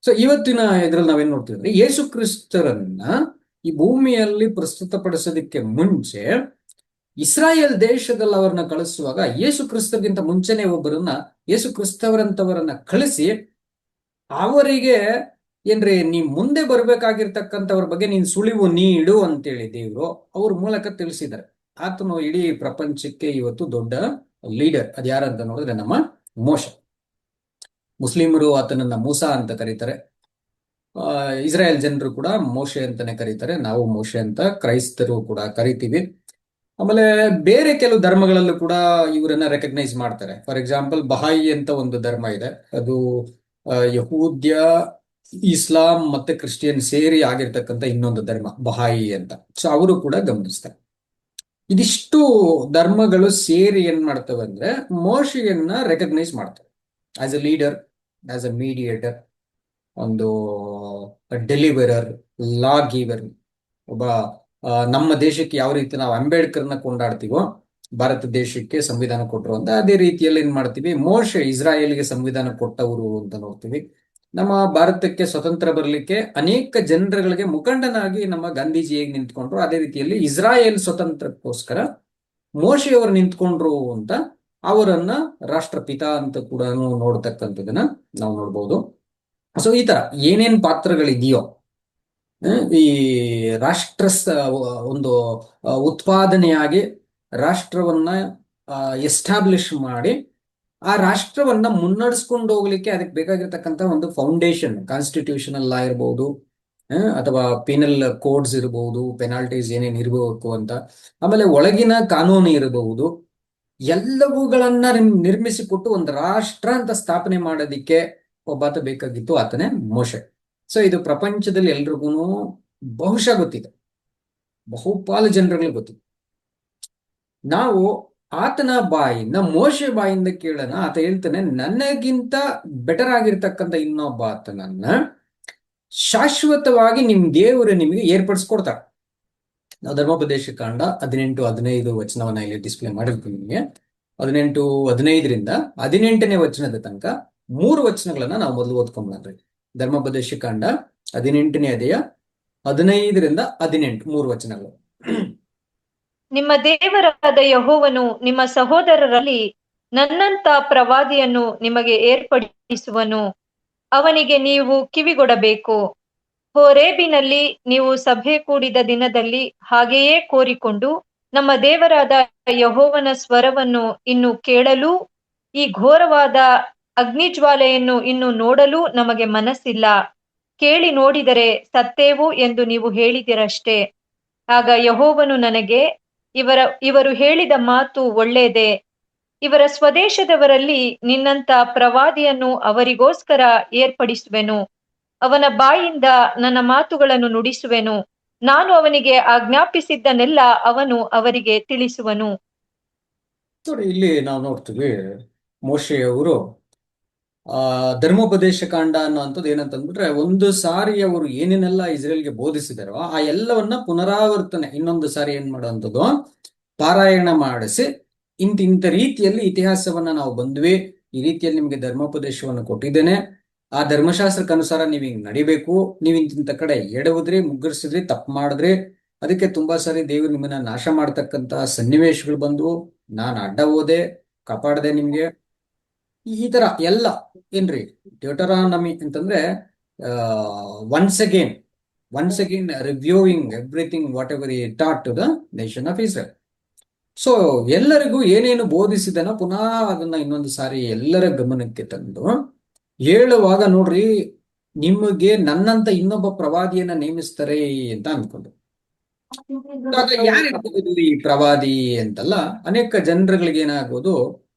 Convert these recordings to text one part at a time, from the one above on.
So ಇವತ್ತಿನ ಇದ್ರಲ್ಲಿ ನಾವೇನ್ ನೋಡ್ತೀವಿ ಅಂದ್ರೆ ಯೇಸು ಕ್ರಿಸ್ತರನ್ನ ಈ ಭೂಮಿಯಲ್ಲಿ ಪ್ರಸ್ತುತಪಡಿಸೋದಕ್ಕೆ ಮುಂಚೆ ಇಸ್ರಾಯೇಲ್ ದೇಶದಲ್ಲಿ ಅವರನ್ನ ಕಳಿಸುವಾಗ ಯೇಸು ಕ್ರಿಸ್ತಗಿಂತ ಮುಂಚೆನೆ ಒಬ್ಬರನ್ನ ಯೇಸು ಕ್ರಿಸ್ತವರಂತವರನ್ನ ಕಳಿಸಿ ಅವರಿಗೆ ಏನ್ರಿ ನೀ ಮುಂದೆ ಬರ್ಬೇಕಾಗಿರ್ತಕ್ಕಂಥವ್ರ ಬಗ್ಗೆ ನೀನ್ ಸುಳಿವು ನೀಡು ಅಂತೇಳಿ ದೇವ್ರು ಅವ್ರ ಮೂಲಕ ತಿಳಿಸಿದ್ದಾರೆ. ಆತನು ಇಡೀ ಪ್ರಪಂಚಕ್ಕೆ ಇವತ್ತು ದೊಡ್ಡ ಲೀಡರ್. ಅದ್ಯಾರಂತ ನೋಡಿದ್ರೆ ನಮ್ಮ ಮೋಶ. ಮುಸ್ಲಿಮರು ಆತನನ್ನ ಮೂಸಾ ಅಂತ ಕರೀತಾರೆ. ಇಸ್ರಾಯೇಲ್ ಜನರು ಕೂಡ ಮೋಶೆ ಅಂತಾನೆ ಕರೀತಾರೆ. ನಾವು ಮೋಶೆ ಅಂತ ಕ್ರೈಸ್ತರು ಕೂಡ ಕರಿತೀವಿ. ಆಮೇಲೆ ಬೇರೆ ಕೆಲವು ಧರ್ಮಗಳಲ್ಲೂ ಕೂಡ ಇವರನ್ನ ರೆಕಗ್ನೈಸ್ ಮಾಡ್ತಾರೆ. ಫಾರ್ ಎಕ್ಸಾಂಪಲ್ ಬಹಾಯಿ ಅಂತ ಒಂದು ಧರ್ಮ ಇದೆ. ಅದು ಯಹೂದ್ಯ, ಇಸ್ಲಾಂ ಮತ್ತೆ ಕ್ರಿಶ್ಚಿಯನ್ ಸೇರಿ ಆಗಿರ್ತಕ್ಕಂಥ ಇನ್ನೊಂದು ಧರ್ಮ ಬಹಾಯಿ ಅಂತ. ಸೊ ಅವರು ಕೂಡ ಗಮನಿಸ್ತಾರೆ. ಇದಿಷ್ಟು ಧರ್ಮಗಳು ಸೇರಿ ಏನ್ ಮಾಡ್ತವೆ ಅಂದ್ರೆ ಮೋಶೆಯನ್ನ ರೆಕಗ್ನೈಸ್ ಮಾಡ್ತವೆ as A leader, as A mediator, ಒಂದು ಡೆಲಿವರರ್, ಲಾ ಗಿವರ್. ಒಬ್ಬ ನಮ್ಮ ದೇಶಕ್ಕೆ ಯಾವ ರೀತಿ ನಾವು ಅಂಬೇಡ್ಕರ್ನ ಕೊಂಡಾಡ್ತೀವೋ ಭಾರತ ದೇಶಕ್ಕೆ ಸಂವಿಧಾನ ಕೊಟ್ಟರು ಅಂತ, ಅದೇ ರೀತಿಯಲ್ಲಿ ಏನ್ ಮಾಡ್ತೀವಿ ಮೋಶೆ ಇಸ್ರಾಯೇಲ್ಗೆ ಸಂವಿಧಾನ ಕೊಟ್ಟವರು ಅಂತ ನೋಡ್ತೀವಿ. ನಮ್ಮ ಭಾರತಕ್ಕೆ ಸ್ವತಂತ್ರ ಬರಲಿಕ್ಕೆ ಅನೇಕ ಜನರುಗಳಿಗೆ ಮುಖಂಡನಾಗಿ ನಮ್ಮ ಗಾಂಧೀಜಿ ಹೇಗೆ ನಿಂತ್ಕೊಂಡ್ರು ಅದೇ ರೀತಿಯಲ್ಲಿ ಇಸ್ರಾಯೇಲ್ ಸ್ವತಂತ್ರಕ್ಕೋಸ್ಕರ ಮೋಶೆಯವರು ನಿಂತ್ಕೊಂಡ್ರು ಅಂತ ಅವರನ್ನ ರಾಷ್ಟ್ರಪಿತ ಅಂತ ಕೂಡ ನೋಡ್ತಕ್ಕಂಥದನ್ನ ನಾವು ನೋಡ್ಬೋದು. ಸೊ ಈ ತರ ಏನೇನ್ ಪಾತ್ರಗಳಿದೆಯೋ ಈ ರಾಷ್ಟ್ರ ಒಂದು ಉತ್ಪಾದನೆಯಾಗಿ ರಾಷ್ಟ್ರವನ್ನ ಎಸ್ಟಾಬ್ಲಿಷ್ ಮಾಡಿ ಆ ರಾಷ್ಟ್ರವನ್ನ ಮುನ್ನಡೆಸ್ಕೊಂಡು ಹೋಗ್ಲಿಕ್ಕೆ ಅದಕ್ಕೆ ಬೇಕಾಗಿರ್ತಕ್ಕಂಥ ಒಂದು ಫೌಂಡೇಶನ್, ಕಾನ್ಸ್ಟಿಟ್ಯೂಷನಲ್ ಲಾ ಇರ್ಬೋದು, ಅಥವಾ ಪೀನಲ್ ಕೋಡ್ಸ್ ಇರಬಹುದು, ಪೆನಾಲ್ಟೀಸ್ ಏನೇನು ಇರಬೇಕು ಅಂತ, ಆಮೇಲೆ ಒಳಗಿನ ಕಾನೂನು ಇರಬಹುದು, ಎಲ್ಲವುಗಳನ್ನ ನಿರ್ಮಿಸಿಕೊಟ್ಟು ಒಂದು ರಾಷ್ಟ್ರ ಅಂತ ಸ್ಥಾಪನೆ ಮಾಡೋದಿಕ್ಕೆ ಒಬ್ಬಾತ ಬೇಕಾಗಿತ್ತು, ಆತನೇ ಮೋಶೆ. ಸೊ ಇದು ಪ್ರಪಂಚದಲ್ಲಿ ಎಲ್ರಿಗೂ ಬಹುಶಃ ಗೊತ್ತಿದೆ, ಬಹುಪಾಲು ಜನರುಗಳಿಗೆ ಗೊತ್ತಿದೆ. ನಾವು ಆತನ ಬಾಯಿಂದ, ಮೋಶೆ ಬಾಯಿಂದ ಕೇಳೋಣ. ಆತ ಹೇಳ್ತಾನೆ, ನನಗಿಂತ ಬೆಟರ್ ಆಗಿರ್ತಕ್ಕಂಥ ಇನ್ನೊಬ್ಬ ಆತನನ್ನ ಶಾಶ್ವತವಾಗಿ ನಿಮ್ ದೇವರು ನಿಮಗೆ ಏರ್ಪಡಿಸ್ಕೊಡ್ತಾರೆ. ನಾವು ಧರ್ಮೋಪದೇಶ ಕಾಂಡ 18-15 ವಚನವನ್ನ ಇಲ್ಲಿ ಡಿಸ್ಪ್ಲೇ ಮಾಡಿರ್ತೀವಿ ನಿಮಗೆ. 18-15ರಿಂದ 18ನೇ ವಚನದ ತನಕ 3 ವಚನಗಳನ್ನ ನಾವು ಮೊದಲು ಓದ್ಕೊಂಡ್ಬಂದ್ರಿ. ಧರ್ಮೋಪದೇಶ ಕಾಂಡ 18ನೇ ಅಧ್ಯಾಯ 15ರಿಂದ 18 3 ವಚನಗಳು. ನಿಮ್ಮ ದೇವರಾದ ಯೆಹೋವನು ನಿಮ್ಮ ಸಹೋದರರಲ್ಲಿ ನನ್ನಂತ ಪ್ರವಾದಿಯನ್ನು ನಿಮಗೆ ಏರ್ಪಡಿಸುವನು. ಅವನಿಗೆ ನೀವು ಕಿವಿಗೊಡಬೇಕು. ಹೋರೇಬಿನಲ್ಲಿ ನೀವು ಸಭೆ ಕೂಡಿದ ದಿನದಲ್ಲಿ ಹಾಗೆಯೇ ಕೋರಿಕೊಂಡು, ನಮ್ಮ ದೇವರಾದ ಯೆಹೋವನ ಸ್ವರವನ್ನು ಇನ್ನು ಕೇಳಲು, ಈ ಘೋರವಾದ ಅಗ್ನಿಜ್ವಾಲೆಯನ್ನು ಇನ್ನು ನೋಡಲು ನಮಗೆ ಮನಸ್ಸಿಲ್ಲ. ಕೇಳಿ ನೋಡಿದರೆ ಸತ್ತೇವು ಎಂದು ನೀವು ಹೇಳಿದಿರಷ್ಟೇ. ಆಗ ಯೆಹೋವನು ನನಗೆ, ಇವರು ಹೇಳಿದ ಮಾತು ಒಳ್ಳೆಯದೇ. ಇವರ ಸ್ವದೇಶದವರಲ್ಲಿ ನಿನ್ನಂತ ಪ್ರವಾದಿಯನ್ನು ಅವರಿಗೋಸ್ಕರ ಏರ್ಪಡಿಸುವೆನು. ಅವನ ಬಾಯಿಂದ ನನ್ನ ಮಾತುಗಳನ್ನು ನುಡಿಸುವೆನು. ನಾನು ಅವನಿಗೆ ಆಜ್ಞಾಪಿಸಿದ್ದನ್ನೆಲ್ಲ ಅವನು ಅವರಿಗೆ ತಿಳಿಸುವನು. ಇಲ್ಲಿ ನಾವು ನೋಡ್ತೀವಿ ಮೋಶೆಯವರು ಧರ್ಮೋಪದೇಶ ಕಾಂಡ ಅನ್ನುವಂಥದ್ದು ಏನಂತಂದ್ಬಿಟ್ರೆ, ಒಂದು ಸಾರಿ ಅವರು ಏನೇನೆಲ್ಲ ಇಸ್ರೇಲ್ಗೆ ಬೋಧಿಸಿದಾರೋ ಆ ಎಲ್ಲವನ್ನ ಪುನರಾವರ್ತನೆ ಇನ್ನೊಂದು ಸಾರಿ ಏನ್ ಮಾಡುವಂಥದ್ದು, ಪಾರಾಯಣ ಮಾಡಿಸಿ, ಇಂಥ ರೀತಿಯಲ್ಲಿ ಇತಿಹಾಸವನ್ನ ನಾವು ಬಂದ್ವಿ, ಈ ರೀತಿಯಲ್ಲಿ ನಿಮ್ಗೆ ಧರ್ಮೋಪದೇಶವನ್ನು ಕೊಟ್ಟಿದ್ದೇನೆ, ಆ ಧರ್ಮಶಾಸ್ತ್ರಕ್ಕನುಸಾರ ನೀವು ಹಿಂಗ್ ನಡಿಬೇಕು, ನೀವು ಇಂತಿಂತ ಕಡೆ ಎಡವುದ್ರಿ, ಮುಗ್ಗರಿಸಿದ್ರಿ, ತಪ್ಪು ಮಾಡಿದ್ರಿ, ಅದಕ್ಕೆ ತುಂಬಾ ಸಾರಿ ದೇವರು ನಿಮ್ಮನ್ನ ನಾಶ ಮಾಡ್ತಕ್ಕಂತ ಸನ್ನಿವೇಶಗಳು ಬಂದ್ವು, ನಾನು ಅಡ್ಡ ಹೋದೆ, ಕಾಪಾಡದೆ ನಿಮ್ಗೆ. ಈ ತರ ಎಲ್ಲ ಏನ್ರಿ ಡ್ಯೂಟರಾನಮಿ ಅಂತಂದ್ರೆ once again reviewing everything whatever he taught to the nation of Israel. So ಎಲ್ಲರಿಗೂ ಏನೇನು ಬೋಧಿಸಿದನೋ ಪುನಃ ಅದನ್ನ ಇನ್ನೊಂದು ಸಾರಿ ಎಲ್ಲರ ಗಮನಕ್ಕೆ ತಂದು ಹೇಳುವಾಗ, ನೋಡ್ರಿ ನಿಮಗೆ ನನ್ನಂತ ಇನ್ನೊಬ್ಬ ಪ್ರವಾದಿಯನ್ನ ನೇಮಿಸ್ತಾರೆ ಅಂತ ಅನ್ಕೊಂಡು. ಯಾರಿರ್ಬೋದು ಈ ಪ್ರವಾದಿ ಅಂತಲ್ಲ, ಅನೇಕ ಜನರುಗಳಿಗೆ ಏನಾಗೋದು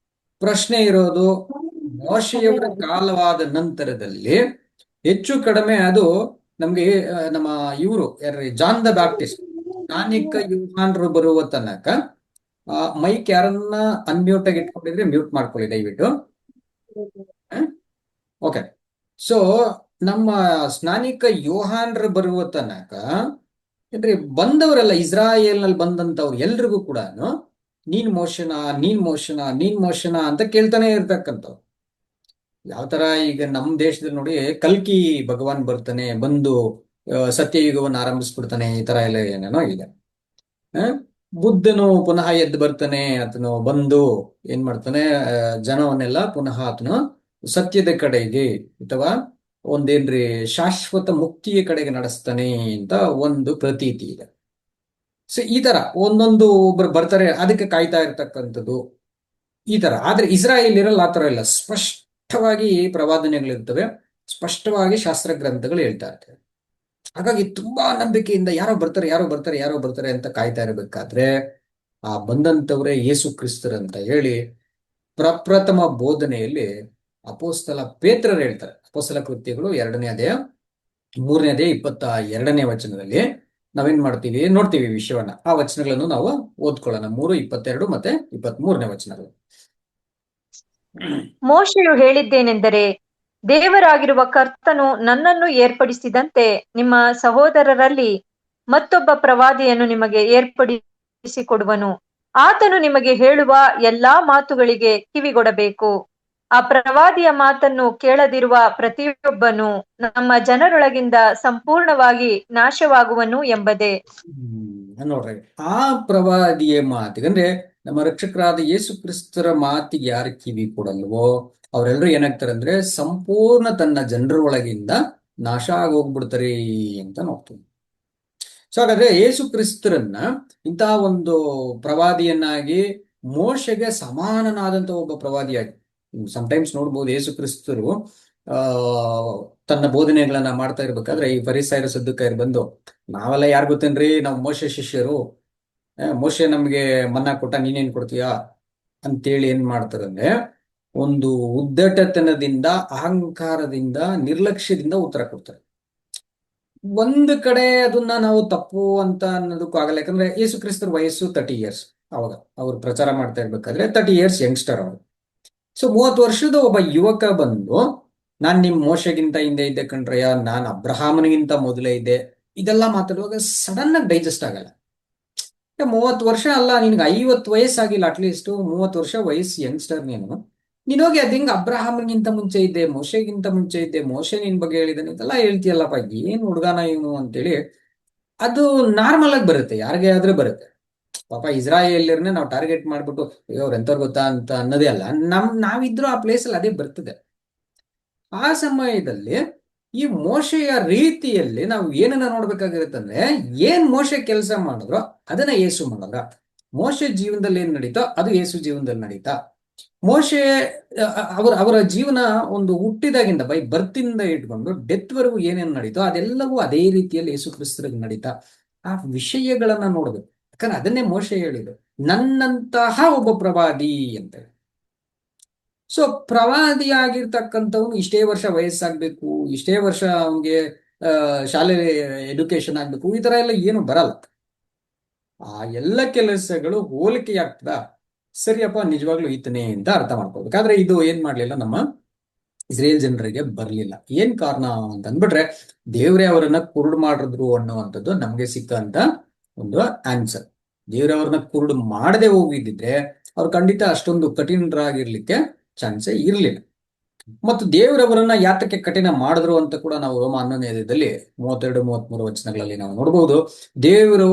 ಪ್ರಶ್ನೆ ಇರೋದು, ಮೋಶೆಯವರ ಕಾಲವಾದ ನಂತರದಲ್ಲಿ ಹೆಚ್ಚು ಕಡಿಮೆ ಅದು ನಮ್ಗೆ ನಮ್ಮ ಇವರು ಜಾನ್ ದ ಬ್ಯಾಪ್ಟಿಸ್ಟ್, ಸ್ನಾನಿಕ ಯೂಹಾನರು ಬರುವ ತನಕ ಮೈಕ್ ಯಾರನ್ನ ಅನ್ಮ್ಯೂಟ್ ಆಗಿ ಇಟ್ಕೊಂಡಿದ್ರೆ ಮ್ಯೂಟ್ ಮಾಡ್ಕೊಳ್ಳಿ ದಯವಿಟ್ಟು. ಓಕೆ. ಸೊ ನಮ್ಮ ಸ್ನಾನಿಕ ಯೋಹಾನರು ಬರುವ ತನಕ ಏನ್ರಿ ಬಂದವರೆಲ್ಲ ಇಸ್ರಾಯೇಲ್ನಲ್ಲಿ ಬಂದಂತವ್ರು ಎಲ್ರಿಗೂ ಕೂಡ ನೀನ್ ಮೋಶನ ಅಂತ ಕೇಳ್ತಾನೆ ಇರ್ತಕ್ಕಂಥವ್ರು. ಯಾವ ತರ ಈಗ ನಮ್ಮ ದೇಶದಲ್ಲಿ ನೋಡಿ ಕಲ್ಕಿ ಭಗವಾನ್ ಬರ್ತಾನೆ ಬಂದು ಸತ್ಯಯುಗವನ್ನು ಆರಂಭಿಸ್ಬಿಡ್ತಾನೆ, ಈ ತರ ಎಲ್ಲ ಏನೇನೋ ಇದೆ. ಆ, ಬುದ್ಧನು ಪುನಃ ಎದ್ದು ಬರ್ತಾನೆ, ಆತನು ಬಂದು ಏನ್ ಮಾಡ್ತಾನೆ, ಜನವನ್ನೆಲ್ಲ ಪುನಃ ಆತನು ಸತ್ಯದ ಕಡೆಗೆ ಅಥವಾ ಒಂದೇನ್ರಿ ಶಾಶ್ವತ ಮುಕ್ತಿಯ ಕಡೆಗೆ ನಡೆಸ್ತಾನೆ ಅಂತ ಒಂದು ಪ್ರತೀತಿ ಇದೆ. ಸೊ ಈ ತರ ಒಂದೊಂದು ಒಬ್ರು ಬರ್ತಾರೆ, ಅದಕ್ಕೆ ಕಾಯ್ತಾ ಇರ್ತಕ್ಕಂಥದ್ದು ಈ ತರ. ಆದ್ರೆ ಇಸ್ರಾಯೇಲ್ ಇರಲ್ಲ, ಆ ತರ ಇಲ್ಲ. ಸ್ಪಷ್ಟವಾಗಿ ಪ್ರವಾದನೆಗಳಿರ್ತವೆ, ಸ್ಪಷ್ಟವಾಗಿ ಶಾಸ್ತ್ರ ಗ್ರಂಥಗಳು ಹೇಳ್ತಾ ಇರ್ತವೆ. ಹಾಗಾಗಿ ತುಂಬಾ ನಂಬಿಕೆಯಿಂದ ಯಾರೋ ಬರ್ತಾರೆ ಯಾರೋ ಬರ್ತಾರೆ ಯಾರೋ ಬರ್ತಾರೆ ಅಂತ ಕಾಯ್ತಾ ಇರಬೇಕಾದ್ರೆ ಆ ಬಂದಂತವರೇ ಯೇಸು ಕ್ರಿಸ್ತರಂತ ಹೇಳಿ ಪ್ರಪ್ರಥಮ ಬೋಧನೆಯಲ್ಲಿ ಅಪೋಸ್ತಲ ಪೇತ್ರರು ಹೇಳ್ತಾರೆ. ಅಪೋಸ್ತಲ ಕೃತ್ಯಗಳು 2ನೇ ಅಧ್ಯಾಯ 3ನೇ ಅಧ್ಯಾಯ 22ನೇ ವಚನದಲ್ಲಿ ನಾವೇನ್ ಮಾಡ್ತೀವಿ ನೋಡ್ತೀವಿ ವಿಷಯವನ್ನ. ಆ ವಚನಗಳನ್ನು ನಾವು ಓದ್ಕೊಳ್ಳೋಣ. 3, 22 ಮತ್ತೆ 23ನೇ ವಚನಗಳು. ಮೋಶೆಯು ಹೇಳಿದ್ದೇನೆಂದರೆ, ದೇವರಾಗಿರುವ ಕರ್ತನು ನನ್ನನ್ನು ಏರ್ಪಡಿಸಿದಂತೆ ನಿಮ್ಮ ಸಹೋದರರಲ್ಲಿ ಮತ್ತೊಬ್ಬ ಪ್ರವಾದಿಯನ್ನು ನಿಮಗೆ ಏರ್ಪಡಿಸಿಕೊಡುವನು. ಆತನು ನಿಮಗೆ ಹೇಳುವ ಎಲ್ಲಾ ಮಾತುಗಳಿಗೆ ಕಿವಿಗೊಡಬೇಕು. ಆ ಪ್ರವಾದಿಯ ಮಾತನ್ನು ಕೇಳದಿರುವ ಪ್ರತಿಯೊಬ್ಬನು ನಮ್ಮ ಜನರೊಳಗಿಂದ ಸಂಪೂರ್ಣವಾಗಿ ನಾಶವಾಗುವನು ಎಂಬುದೇ. ನೋಡ್ರಿ, ಆ ಪ್ರವಾದಿಯ ಮಾತಿಗೆ ಅಂದ್ರೆ ನಮ್ಮ ರಕ್ಷಕರಾದ ಯೇಸು ಕ್ರಿಸ್ತರ ಮಾತಿಗೆ ಯಾರು ಕಿವಿ ಕೊಡಲ್ವೋ ಅವರೆಲ್ಲರೂ ಏನಾಗ್ತಾರೆ ಅಂದ್ರೆ ಸಂಪೂರ್ಣ ತನ್ನ ಜನರ ಒಳಗಿಂದ ನಾಶ ಆಗಿ ಹೋಗ್ಬಿಡ್ತಾರೆ ಅಂತ ನೋಡ್ತೀವಿ. ಸೊ ಹಾಗಾದ್ರೆ ಯೇಸು ಕ್ರಿಸ್ತರನ್ನ ಇಂತಹ ಒಂದು ಪ್ರವಾದಿಯನ್ನಾಗಿ, ಮೋಶೆಗೆ ಸಮಾನನಾದಂತ ಒಬ್ಬ ಪ್ರವಾದಿಯಾಗಿ ಸಮಟೈಮ್ಸ್ ನೋಡ್ಬೋದು. ಯೇಸು ಕ್ರಿಸ್ತರು ತನ್ನ ಬೋಧನೆಗಳನ್ನ ಮಾಡ್ತಾ ಇರ್ಬೇಕಾದ್ರೆ ಈ ಫರಿಸಾಯರು ಸದ್ದುಕಾಯರು ಬಂದು, ನಾವೆಲ್ಲ ಯಾರು ಗೊತ್ತೇನ್ರಿ, ನಾವು ಮೋಶೆ ಶಿಷ್ಯರು, ಮೋಶೆ ನಮ್ಗೆ ಮನ್ನಾ ಕೊಟ್ಟ, ನೀನೇನ್ ಕೊಡ್ತೀಯಾ ಅಂತೇಳಿ ಏನ್ ಮಾಡ್ತಾರಂದ್ರೆ ಒಂದು ಉದ್ದಟತನದಿಂದ, ಅಹಂಕಾರದಿಂದ, ನಿರ್ಲಕ್ಷ್ಯದಿಂದ ಉತ್ತರ ಕೊಡ್ತಾರೆ. ಒಂದು ಕಡೆ ಅದನ್ನ ನಾವು ತಪ್ಪು ಅಂತ ಅನ್ನೋದಕ್ಕೂ ಆಗಲ್ಲ. ಯಾಕಂದ್ರೆ ಯೇಸು ಕ್ರಿಸ್ತರ ವಯಸ್ಸು 30 ಇಯರ್ಸ್. ಅವಾಗ ಅವ್ರು ಪ್ರಚಾರ ಮಾಡ್ತಾ ಇರ್ಬೇಕಾದ್ರೆ 30 ಇಯರ್ಸ್ ಯಂಗ್ಸ್ಟರ್ ಅವರು. ಸೊ 30 ವರ್ಷದ ಒಬ್ಬ ಯುವಕ ಬಂದು, ನಾನ್ ನಿಮ್ ಮೋಶೆಗಿಂತ ಹಿಂದೆ ಇದ್ದೆ ಕಣ್ರಯ್ಯ, ನಾನ್ ಅಬ್ರಹಾಮನಿಗಿಂತ ಮೊದಲೇ ಇದ್ದೆ, ಇದೆಲ್ಲ ಮಾತಾಡುವಾಗ ಸಡನ್ ಆಗಿ ಡೈಜೆಸ್ಟ್ ಆಗಲ್ಲ. 30 ವರ್ಷ ಅಲ್ಲ, ನಿನ್ಗೆ 50 ವಯಸ್ಸಾಗಿಲ್ಲ, ಅಟ್ಲೀಸ್ಟ್ 30 ವರ್ಷ ವಯಸ್ಸು ಯಂಗ್ಸ್ಟರ್ ನೀನ್ ಹೋಗಿ ಅದ್ ಹಿಂಗ ಅಬ್ರಹಾಮನ್ಗಿಂತ ಮುಂಚೆ ಇದ್ದೆ, ಮೋಶೆಗಿಂತ ಮುಂಚೆ ಇದ್ದೆ, ಮೋಶೆ ನಿನ್ ಬಗ್ಗೆ ಹೇಳಿದಾನೆ ಇದೆಲ್ಲ ಹೇಳ್ತೀಯಲ್ಲಪ್ಪ, ಏನ್ ಹುಡುಗಾನ ಇವನು ಅಂತೇಳಿ ಅದು ನಾರ್ಮಲ್ ಆಗಿ ಬರುತ್ತೆ, ಯಾರಿಗೆ ಆದ್ರೂ ಬರುತ್ತೆ. ಪಾಪ ಇಸ್ರಾಯೇಲ್ಯರ್ನೇ ನಾವು ಟಾರ್ಗೆಟ್ ಮಾಡ್ಬಿಟ್ಟು ಅವ್ರ ಎಂತವ್ರು ಗೊತ್ತಾ ಅಂತ ಅನ್ನೋದೇ ಅಲ್ಲ, ನಾವಿದ್ರು ಆ ಪ್ಲೇಸ್ ಅಲ್ಲಿ ಅದೇ ಬರ್ತದೆ. ಆ ಸಮಯದಲ್ಲಿ ಈ ಮೋಶೆಯ ರೀತಿಯಲ್ಲಿ ನಾವು ಏನನ್ನ ನೋಡ್ಬೇಕಾಗಿರುತ್ತೆ ಅಂದ್ರೆ, ಏನ್ ಮೋಶೆ ಕೆಲಸ ಮಾಡಿದ್ರೋ ಅದನ್ನ ಯೇಸು ಮಾಡಿದ್ರ. ಮೋಶೆ ಜೀವನದಲ್ಲಿ ಏನ್ ನಡೀತೋ ಅದು ಯೇಸು ಜೀವನದಲ್ಲಿ ನಡೀತಾ. ಮೋಶೆ ಅವರ ಜೀವನ ಒಂದು ಹುಟ್ಟಿದಾಗಿಂದ ಬೈ ಬರ್ತಿಂದ ಇಟ್ಕೊಂಡು ಡೆತ್ ವರೆಗೂ ಏನೇನು ನಡೀತೋ ಅದೆಲ್ಲವೂ ಅದೇ ರೀತಿಯಲ್ಲಿ ಯೇಸು ಕ್ರಿಸ್ತರಿಗೆ ನಡೀತಾ. ಆ ವಿಷಯಗಳನ್ನ ನೋಡ್ಬೇಕು. ಯಾಕಂದ್ರೆ ಅದನ್ನೇ ಮೋಶೆ ಹೇಳಿದ್ರು, ನನ್ನಂತಹ ಒಬ್ಬ ಪ್ರವಾದಿ ಅಂತ. ಸೊ ಪ್ರವಾದಿ ಆಗಿರ್ತಕ್ಕಂಥವ್ನು ಇಷ್ಟೇ ವರ್ಷ ವಯಸ್ಸಾಗ್ಬೇಕು, ಇಷ್ಟೇ ವರ್ಷ ಅವನಿಗೆ ಶಾಲೆ ಎಜುಕೇಶನ್ ಆಗ್ಬೇಕು, ಈ ತರ ಎಲ್ಲ ಏನು ಬರಲ್ಲ. ಆ ಎಲ್ಲ ಕೆಲಸಗಳು ಹೋಲಿಕೆ ಆಗ್ತದ, ಸರಿಯಪ್ಪ ನಿಜವಾಗ್ಲೂ ಈತನೇ ಅಂತ ಅರ್ಥ ಮಾಡ್ಕೋಬೇಕು. ಆದ್ರೆ ಇದು ಏನ್ ಮಾಡ್ಲಿಲ್ಲ, ನಮ್ಮ ಇಸ್ರೇಲ್ ಜನರಿಗೆ ಬರ್ಲಿಲ್ಲ. ಏನ್ ಕಾರಣ ಅಂತ ಅಂದ್ಬಿಟ್ರೆ, ದೇವ್ರೇ ಅವರನ್ನ ಕುರುಡು ಮಾಡಿದ್ರು ಅನ್ನುವಂಥದ್ದು ನಮ್ಗೆ ಸಿಕ್ಕಂತ ಒಂದು ಆನ್ಸರ್. ದೇವ್ರೇ ಅವ್ರನ್ನ ಕುರುಡು ಮಾಡದೆ ಹೋಗಿದ್ದಿದ್ರೆ ಅವ್ರು ಖಂಡಿತ ಅಷ್ಟೊಂದು ಕಠಿಣರಾಗಿರ್ಲಿಕ್ಕೆ ಚಾನ್ಸೇ ಇರಲಿಲ್ಲ. ಮತ್ತು ದೇವರವರನ್ನ ಯಾತಕ್ಕೆ ಕಠಿಣ ಮಾಡಿದ್ರು ಅಂತ ಕೂಡ ನಾವು ರೋಮ 11ನೇ ಅಧ್ಯಾಯದಲ್ಲಿ 32, 33 ವಚನಗಳಲ್ಲಿ ನಾವು ನೋಡಬಹುದು. ದೇವರು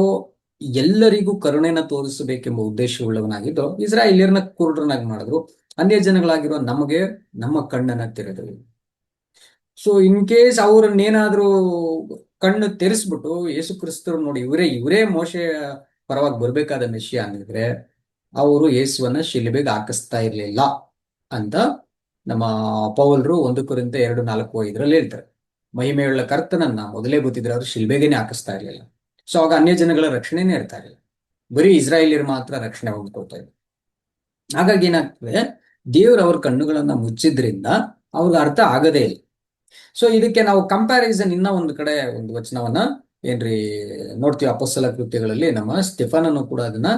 ಎಲ್ಲರಿಗೂ ಕರುಣೆನ ತೋರಿಸಬೇಕೆಂಬ ಉದ್ದೇಶವುಳ್ಳವನಾಗಿದ್ದು ಇಸ್ರಾಯೇಲ್ಯರನ್ನ ಕುರುಡರನ್ನಾಗಿ ಮಾಡಿದ್ರು, ಅನ್ಯ ಜನಗಳಾಗಿರುವ ನಮಗೆ ನಮ್ಮ ಕಣ್ಣನ್ನ ತೆರೆದರು. ಸೊ ಇನ್ ಕೇಸ್ ಅವ್ರನ್ನೇನಾದ್ರೂ ಕಣ್ಣು ತೆರೆಸ್ಬಿಟ್ಟು ಯೇಸು ಕ್ರಿಸ್ತರು ನೋಡಿ ಇವರೇ ಮೋಶೆ ಪರವಾಗಿ ಬರ್ಬೇಕಾದ ಮೆಷಿಯ ಅಂದಿದ್ರೆ ಅವರು ಯೇಸುವನ್ನ ಶಿಲುಬೆಗೆ ಹಾಕಿಸ್ತಾ ಇರ್ಲಿಲ್ಲ ಅಂತ ನಮ್ಮ ಪೌಲರು 1 ಕೊರಿಂಥ 2:4-5 ಹೇಳ್ತಾರೆ. ಮಹಿಮೆಯುಳ್ಳ ಕರ್ತನನ್ನ ಮೊದಲೇ ಗೊತ್ತಿದ್ರೆ ಅವರು ಶಿಲ್ಬೆಗೇನೆ ಹಾಕಿಸ್ತಾ ಇರ್ಲಿಲ್ಲ. ಸೊ ಆಗ ಅನ್ಯ ಜನಗಳ ರಕ್ಷಣೆನೇ ಇರ್ತಾ ಇರಲಿಲ್ಲ, ಬರೀ ಇಸ್ರಾಯೇಲಿಯರು ಮಾತ್ರ ರಕ್ಷಣೆ ಹೊಂದ್ಕೊಳ್ತಾ ಇದ್ರು. ಹಾಗಾಗಿ ಏನಾಗ್ತದೆ, ದೇವ್ರು ಅವ್ರ ಕಣ್ಣುಗಳನ್ನ ಮುಚ್ಚಿದ್ರಿಂದ ಅವ್ರಿಗೆ ಅರ್ಥ ಆಗದೇ ಇಲ್ಲ. ಸೊ ಇದಕ್ಕೆ ನಾವು ಕಂಪ್ಯಾರಿಸನ್ ಇನ್ನ ಒಂದು ಕಡೆ ಒಂದು ವಚನವನ್ನ ಏನ್ರಿ ನೋಡ್ತೀವಿ ಅಪೊಸ್ತಲ ಕೃತ್ಯಗಳಲ್ಲಿ. ನಮ್ಮ ಸ್ಟೆಫನನು ಕೂಡ ಅದನ್ನ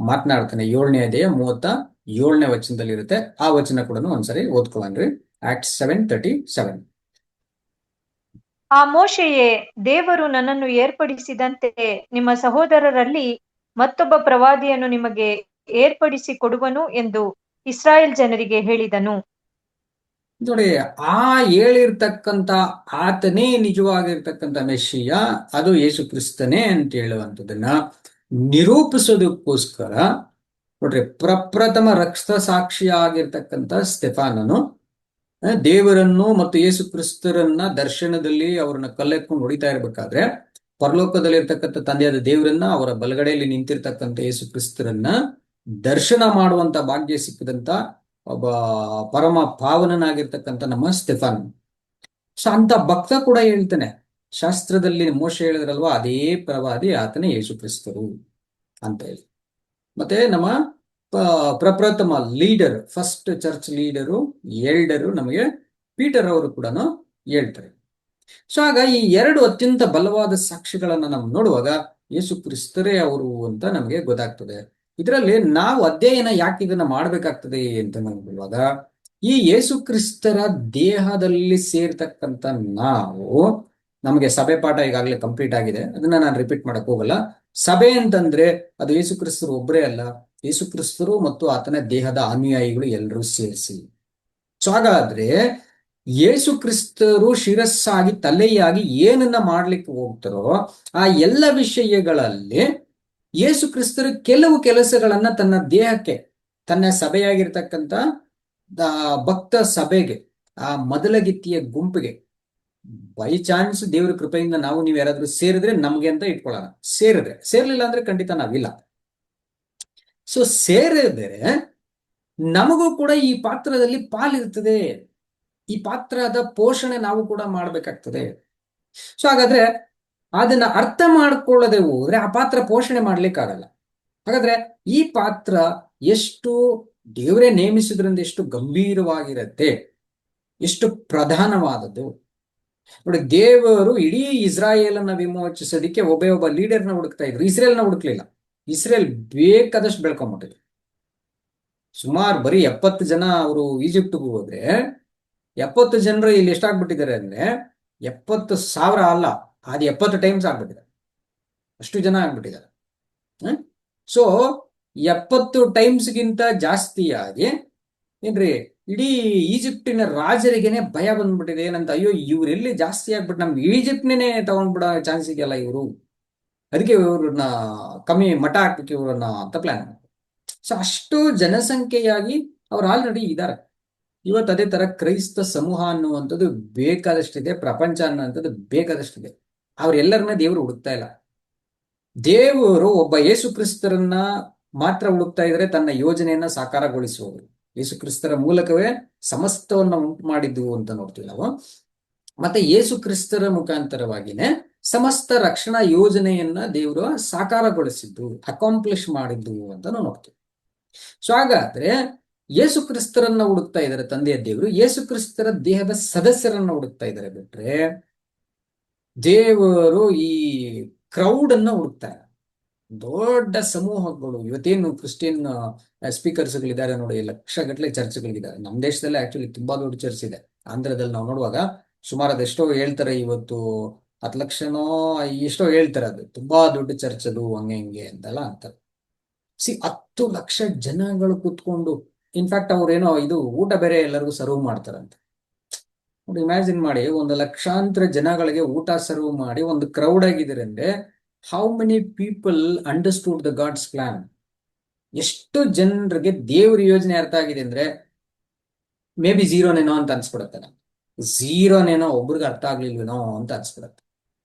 ಮಾತನಾಡ್ತಾನೆ. 7ನೇ ಅಧ್ಯಾಯ 37ನೇ ವಚನದಲ್ಲಿ ಇರುತ್ತೆ. ಆ ವಚನ ಕೂಡ ಒಂದ್ಸರಿ ಓದ್ಕೊಳ್ಳೋಣ್ರಿ. Acts 7:37. ಆ ಮೋಶೆಯೇ, ದೇವರು ನನ್ನನ್ನು ಏರ್ಪಡಿಸಿದಂತೆ ನಿಮ್ಮ ಸಹೋದರರಲ್ಲಿ ಮತ್ತೊಬ್ಬ ಪ್ರವಾದಿಯನ್ನು ನಿಮಗೆ ಏರ್ಪಡಿಸಿ ಕೊಡುವನು ಎಂದು ಇಸ್ರಾಯೇಲ್ ಜನರಿಗೆ ಹೇಳಿದನು. ನೋಡಿ, ಆ ಹೇಳಿರ್ತಕ್ಕಂಥ ಆತನೇ ನಿಜವಾಗಿರ್ತಕ್ಕಂಥ ಮೆಸ್ಸಿಯ, ಅದು ಯೇಸು ಕ್ರಿಸ್ತನೇ ಅಂತ ಹೇಳುವಂಥದ್ದನ್ನ ನಿರೂಪಿಸೋದಕ್ಕೋಸ್ಕರ ನೋಡ್ರಿ, ಪ್ರಪ್ರಥಮ ರಕ್ತ ಸಾಕ್ಷಿಯಾಗಿರ್ತಕ್ಕಂಥ ಸ್ಟೆಫಾನನು ದೇವರನ್ನು ಮತ್ತು ಯೇಸು ಕ್ರಿಸ್ತರನ್ನ ದರ್ಶನದಲ್ಲಿ ಅವ್ರನ್ನ ಕಲ್ಲೆತ್ಕೊಂಡು ಹೊಡಿತಾ ಇರ್ಬೇಕಾದ್ರೆ, ಪರಲೋಕದಲ್ಲಿ ಇರ್ತಕ್ಕಂಥ ತಂದೆಯಾದ ದೇವರನ್ನ, ಅವರ ಬಲಗಡೆಯಲ್ಲಿ ನಿಂತಿರ್ತಕ್ಕಂಥ ಯೇಸು ಕ್ರಿಸ್ತರನ್ನ ದರ್ಶನ ಮಾಡುವಂತ ಭಾಗ್ಯ ಸಿಕ್ಕದಂತ ಒಬ್ಬ ಪರಮ ಪಾವನನಾಗಿರ್ತಕ್ಕಂಥ ನಮ್ಮ ಸ್ಟೆಫಾನ್. ಸೊ ಅಂತ ಭಕ್ತ ಕೂಡ ಹೇಳ್ತಾನೆ, ಶಾಸ್ತ್ರದಲ್ಲಿ ಮೋಶೆ ಹೇಳಿದ್ರಲ್ವಾ, ಅದೇ ಪ್ರವಾದಿ ಆತನೇ ಯೇಸು ಕ್ರಿಸ್ತರು ಅಂತ ಹೇಳಿ. ಮತ್ತೆ ನಮ್ಮ ಪ್ರಪ್ರಥಮ ಲೀಡರ್, ಫಸ್ಟ್ ಚರ್ಚ್ ಲೀಡರು, ಎಲ್ಡರು ನಮಗೆ ಪೀಟರ್ ಅವರು ಕೂಡ ಹೇಳ್ತಾರೆ. ಸೊ ಆಗ ಈ ಎರಡು ಅತ್ಯಂತ ಬಲವಾದ ಸಾಕ್ಷಿಗಳನ್ನ ನಾವು ನೋಡುವಾಗ ಯೇಸು ಕ್ರಿಸ್ತರೇ ಅವರು ಅಂತ ನಮಗೆ ಗೊತ್ತಾಗ್ತದೆ. ಇದರಲ್ಲಿ ನಾವು ಅಧ್ಯಯನ ಯಾಕೆ ಇದನ್ನ ಮಾಡ್ಬೇಕಾಗ್ತದೆ ಅಂತ ನೋಡುವಾಗ, ಈ ಯೇಸು ಕ್ರಿಸ್ತರ ದೇಹದಲ್ಲಿ ಸೇರ್ತಕ್ಕಂಥ ನಾವು, ನಮಗೆ ಸಭೆ ಪಾಠ ಈಗಾಗಲೇ ಕಂಪ್ಲೀಟ್ ಆಗಿದೆ, ಅದನ್ನ ನಾನು ರಿಪೀಟ್ ಮಾಡಕ್ ಹೋಗಲ್ಲ. ಸಭೆ ಅಂತಂದ್ರೆ ಅದು ಯೇಸು ಕ್ರಿಸ್ತರು ಒಬ್ಬರೇ ಅಲ್ಲ, ಯೇಸು ಕ್ರಿಸ್ತರು ಮತ್ತು ಆತನ ದೇಹದ ಅನುಯಾಯಿಗಳು ಎಲ್ಲರೂ ಸೇರಿಸಿ. ಸೊ ಹಾಗಾದ್ರೆ ಯೇಸು ಕ್ರಿಸ್ತರು ಶಿರಸ್ಸಾಗಿ ತಲೆಯಾಗಿ ಏನನ್ನ ಮಾಡ್ಲಿಕ್ಕೆ ಹೋಗ್ತಾರೋ ಆ ಎಲ್ಲ ವಿಷಯಗಳಲ್ಲಿ ಯೇಸು ಕ್ರಿಸ್ತರು ಕೆಲವು ಕೆಲಸಗಳನ್ನ ತನ್ನ ದೇಹಕ್ಕೆ, ತನ್ನ ಸಭೆಯಾಗಿರ್ತಕ್ಕಂಥ ಭಕ್ತ ಸಭೆಗೆ, ಆ ಮೊದಲಗಿತ್ತಿಯ ಗುಂಪಿಗೆ, ಬೈ ಚಾನ್ಸ್ ದೇವ್ರ ಕೃಪೆಯಿಂದ ನಾವು ನೀವು ಯಾರಾದ್ರೂ ಸೇರಿದ್ರೆ ನಮ್ಗೆ ಅಂತ ಇಟ್ಕೊಳ್ಳೋಣ, ಸೇರ್ಲಿಲ್ಲ ಅಂದ್ರೆ ಖಂಡಿತ ನಾವಿಲ್ಲ. ಸೊ ಸೇರಿದರೆ ನಮಗೂ ಕೂಡ ಈ ಪಾತ್ರದಲ್ಲಿ ಪಾಲಿರ್ತದೆ, ಈ ಪಾತ್ರದ ಪೋಷಣೆ ನಾವು ಕೂಡ ಮಾಡ್ಬೇಕಾಗ್ತದೆ. ಸೊ ಹಾಗಾದ್ರೆ ಅದನ್ನ ಅರ್ಥ ಮಾಡ್ಕೊಳ್ಳದೆ ಹೋದ್ರೆ ಆ ಪಾತ್ರ ಪೋಷಣೆ ಮಾಡ್ಲಿಕ್ಕಾಗಲ್ಲ. ಹಾಗಾದ್ರೆ ಈ ಪಾತ್ರ ಎಷ್ಟು ದೇವರೇ ನೇಮಿಸಿದ್ರಿಂದ ಎಷ್ಟು ಗಂಭೀರವಾಗಿರತ್ತೆ, ಎಷ್ಟು ಪ್ರಧಾನವಾದದ್ದು. ನೋಡಿ, ದೇವರು ಇಡೀ ಇಸ್ರಾಯೇಲನ್ನ ವಿಮೋಚಿಸೋದಿಕ್ಕೆ ಒಬ್ಬ ಲೀಡರ್ನ ಹುಡುಕ್ತಾ ಇದ್ರು, ಇಸ್ರೇಲ್ನ ಹುಡುಕ್ಲಿಲ್ಲ. ಇಸ್ರೇಲ್ ಬೇಕಾದಷ್ಟು ಬೆಳ್ಕೊಂಬಿಟ್ಟಿದ್ರು. ಸುಮಾರು ಬರೀ 70 ಜನ ಅವರು ಈಜಿಪ್ಟ್ಗೂ ಹೋದ್ರೆ 70 ಜನರು ಇಲ್ಲಿ ಎಷ್ಟಾಗ್ಬಿಟ್ಟಿದ್ದಾರೆ ಅಂದ್ರೆ 70,000 ಅಲ್ಲ, ಅದು 70 ಟೈಮ್ಸ್ ಆಗ್ಬಿಟ್ಟಿದ್ದಾರೆ, ಅಷ್ಟು ಜನ ಆಗ್ಬಿಟ್ಟಿದ್ದಾರೆ. ಸೊ 70 ಟೈಮ್ಸ್ಗಿಂತ ಜಾಸ್ತಿಯಾಗಿ ಏನ್ರಿ ಇಡೀ ಈಜಿಪ್ಟಿನ ರಾಜರಿಗೆನೆ ಭಯ ಬಂದ್ಬಿಟ್ಟಿದೆ. ಏನಂತ, ಅಯ್ಯೋ ಇವ್ರೆಲ್ಲಿ ಜಾಸ್ತಿ ಆಗ್ಬಿಟ್ಟು ನಮ್ಗೆ ಈಜಿಪ್ಟ್ನೇ ತಗೊಂಡ್ಬಿಡೋ ಚಾನ್ಸ್ ಇದೆಯಲ್ಲ ಇವರು, ಅದಕ್ಕೆ ಇವ್ರನ್ನ ಕಮ್ಮಿ ಮಠ ಹಾಕ್ಬೇಕು ಇವ್ರನ್ನ ಅಂತ ಪ್ಲಾನ್ ಮಾಡಿ. ಸೊ ಅಷ್ಟು ಜನಸಂಖ್ಯೆಯಾಗಿ ಅವ್ರು ಆಲ್ರೆಡಿ ಇದ್ದಾರೆ. ಇವತ್ತು ಅದೇ ತರ ಕ್ರೈಸ್ತ ಸಮೂಹ ಅನ್ನುವಂಥದ್ದು ಬೇಕಾದಷ್ಟಿದೆ, ಪ್ರಪಂಚ ಅನ್ನುವಂಥದ್ದು ಬೇಕಾದಷ್ಟಿದೆ. ಅವ್ರೆಲ್ಲರನ್ನ ದೇವರು ಹುಡುಕ್ತಾ ಇಲ್ಲ. ದೇವರು ಒಬ್ಬ ಯೇಸು ಕ್ರಿಸ್ತರನ್ನ ಮಾತ್ರ ಹುಡುಕ್ತಾ ಇದ್ರೆ ತನ್ನ ಯೋಜನೆಯನ್ನ ಸಾಕಾರಗೊಳಿಸುವುದು. ಯೇಸು ಕ್ರಿಸ್ತರ ಮೂಲಕವೇ ಸಮಸ್ತವನ್ನ ಉಂಟು ಮಾಡಿದ್ದು ಅಂತ ನೋಡ್ತೀವಿ ನಾವು. ಮತ್ತೆ ಯೇಸು ಕ್ರಿಸ್ತರ ಮುಖಾಂತರವಾಗಿನೇ ಸಮಸ್ತ ರಕ್ಷಣಾ ಯೋಜನೆಯನ್ನ ದೇವರು ಸಾಕಾರಗೊಳಿಸಿದ್ದು, ಅಕಾಂಪ್ಲಿಷ್ ಮಾಡಿದ್ದು ಅಂತ ನಾವು ನೋಡ್ತೀವಿ. ಸೊ ಹಾಗಾದ್ರೆ ಯೇಸು ಕ್ರಿಸ್ತರನ್ನ ಹುಡುಕ್ತಾ ಇದ್ದಾರೆ ತಂದೆಯ ದೇವರು, ಯೇಸು ಕ್ರಿಸ್ತರ ದೇಹದ ಸದಸ್ಯರನ್ನ ಹುಡುಕ್ತಾ ಇದ್ದಾರೆ. ಬಿಟ್ರೆ ದೇವರು ಈ ಕ್ರೌಡ್ ಅನ್ನ ಹುಡುಕ್ತಾರೆ. ದೊಡ್ಡ ಸಮೂಹಗಳು, ಇವತ್ತೇನು ಕ್ರಿಶ್ಚಿಯನ್ ಸ್ಪೀಕರ್ಸ್ಗಳಿದ್ದಾರೆ ನೋಡಿ, ಲಕ್ಷಗಟ್ಟಲೆ ಚರ್ಚ್ಗಳಿದ್ದಾರೆ. ನಮ್ಮ ದೇಶದಲ್ಲೇ ಆಕ್ಚುಲಿ ತುಂಬಾ ದೊಡ್ಡ ಚರ್ಚ್ ಇದೆ. ಆಂಧ್ರದಲ್ಲಿ ನಾವು ನೋಡುವಾಗ ಸುಮಾರು ಅದೆಷ್ಟೋ ಹೇಳ್ತಾರೆ, ಇವತ್ತು 10 ಲಕ್ಷನೋ ಎಷ್ಟೋ ಹೇಳ್ತಾರೆ, ಅದು ತುಂಬಾ ದೊಡ್ಡ ಚರ್ಚ್ ಅದು, ಹಂಗೆ ಹಿಂಗೆ ಅಂತೆಲ್ಲ ಅಂತಾರೆ. 10 ಲಕ್ಷ ಜನಗಳು ಕೂತ್ಕೊಂಡು, ಇನ್ಫ್ಯಾಕ್ಟ್ ಅವ್ರೇನೋ ಇದು ಊಟ ಬೇರೆ ಎಲ್ಲರಿಗೂ ಸರ್ವ್ ಮಾಡ್ತಾರಂತೆ. ನೋಡಿ, ಇಮ್ಯಾಜಿನ್ ಮಾಡಿ, 1 ಲಕ್ಷಾಂತರ ಜನಗಳಿಗೆ ಊಟ ಸರ್ವ್ ಮಾಡಿ ಒಂದು ಕ್ರೌಡ್ ಆಗಿದ್ದಾರೆ ಅಂದ್ರೆ how many people understood the God's plan. ಎಷ್ಟು ಜನರಿಗೆ ದೇವ್ರ ಯೋಜನೆ ಅರ್ಥ ಆಗಿದೆ ಅಂದ್ರೆ ಮೇ ಬಿ ಝೀರೋನೇನೋ ಅಂತ ಅನ್ಸ್ಬಿಡತ್ತೆ. ಝೀರೋನೇನೋ ಒಬ್ರಿಗೆ ಅರ್ಥ ಆಗ್ಲಿಲ್ವೇನೋ ಅಂತ ಅನ್ಸ್ಬಿಡತ್ತೆ.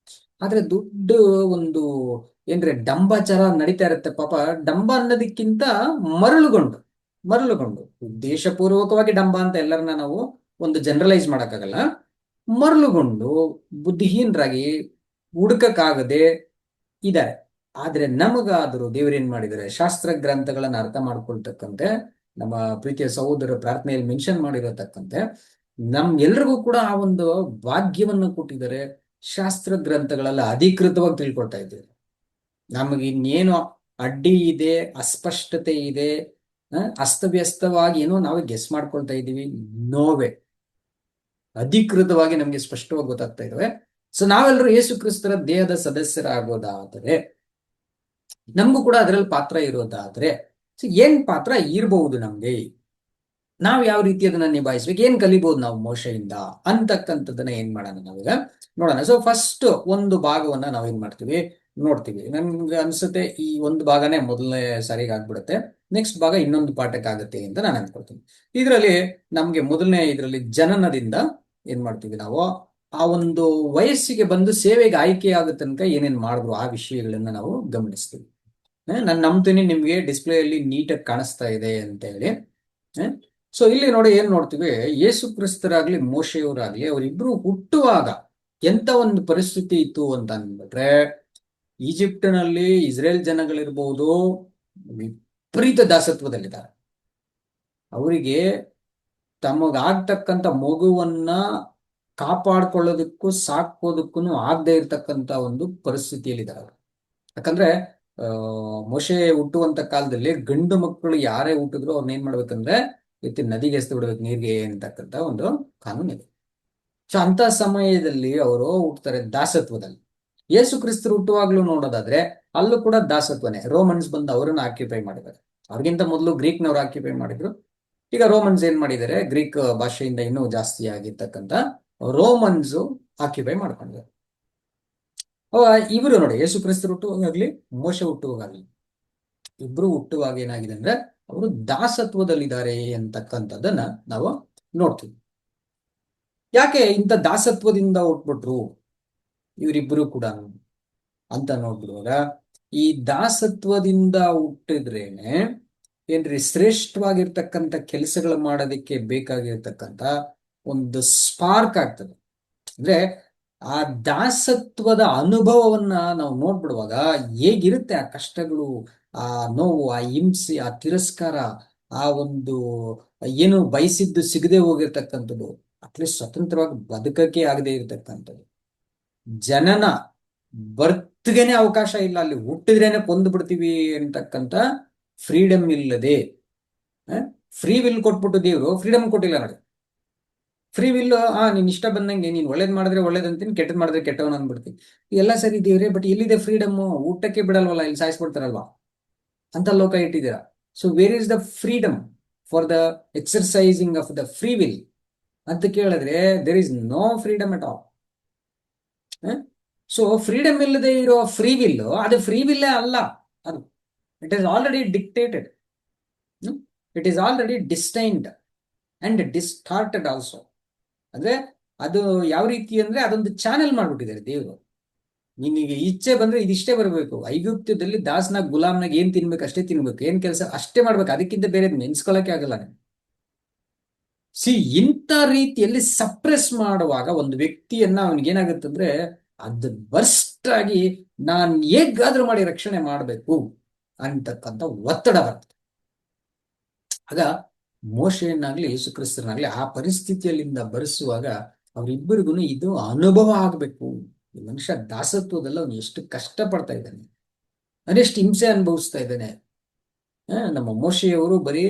ಆದ್ರೆ ದೊಡ್ಡ ಒಂದು ಏನ್ರೆ ಡಂಬಾಚಾರ ನಡೀತಾ ಇರುತ್ತೆ. ಪಾಪ ಡಂಬ ಅನ್ನೋದಕ್ಕಿಂತ ಮರಳುಗೊಂಡು ಉದ್ದೇಶಪೂರ್ವಕವಾಗಿ ಡಂಬ ಅಂತ ಎಲ್ಲರನ್ನ ನಾವು ಒಂದು ಜನರಲೈಸ್ ಮಾಡಕ್ಕಾಗಲ್ಲ. ಮರಳುಗೊಂಡು ಬುದ್ಧಿಹೀನರಾಗಿ ಹುಡುಕಕ್ಕಾಗದೆ ಇದ್ದಾರೆ. ಆದ್ರೆ ನಮಗಾದರೂ ದೇವರೇನ್ ಮಾಡಿದ್ದಾರೆ, ಶಾಸ್ತ್ರ ಗ್ರಂಥಗಳನ್ನ ಅರ್ಥ ಮಾಡ್ಕೊಳ್ತಕ್ಕಂತೆ, ನಮ್ಮ ಪ್ರೀತಿಯ ಸಹೋದರ ಪ್ರಾರ್ಥನೆಯಲ್ಲಿ ಮೆನ್ಷನ್ ಮಾಡಿರತಕ್ಕಂತೆ ನಮ್ಗೆಲ್ರಿಗೂ ಕೂಡ ಆ ಒಂದು ಭಾಗ್ಯವನ್ನು ಕೊಟ್ಟಿದ್ದಾರೆ. ಶಾಸ್ತ್ರ ಗ್ರಂಥಗಳೆಲ್ಲ ಅಧಿಕೃತವಾಗಿ ತಿಳ್ಕೊಳ್ತಾ ಇದ್ದೀವಿ. ನಮಗೆ ಇನ್ನೇನು ಅಡ್ಡಿ ಇದೆ, ಅಸ್ಪಷ್ಟತೆ ಇದೆ, ಅಸ್ತವ್ಯಸ್ತವಾಗಿ ಏನೋ ನಾವೇ ಗೆಸ್ ಮಾಡ್ಕೊಳ್ತಾ ಇದ್ದೀವಿ. ನೋವೇ ಅಧಿಕೃತವಾಗಿ ನಮ್ಗೆ ಸ್ಪಷ್ಟವಾಗಿ ಗೊತ್ತಾಗ್ತಾ ಇದಾವೆ. ಸೊ ನಾವೆಲ್ಲರೂ ಯೇಸು ಕ್ರಿಸ್ತರ ದೇಹದ ಸದಸ್ಯರಾಗೋದಾದ್ರೆ, ನಮಗೂ ಕೂಡ ಅದರಲ್ಲಿ ಪಾತ್ರ ಇರೋದಾದ್ರೆ, ಏನ್ ಪಾತ್ರ ಇರಬಹುದು ನಮ್ಗೆ? ನಾವು ಯಾವ ರೀತಿ ಅದನ್ನ ನಿಭಾಯಿಸ್ಬೇಕು, ಏನ್ ಕಲಿಬಹುದು ನಾವು ಮೋಶೆಯಿಂದ ಅಂತಕ್ಕಂಥದ್ದನ್ನ ಏನ್ ಮಾಡೋಣ ನಾವೀಗ ನೋಡೋಣ. ಸೊ ಫಸ್ಟ್ ಒಂದು ಭಾಗವನ್ನ ನಾವ್ ಏನ್ ಮಾಡ್ತೀವಿ ನೋಡ್ತೀವಿ. ನನ್ಗೆ ಅನ್ಸುತ್ತೆ ಈ ಒಂದು ಭಾಗನೇ ಮೊದಲನೇ ಸಾರಿಗೆ ಆಗ್ಬಿಡುತ್ತೆ, ನೆಕ್ಸ್ಟ್ ಭಾಗ ಇನ್ನೊಂದು ಪಾಠಕ್ಕೆ ಆಗುತ್ತೆ ಅಂತ ನಾನು ಅನ್ಕೊಳ್ತೀನಿ. ಇದರಲ್ಲಿ ನಮ್ಗೆ ಮೊದಲನೇ ಇದರಲ್ಲಿ ಜನನದಿಂದ ಏನ್ ಮಾಡ್ತೀವಿ ನಾವು, ಆ ಒಂದು ವಯಸ್ಸಿಗೆ ಬಂದು ಸೇವೆಗೆ ಆಯ್ಕೆ ಆಗೋ ತನಕ ಏನೇನ್ ಮಾಡಿದ್ರು ಆ ವಿಷಯಗಳನ್ನ ನಾವು ಗಮನಿಸ್ತೀವಿ. ನಾನು ನಂಬ್ತೀನಿ ನಿಮ್ಗೆ ಡಿಸ್ಪ್ಲೇಯಲ್ಲಿ ನೀಟಾಗಿ ಕಾಣಿಸ್ತಾ ಇದೆ ಅಂತ ಹೇಳಿ. ಸೊ ಇಲ್ಲಿ ನೋಡಿ ಏನ್ ನೋಡ್ತೀವಿ, ಯೇಸು ಕ್ರಿಸ್ತರಾಗ್ಲಿ ಮೋಶೆಯವರಾಗ್ಲಿ ಅವರಿಬ್ರು ಹುಟ್ಟುವಾಗ ಎಂತ ಒಂದು ಪರಿಸ್ಥಿತಿ ಇತ್ತು ಅಂತ ಅಂದ್ಬಿಟ್ರೆ, ಈಜಿಪ್ಟಿನಲ್ಲಿ ಇಸ್ರೇಲ್ ಜನಗಳಿರ್ಬಹುದು ವಿಪರೀತ ದಾಸತ್ವದಲ್ಲಿದ್ದಾರೆ. ಅವರಿಗೆ ತಮಗಾಗ್ತಕ್ಕಂಥ ಮಗುವನ್ನ ಕಾಪಾಡ್ಕೊಳ್ಳೋದಕ್ಕೂ ಸಾಕೋದಕ್ಕೂ ಆಗದೆ ಇರ್ತಕ್ಕಂಥ ಒಂದು ಪರಿಸ್ಥಿತಿಯಲ್ಲಿದ್ದಾರೆ ಅವರು. ಯಾಕಂದ್ರೆ ಮೋಶೆ ಹುಟ್ಟುವಂತ ಕಾಲದಲ್ಲಿ ಗಂಡು ಮಕ್ಕಳು ಯಾರೇ ಹುಟ್ಟಿದ್ರು ಅವ್ರನ್ನ ಏನ್ ಮಾಡ್ಬೇಕಂದ್ರೆ ಎತ್ತಿ ನದಿಗೆ ಎಸ್ದು ಬಿಡ್ಬೇಕು, ನೀರಿಗೆ ಅಂತಕ್ಕಂಥ ಒಂದು ಕಾನೂನು ಇದೆ. ಸೊ ಅಂತ ಸಮಯದಲ್ಲಿ ಅವರು ಹುಟ್ಟುತ್ತಾರೆ ದಾಸತ್ವದಲ್ಲಿ. ಯೇಸು ಕ್ರಿಸ್ತರು ಹುಟ್ಟುವಾಗ್ಲೂ ನೋಡೋದಾದ್ರೆ ಅಲ್ಲೂ ಕೂಡ ದಾಸತ್ವನೇ. ರೋಮನ್ಸ್ ಬಂದು ಅವರನ್ನ ಆಕ್ಯುಪೈ ಮಾಡಿದ್ದಾರೆ. ಅವ್ರಿಗಿಂತ ಮೊದಲು ಗ್ರೀಕ್ನವ್ರು ಆಕ್ಯುಪೈ ಮಾಡಿದ್ರು. ಈಗ ರೋಮನ್ಸ್ ಏನ್ ಮಾಡಿದ್ದಾರೆ, ಗ್ರೀಕ್ ಭಾಷೆಯಿಂದ ಇನ್ನೂ ಜಾಸ್ತಿ ಆಗಿರ್ತಕ್ಕಂಥ ರೋಮನ್ಸ್ ಆಕ್ಯುಪೈ ಮಾಡ್ಕೊಂಡಿದ್ದಾರೆ. ಇವರು ನೋಡಿ, ಯೇಸು ಕ್ರಿಸ್ತರು ಹುಟ್ಟುವಾಗಲಿ ಮೋಶೆ ಹುಟ್ಟುವಾಗಲಿ ಇಬ್ರು ಹುಟ್ಟುವಾಗ ಏನಾಗಿದೆ ಅಂದ್ರೆ ಅವರು ದಾಸತ್ವದಲ್ಲಿದ್ದಾರೆ ಅಂತಕ್ಕಂಥದ್ದನ್ನ ನಾವು ನೋಡ್ತೀವಿ. ಯಾಕೆ ಇಂಥ ದಾಸತ್ವದಿಂದ ಹುಟ್ಬಿಟ್ರು ಇವರಿಬ್ರು ಕೂಡ ಅಂತ ನೋಡ್ಬಿಡುವಾಗ, ಈ ದಾಸತ್ವದಿಂದ ಹುಟ್ಟಿದ್ರೇನೆ ಏನ್ರಿ ಶ್ರೇಷ್ಠವಾಗಿರ್ತಕ್ಕಂಥ ಕೆಲಸಗಳು ಮಾಡೋದಕ್ಕೆ ಬೇಕಾಗಿರ್ತಕ್ಕಂಥ ಒಂದು ಸ್ಪಾರ್ಕ್ ಆಗ್ತದೆ. ಅಂದ್ರೆ ಆ ದಾಸತ್ವದ ಅನುಭವವನ್ನ ನಾವು ನೋಡ್ಬಿಡುವಾಗ ಹೇಗಿರುತ್ತೆ ಆ ಕಷ್ಟಗಳು, ಆ ನೋವು, ಆ ಹಿಂಸೆ, ಆ ತಿರಸ್ಕಾರ, ಆ ಒಂದು ಏನು ಬಯಸಿದ್ದು ಸಿಗದೆ ಹೋಗಿರ್ತಕ್ಕಂಥದ್ದು, ಅಟ್ಲೀಸ್ಟ್ ಸ್ವತಂತ್ರವಾಗಿ ಬದುಕಕ್ಕೆ ಆಗದೆ ಇರತಕ್ಕಂಥದ್ದು, ಜನನ ಬರ್ತ್ಗೆನೆ ಅವಕಾಶ ಇಲ್ಲ, ಅಲ್ಲಿ ಹುಟ್ಟಿದ್ರೇನೆ ಕೊಂದು ಬಿಡ್ತೀವಿ ಅಂತಕ್ಕಂಥ ಫ್ರೀಡಮ್ ಇಲ್ಲದೆ, ಫ್ರೀ ವಿಲ್ ಕೊಟ್ಬಿಟ್ಟು ದೇವರು ಫ್ರೀಡಮ್ ಕೊಟ್ಟಿಲ್ಲ ನೋಡಿ. ಫ್ರೀ ವಿಲ್, ನೀನ್ ಇಷ್ಟ ಬಂದಂಗೆ ನೀನ್ ಒಳ್ಳೇದ್ ಮಾಡಿದ್ರೆ ಒಳ್ಳೇದಂತೀನಿ, ಕೆಟ್ಟದ್ ಮಾಡಿದ್ರೆ ಕೆಟ್ಟವನ್ ಅಂದ್ಬಿಡ್ತೀನಿ, ಎಲ್ಲ ಸರಿ ದೇವ್ರೆ, ಬಟ್ ಎಲ್ಲಿದೆ ಫ್ರೀಡಮ್? ಊಟಕ್ಕೆ ಬಿಡಲ್ವಲ್ಲ, ಇಲ್ಲಿ ಸಾಯಿಸ್ಬಿಡ್ತಾರಲ್ವಾ ಅಂತ ಲೋಕ ಇಟ್ಟಿದ್ದೀರಾ. So where is the freedom for the exercising of the free will ಅಂತ ಕೇಳಿದ್ರೆ there is no freedom at all. So freedom ಇಲ್ಲದೆ ಇರೋ ಫ್ರೀ ವಿಲ್ ಅದು ಫ್ರೀ ವಿಲ್ಲೇ ಅಲ್ಲ, ಅದು it is already dictated, it is already destined and distorted also. ಅಂದ್ರೆ ಅದು ಯಾವ ರೀತಿ ಅಂದ್ರೆ ಅದೊಂದು ಚಾನೆಲ್ ಮಾಡ್ಬಿಟ್ಟಿದ್ದಾರೆ ದೇವರು. ನಿನಗೆ ಇಚ್ಛೆ ಬಂದ್ರೆ ಇದಿಷ್ಟೇ ಬರಬೇಕು. ಐಗುಪ್ತದಲ್ಲಿ ದಾಸನಾಗ ಗುಲಾಮ್ನಾಗ ಏನ್ ತಿನ್ಬೇಕು ಅಷ್ಟೇ ತಿನ್ಬೇಕು, ಏನ್ ಕೆಲಸ ಅಷ್ಟೇ ಮಾಡ್ಬೇಕು, ಅದಕ್ಕಿಂತ ಬೇರೆ ನೆನ್ಸ್ಕೊಳಕ್ಕೆ ಆಗಲ್ಲ. ಇಂಥ ರೀತಿಯಲ್ಲಿ ಸಪ್ರೆಸ್ ಮಾಡುವಾಗ ಒಂದು ವ್ಯಕ್ತಿಯನ್ನ ಅವನಿಗೇನಾಗುತ್ತಂದ್ರೆ ಅದು ಬರ್ಸ್ಟ್ ಆಗಿ ನಾನ್ ಹೇಗಾದ್ರೂ ಮಾಡಿ ರಕ್ಷಣೆ ಮಾಡಬೇಕು ಅಂತಕ್ಕಂಥ ಒತ್ತಡ ಬರ್ತದೆ. ಆಗ ಮೋಶೆಯನ್ನಾಗ್ಲಿ ಯೇಸು ಕ್ರಿಸ್ತನಾಗ್ಲಿ ಆ ಪರಿಸ್ಥಿತಿಯಲ್ಲಿಂದ ಬರೆಸುವಾಗ ಅವರಿಬ್ಬರಿಗೂ ಇದು ಅನುಭವ ಆಗ್ಬೇಕು. ಈ ಮನುಷ್ಯ ದಾಸತ್ವದಲ್ಲಿ ಅವನು ಎಷ್ಟು ಕಷ್ಟ ಪಡ್ತಾ ಇದ್ದಾನೆ, ಅದೆಷ್ಟು ಹಿಂಸೆ ಅನುಭವಿಸ್ತಾ ಇದ್ದಾನೆ. ನಮ್ಮ ಮೋಶೆಯವರು ಬರೀ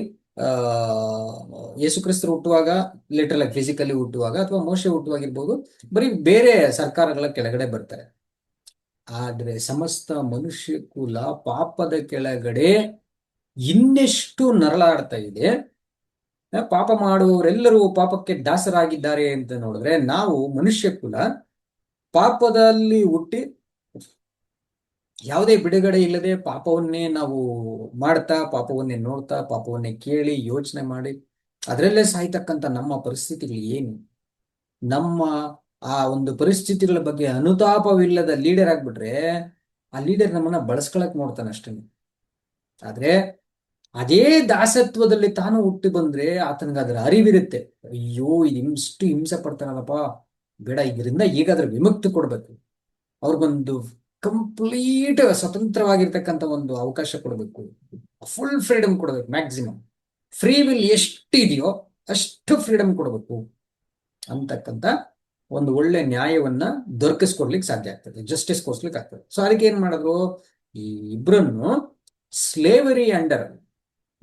ಯೇಸು ಕ್ರಿಸ್ತರು ಹುಟ್ಟುವಾಗ ಲಿಟರಲ್ ಆಗಿ ಫಿಸಿಕಲಿ ಹುಟ್ಟುವಾಗ ಅಥವಾ ಮೋಶೆ ಹುಟ್ಟುವಾಗಿರ್ಬೋದು ಬರೀ ಬೇರೆ ಸರ್ಕಾರಗಳ ಕೆಳಗಡೆ ಬರ್ತಾರೆ. ಆದ್ರೆ ಸಮಸ್ತ ಮನುಷ್ಯ ಕುಲ ಪಾಪದ ಕೆಳಗಡೆ ಇನ್ನೆಷ್ಟು ನರಳಾಡ್ತಾ ಇದೆ. ಪಾಪ ಮಾಡುವವರೆಲ್ಲರೂ ಪಾಪಕ್ಕೆ ದಾಸರಾಗಿದ್ದಾರೆ ಅಂತ ನೋಡಿದ್ರೆ, ನಾವು ಮನುಷ್ಯ ಕುಲ ಪಾಪದಲ್ಲಿ ಹುಟ್ಟಿ ಯಾವುದೇ ಬಿಡುಗಡೆ ಇಲ್ಲದೆ ಪಾಪವನ್ನೇ ನಾವು ಮಾಡ್ತಾ, ಪಾಪವನ್ನೇ ನೋಡ್ತಾ, ಪಾಪವನ್ನೇ ಕೇಳಿ ಯೋಚನೆ ಮಾಡಿ ಅದರಲ್ಲೇ ಸಾಯ್ತಕ್ಕಂಥ ನಮ್ಮ ಪರಿಸ್ಥಿತಿಗಳು ಏನು? ನಮ್ಮ ಆ ಒಂದು ಪರಿಸ್ಥಿತಿಗಳ ಬಗ್ಗೆ ಅನುತಾಪವಿಲ್ಲದ ಲೀಡರ್ ಆಗ್ಬಿಟ್ರೆ ಆ ಲೀಡರ್ ನಮ್ಮನ್ನ ಬಳಸ್ಕೊಳಕ್ ನೋಡ್ತಾನೆ ಅಷ್ಟೇ. ಆದ್ರೆ ಅದೇ ದಾಸತ್ವದಲ್ಲಿ ತಾನು ಹುಟ್ಟಿ ಬಂದ್ರೆ ಆತನಿಗೆ ಅದರ ಅರಿವಿರುತ್ತೆ, ಅಯ್ಯೋ ಇಷ್ಟು ಹಿಂಸೆ ಪಡ್ತಾನಲ್ಲಪ್ಪ, ಬೇಡ, ಇದರಿಂದ ಈಗಾದ್ರೂ ವಿಮುಕ್ತಿ ಕೊಡ್ಬೇಕು, ಅವ್ರಿಗೊಂದು ಕಂಪ್ಲೀಟ್ ಸ್ವತಂತ್ರವಾಗಿರ್ತಕ್ಕಂಥ ಒಂದು ಅವಕಾಶ ಕೊಡಬೇಕು, ಫುಲ್ ಫ್ರೀಡಮ್ ಕೊಡಬೇಕು, ಮ್ಯಾಕ್ಸಿಮಮ್ ಫ್ರೀ ವಿಲ್ ಎಷ್ಟಿದೆಯೋ ಅಷ್ಟು ಫ್ರೀಡಮ್ ಕೊಡಬೇಕು ಅಂತಕ್ಕಂಥ ಒಂದು ಒಳ್ಳೆ ನ್ಯಾಯವನ್ನ ದೊರಕಿಸ್ಕೊಡ್ಲಿಕ್ಕೆ ಸಾಧ್ಯ ಆಗ್ತದೆ, ಜಸ್ಟಿಸ್ ಕೊಡ್ಸ್ಲಿಕ್ಕೆ ಆಗ್ತದೆ. ಸೊ ಅದಕ್ಕೆ ಏನ್ ಮಾಡಿದ್ರು, ಈ ಇಬ್ಬರನ್ನು ಸ್ಲೇವರಿ ಅಂಡರ್,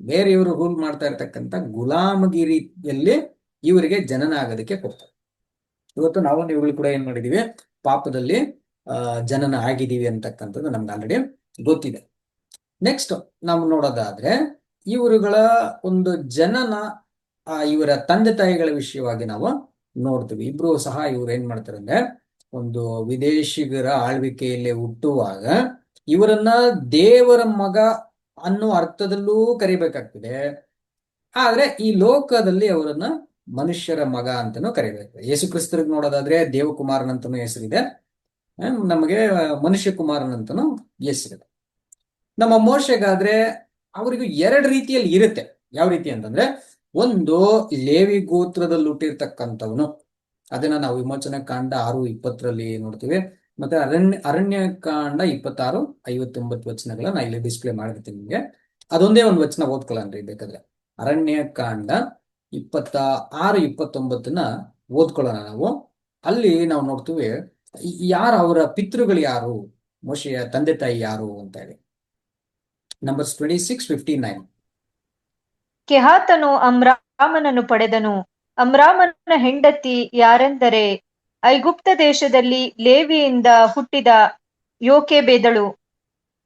ಬೇರೆಯವರು ರೂಲ್ ಮಾಡ್ತಾ ಇರ್ತಕ್ಕಂಥ ಗುಲಾಮಗಿರಿಯಲ್ಲಿ ಇವರಿಗೆ ಜನನ ಆಗೋದಕ್ಕೆ ಕೊಡ್ತಾರೆ. ಇವತ್ತು ನಾವು ಇವುಗಳು ಕೂಡ ಏನ್ ಮಾಡಿದೀವಿ, ಪಾಪದಲ್ಲಿ ಜನನ ಆಗಿದ್ದೀವಿ ಅಂತಕ್ಕಂಥದ್ದು ನಮ್ಗೆ ಆಲ್ರೆಡಿ ಗೊತ್ತಿದೆ. ನೆಕ್ಸ್ಟ್ ನಾವು ನೋಡೋದಾದ್ರೆ ಇವರುಗಳ ಒಂದು ಜನನ ಇವರ ತಂದೆ ತಾಯಿಗಳ ವಿಷಯವಾಗಿ ನಾವು ನೋಡ್ತೀವಿ. ಇಬ್ರು ಸಹ ಇವ್ರು ಏನ್ ಮಾಡ್ತಾರೆ ಅಂದ್ರೆ ಒಂದು ವಿದೇಶಿಗರ ಆಳ್ವಿಕೆಯಲ್ಲಿ ಹುಟ್ಟುವಾಗ ಇವರನ್ನ ದೇವರ ಮಗ ಅನ್ನೋ ಅರ್ಥದಲ್ಲೂ ಕರಿಬೇಕಾಗ್ತದೆ. ಆದ್ರೆ ಈ ಲೋಕದಲ್ಲಿ ಅವರನ್ನ ಮನುಷ್ಯರ ಮಗ ಅಂತಾನೂ ಕರಿಬೇಕು. ಯೇಸು ಕ್ರಿಸ್ತರಿಗೆ ನೋಡೋದಾದ್ರೆ ದೇವಕುಮಾರನ್ ಅಂತಾನೂ ಹೆಸರಿದೆ, ನಮಗೆ ಮನುಷ್ಯ ಕುಮಾರನ್ ಅಂತಾನೂ ಹೆಸರಿದೆ. ನಮ್ಮ ಮೋಶೆಗಾದ್ರೆ ಅವರಿಗೂ ಎರಡು ರೀತಿಯಲ್ಲಿ ಇರುತ್ತೆ. ಯಾವ ರೀತಿ ಅಂತಂದ್ರೆ, ಒಂದು ಲೇವಿ ಗೋತ್ರದಲ್ಲಿ ಹುಟ್ಟಿರ್ತಕ್ಕಂಥವನು, ಅದನ್ನ ನಾವು ವಿಮೋಚನೆ ಕಾಂಡ 6:20 ನೋಡ್ತೀವಿ. ಮತ್ತೆ ಅರಣ್ಯ ಕಾಂಡ 26:59 ವಚನಗಳನ್ನ ಇಲ್ಲಿ ಡಿಸ್ಪ್ಲೇ ಮಾಡಿರ್ತೀನಿ ನಿಮ್ಗೆ. ಅದೊಂದೇ ಒಂದು ವಚನ ಓದ್ಕೊಳ್ಳೋಣ್ರಿ ಬೇಕಾದ್ರೆ. ಅರಣ್ಯ ಕಾಂಡ 26:29 ಓದ್ಕೊಳ್ಳೋಣ ನಾವು. ಅಲ್ಲಿ ನಾವು ನೋಡ್ತೀವಿ ಯಾರು ಅವರ ಪಿತೃಗಳು ಯಾರು, ಮೋಶೆಯ ತಂದೆ ತಾಯಿ ಯಾರು ಅಂತ ಹೇಳಿ. ನಂಬರ್ಸ್ 26:59. ಕೆಹಾತನು ಅಮ್ರಾಮನನ್ನು ಪಡೆದನು. ಅಮ್ರಾಮನ ಹೆಂಡತಿ ಯಾರೆಂದರೆ ಐಗುಪ್ತ ದೇಶದಲ್ಲಿ ಲೇವಿಯಿಂದ ಹುಟ್ಟಿದ ಯೋಕೆಬೆದಳು.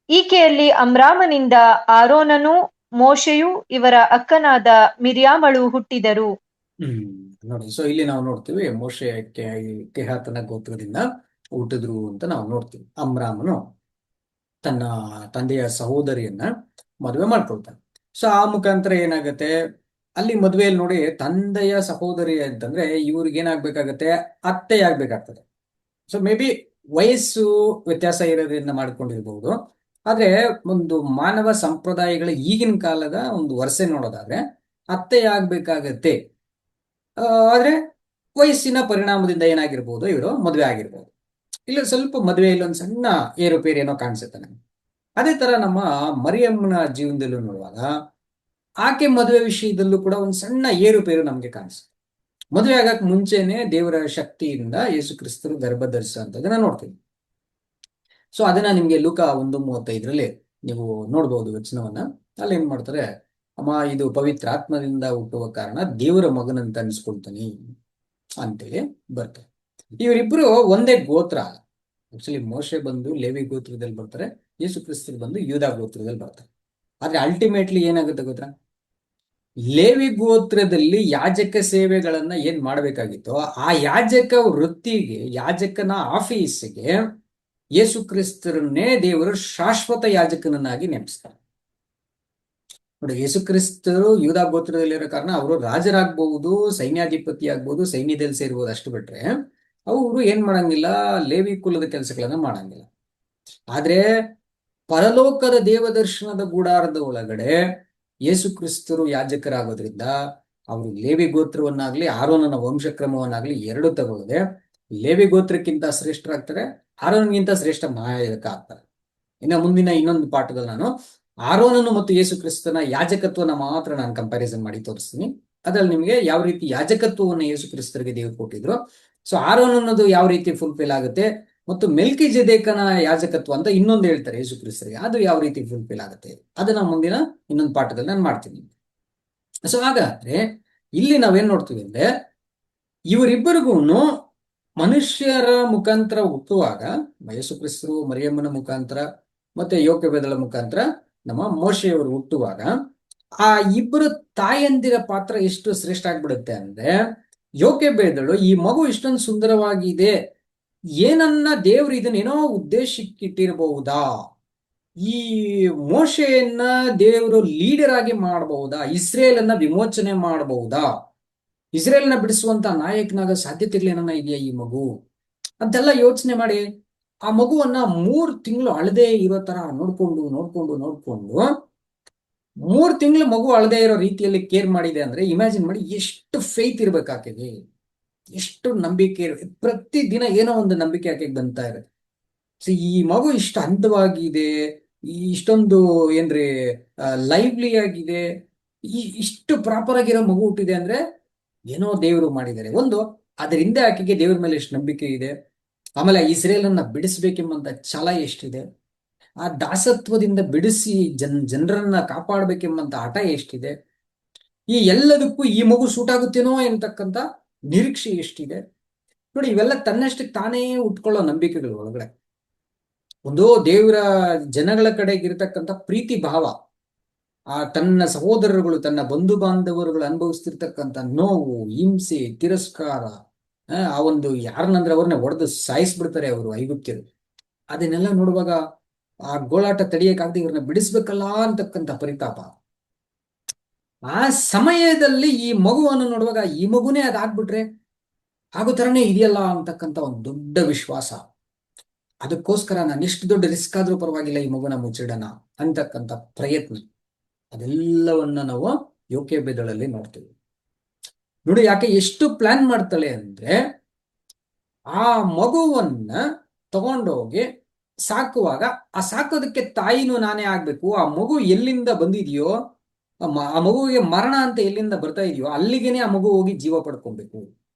ಈಕೆಯಲ್ಲಿ ಅಮ್ರಾಮನಿಂದ ಆರೋನನೂ ಮೋಶೆಯೂ ಇವರ ಅಕ್ಕನಾದ ಮಿರ್ಯಾಮಳು ಹುಟ್ಟಿದರು. ನೋಡಿ, ಸೊ ಇಲ್ಲಿ ನಾವು ನೋಡ್ತೀವಿ ಮೋಶೆ ಕೆಹಾತನ ಗೋತ್ರದಿಂದ ಹುಟ್ಟಿದ್ರು ಅಂತ ನಾವು ನೋಡ್ತೀವಿ. ಅಮ್ರಾಮನು ತನ್ನ ತಂದೆಯ ಸಹೋದರಿಯನ್ನ ಮದುವೆ ಮಾಡ್ಕೊಳ್ತಾನೆ. ಸೊ ಆ ಮುಖಾಂತರ ಏನಾಗುತ್ತೆ, ಅಲ್ಲಿ ಮದುವೆಯಲ್ಲಿ ನೋಡಿ ತಂದೆಯ ಸಹೋದರಿ ಅಂತಂದ್ರೆ ಇವ್ರಿಗೆ ಏನಾಗ್ಬೇಕಾಗತ್ತೆ, ಅತ್ತೆ ಆಗ್ಬೇಕಾಗ್ತದೆ. ಸೊ ಮೇ ಬಿ ವಯಸ್ಸು ವ್ಯತ್ಯಾಸ ಇರೋದ್ರಿಂದ ಮಾಡ್ಕೊಂಡಿರ್ಬಹುದು. ಆದ್ರೆ ಒಂದು ಮಾನವ ಸಂಪ್ರದಾಯಗಳ ಈಗಿನ ಕಾಲದ ಒಂದು ವರಸೆ ನೋಡೋದಾದ್ರೆ ಅತ್ತೆ ಆಗ್ಬೇಕಾಗತ್ತೆ. ಆದ್ರೆ ವಯಸ್ಸಿನ ಪರಿಣಾಮದಿಂದ ಏನಾಗಿರ್ಬೋದು, ಇವರು ಮದುವೆ ಆಗಿರ್ಬೋದು. ಇಲ್ಲ ಸ್ವಲ್ಪ ಮದುವೆಯಲ್ಲಿ ಒಂದು ಸಣ್ಣ ಏರುಪೇರು ಏನೋ ಕಾಣಿಸುತ್ತೆ ನಮ್ಗೆ. ಅದೇ ತರ ನಮ್ಮ ಮರಿಯಮ್ಮನ ಜೀವನದಲ್ಲೂ ನೋಡುವಾಗ ಆಕೆ ಮದುವೆ ವಿಷಯದಲ್ಲೂ ಕೂಡ ಒಂದು ಸಣ್ಣ ಏರುಪೇರು ನಮ್ಗೆ ಕಾಣಿಸುತ್ತೆ. ಮದುವೆ ಆಗಕ್ ಮುಂಚೆನೆ ದೇವರ ಶಕ್ತಿಯಿಂದ ಯೇಸು ಕ್ರಿಸ್ತರು ಗರ್ಭ ಧರಿಸುವಂತದನ್ನ ನೋಡ್ತೀವಿ. ಸೊ ಅದನ್ನ ನಿಮ್ಗೆ ಲೂಕ 1:35 ನೀವು ನೋಡ್ಬೋದು ವಚನವನ್ನ. ಅಲ್ಲಿ ಏನ್ ಮಾಡ್ತಾರೆ, ಅಮ್ಮ ಇದು ಪವಿತ್ರ ಆತ್ಮದಿಂದ ಹುಟ್ಟುವ ಕಾರಣ ದೇವರ ಮಗನಂತ ಅನ್ಸ್ಕೊಳ್ತಾನೆ ಅಂತೇಳಿ ಬರ್ತಾರೆ. ಇವರಿಬ್ರು ಒಂದೇ ಗೋತ್ರ. ಆಕ್ಚುಲಿ ಮೋಶೆ ಬಂದು ಲೇವಿ ಗೋತ್ರದಲ್ಲಿ ಬರ್ತಾರೆ, ಯೇಸು ಕ್ರಿಸ್ತರು ಬಂದು ಯೂದ ಗೋತ್ರದಲ್ಲಿ ಬರ್ತಾರೆ. ಆದ್ರೆ ಅಲ್ಟಿಮೇಟ್ಲಿ ಏನಾಗುತ್ತೆ ಗೊತ್ತಾ, ಲೇವಿ ಗೋತ್ರದಲ್ಲಿ ಯಾಜಕ ಸೇವೆಗಳನ್ನ ಏನ್ ಮಾಡ್ಬೇಕಾಗಿತ್ತೋ ಆ ಯಾಜಕ ವೃತ್ತಿಗೆ, ಯಾಜಕನ ಆಫೀಸಿಗೆ ಯೇಸು ಕ್ರಿಸ್ತರನ್ನೇ ದೇವರು ಶಾಶ್ವತ ಯಾಜಕನನ್ನಾಗಿ ನೇಮಿಸ್ತಾರೆ. ನೋಡಿ, ಯೇಸು ಕ್ರಿಸ್ತರು ಯೂದ ಗೋತ್ರದಲ್ಲಿರೋ ಕಾರಣ ಅವರು ರಾಜರಾಗಬಹುದು, ಸೈನ್ಯಾಧಿಪತಿ ಆಗ್ಬಹುದು, ಸೈನ್ಯದಲ್ಲಿ ಸೇರ್ಬೋದು. ಅಷ್ಟು ಬಿಟ್ರೆ ಅವರು ಏನ್ ಮಾಡಂಗಿಲ್ಲ, ಲೇವಿ ಕುಲದ ಕೆಲಸಗಳನ್ನ ಮಾಡಂಗಿಲ್ಲ. ಆದ್ರೆ ಪರಲೋಕದ ದೇವದರ್ಶನದ ಗುಡಾರದ ಒಳಗಡೆ ಯೇಸು ಕ್ರಿಸ್ತರು ಯಾಜಕರಾಗೋದ್ರಿಂದ ಅವರು ಲೇವಿ ಗೋತ್ರವನ್ನಾಗ್ಲಿ ಆರೋನನ ವಂಶಕ್ರಮವನ್ನಾಗ್ಲಿ ಎರಡು ತಗೊಳ್ಳದೆ ಲೇವಿ ಗೋತ್ರಕ್ಕಿಂತ ಶ್ರೇಷ್ಠರಾಗ್ತಾರೆ, ಆರೋನಗಿಂತ ಶ್ರೇಷ್ಠ ಮಹಾಯಾಜಕ ಆಗ್ತಾರೆ. ಇನ್ನು ಮುಂದಿನ ಇನ್ನೊಂದು ಪಾಠದಲ್ಲಿ ನಾನು ಆರೋನನು ಮತ್ತು ಯೇಸು ಕ್ರಿಸ್ತನ ಯಾಜಕತ್ವನ ಮಾತ್ರ ನಾನು ಕಂಪ್ಯಾರಿಸನ್ ಮಾಡಿ ತೋರಿಸ್ತೀನಿ. ಅದ್ರಲ್ಲಿ ನಿಮ್ಗೆ ಯಾವ ರೀತಿ ಯಾಜಕತ್ವವನ್ನು ಯೇಸು ಕ್ರಿಸ್ತರಿಗೆ ದೇವರು ಕೊಟ್ಟಿದ್ರು, ಸೊ ಆರೋನನ್ನದು ಯಾವ ರೀತಿ ಫುಲ್ಫಿಲ್ ಆಗುತ್ತೆ, ಮತ್ತು ಮೆಲ್ಕಿಜೆದೇಕನ ಯಾಜಕತ್ವ ಅಂತ ಇನ್ನೊಂದು ಹೇಳ್ತಾರೆ ಯೇಸು ಕ್ರಿಸ್ತರಿಗೆ, ಅದು ಯಾವ ರೀತಿ ಫುಲ್ಫಿಲ್ ಆಗುತ್ತೆ ಅದನ್ನ ಮುಂದಿನ ಇನ್ನೊಂದು ಪಾಠದಲ್ಲಿ ನಾನು ಮಾಡ್ತೀನಿ. ಸೊ ಹಾಗಾದ್ರೆ ಇಲ್ಲಿ ನಾವೇನ್ ನೋಡ್ತೀವಿ ಅಂದ್ರೆ, ಇವರಿಬ್ಬರಿಗೂ ಮನುಷ್ಯರ ಮುಖಾಂತರ ಹುಟ್ಟುವಾಗ ಯೇಸು ಕ್ರಿಸ್ತರು ಮರಿಯಮ್ಮನ ಮುಖಾಂತರ ಮತ್ತೆ ಯೋಕೆಬೆದಳ ಮುಖಾಂತರ ನಮ್ಮ ಮೋಶೆಯವರು ಹುಟ್ಟುವಾಗ ಆ ಇಬ್ಬರು ತಾಯಂದಿರ ಪಾತ್ರ ಎಷ್ಟು ಶ್ರೇಷ್ಠ ಆಗ್ಬಿಡುತ್ತೆ ಅಂದ್ರೆ, ಯೋಕೆಬೆದಳು ಈ ಮಗು ಇಷ್ಟೊಂದು ಸುಂದರವಾಗಿದೆ, ಏನನ್ನ ದೇವ್ರು ಇದನ್ನೇನೋ ಉದ್ದೇಶಕ್ಕಿಟ್ಟಿರಬಹುದಾ, ಈ ಮೋಶೆಯನ್ನ ದೇವರು ಲೀಡರ್ ಆಗಿ ಮಾಡಬಹುದಾ, ಇಸ್ರೇಲನ್ನ ವಿಮೋಚನೆ ಮಾಡಬಹುದಾ, ಇಸ್ರೇಲ್ನ ಬಿಡಿಸುವಂತ ನಾಯಕನಾಗ ಸಾಧ್ಯತೆಗಳೇನನ್ನ ಇದೆಯಾ ಈ ಮಗು ಅಂತೆಲ್ಲ ಯೋಚನೆ ಮಾಡಿ ಆ ಮಗುವನ್ನ 3 ತಿಂಗಳು ಅಳದೇ ಇರೋ ತರ ನೋಡ್ಕೊಂಡು 3 ತಿಂಗಳು ಮಗು ಅಳದೇ ಇರೋ ರೀತಿಯಲ್ಲಿ ಕೇರ್ ಮಾಡಿದೆ ಅಂದ್ರೆ ಇಮ್ಯಾಜಿನ್ ಮಾಡಿ ಎಷ್ಟು ಫೇತ್ ಇರ್ಬೇಕಾಗಿದೆ, ಎಷ್ಟು ನಂಬಿಕೆ. ಪ್ರತಿದಿನ ಏನೋ ಒಂದು ನಂಬಿಕೆ ಆಕೆಗೆ ಬಂತಾ ಇರುತ್ತೆ. ಸೊ ಈ ಮಗು ಇಷ್ಟು ಅಂದವಾಗಿದೆ, ಇಷ್ಟೊಂದು ಏನ್ರಿ ಲೈವ್ಲಿ ಆಗಿದೆ, ಇಷ್ಟು ಪ್ರಾಪರ್ ಆಗಿರೋ ಮಗು ಹುಟ್ಟಿದೆ ಅಂದ್ರೆ ಏನೋ ದೇವರು ಮಾಡಿದ್ದಾರೆ. ಒಂದು ಅದರಿಂದ ಆಕೆಗೆ ದೇವ್ರ ಮೇಲೆ ಎಷ್ಟು ನಂಬಿಕೆ ಇದೆ, ಆಮೇಲೆ ಇಸ್ರೇಲನ್ನ ಬಿಡಿಸ್ಬೇಕೆಂಬಂತ ಛಲ ಎಷ್ಟಿದೆ, ಆ ದಾಸತ್ವದಿಂದ ಬಿಡಿಸಿ ಜನರನ್ನ ಕಾಪಾಡ್ಬೇಕೆಂಬಂತ ಹಠ ಎಷ್ಟಿದೆ, ಈ ಎಲ್ಲದಕ್ಕೂ ಈ ಮಗು ಸೂಟ್ ಆಗುತ್ತೇನೋ ಎಂತಕ್ಕಂತ ನಿರೀಕ್ಷೆ ಎಷ್ಟಿದೆ ನೋಡಿ. ಇವೆಲ್ಲ ತನ್ನಷ್ಟಕ್ಕೆ ತಾನೇ ಉಟ್ಕೊಳ್ಳೋ ನಂಬಿಕೆಗಳು ಒಳಗಡೆ ಒಂದು ದೇವರ ಜನಗಳ ಕಡೆಗಿರ್ತಕ್ಕಂಥ ಪ್ರೀತಿ ಭಾವ. ತನ್ನ ಸಹೋದರರುಗಳು, ತನ್ನ ಬಂಧು ಬಾಂಧವರುಗಳು ಅನುಭವಿಸ್ತಿರ್ತಕ್ಕಂಥ ನೋವು, ಹಿಂಸೆ, ತಿರಸ್ಕಾರ, ಆ ಒಂದು ಯಾರನ್ನಂದ್ರೆ ಅವ್ರನ್ನ ಹೊಡೆದು ಸಾಯಿಸ್ಬಿಡ್ತಾರೆ ಅವರು ಐಗುಪ್ತ್ಯರು. ಅದನ್ನೆಲ್ಲ ನೋಡುವಾಗ ಆ ಗೋಳಾಟ ತಡೆಯಕ್ಕಾಗದೆ ಇವ್ರನ್ನ ಬಿಡಿಸ್ಬೇಕಲ್ಲ ಅಂತಕ್ಕಂಥ ಪರಿತಾಪ. ಆ ಸಮಯದಲ್ಲಿ ಈ ಮಗುವನ್ನು ನೋಡುವಾಗ ಈ ಮಗುನೇ ಅದಾಗ್ಬಿಟ್ರೆ ಆಗೋ ಥರನೇ ಇದೆಯಲ್ಲ ಅಂತಕ್ಕಂಥ ಒಂದು ದೊಡ್ಡ ವಿಶ್ವಾಸ. ಅದಕ್ಕೋಸ್ಕರ ನಾನು ಎಷ್ಟು ದೊಡ್ಡ ರಿಸ್ಕ್ ಆದ್ರೂ ಪರವಾಗಿಲ್ಲ ಈ ಮಗುನ ಮುಚ್ಚಿಡೋಣ ಅಂತಕ್ಕಂಥ ಪ್ರಯತ್ನ, ಅದೆಲ್ಲವನ್ನ ನಾವು ಯೋಕೆಬೆದಳಲ್ಲಿ ನೋಡ್ತೀವಿ. ನೋಡಿ ಯಾಕೆ ಎಷ್ಟು ಪ್ಲಾನ್ ಮಾಡ್ತಾಳೆ ಅಂದ್ರೆ, ಆ ಮಗುವನ್ನ ತಗೊಂಡೋಗಿ ಸಾಕುವಾಗ ಆ ಸಾಕೋದಕ್ಕೆ ತಾಯಿನೂ ನಾನೇ ಆಗ್ಬೇಕು. ಆ ಮಗು ಎಲ್ಲಿಂದ ಬಂದಿದೆಯೋ, ಆ ಮಗುವಿಗೆ ಮರಣ ಅಂತ ಎಲ್ಲಿಂದ ಬರ್ತಾ ಇದೆಯೋ ಅಲ್ಲಿಗೆನೆ ಆ ಮಗು ಹೋಗಿ ಜೀವ ಪಡ್ಕೊಬೇಕು.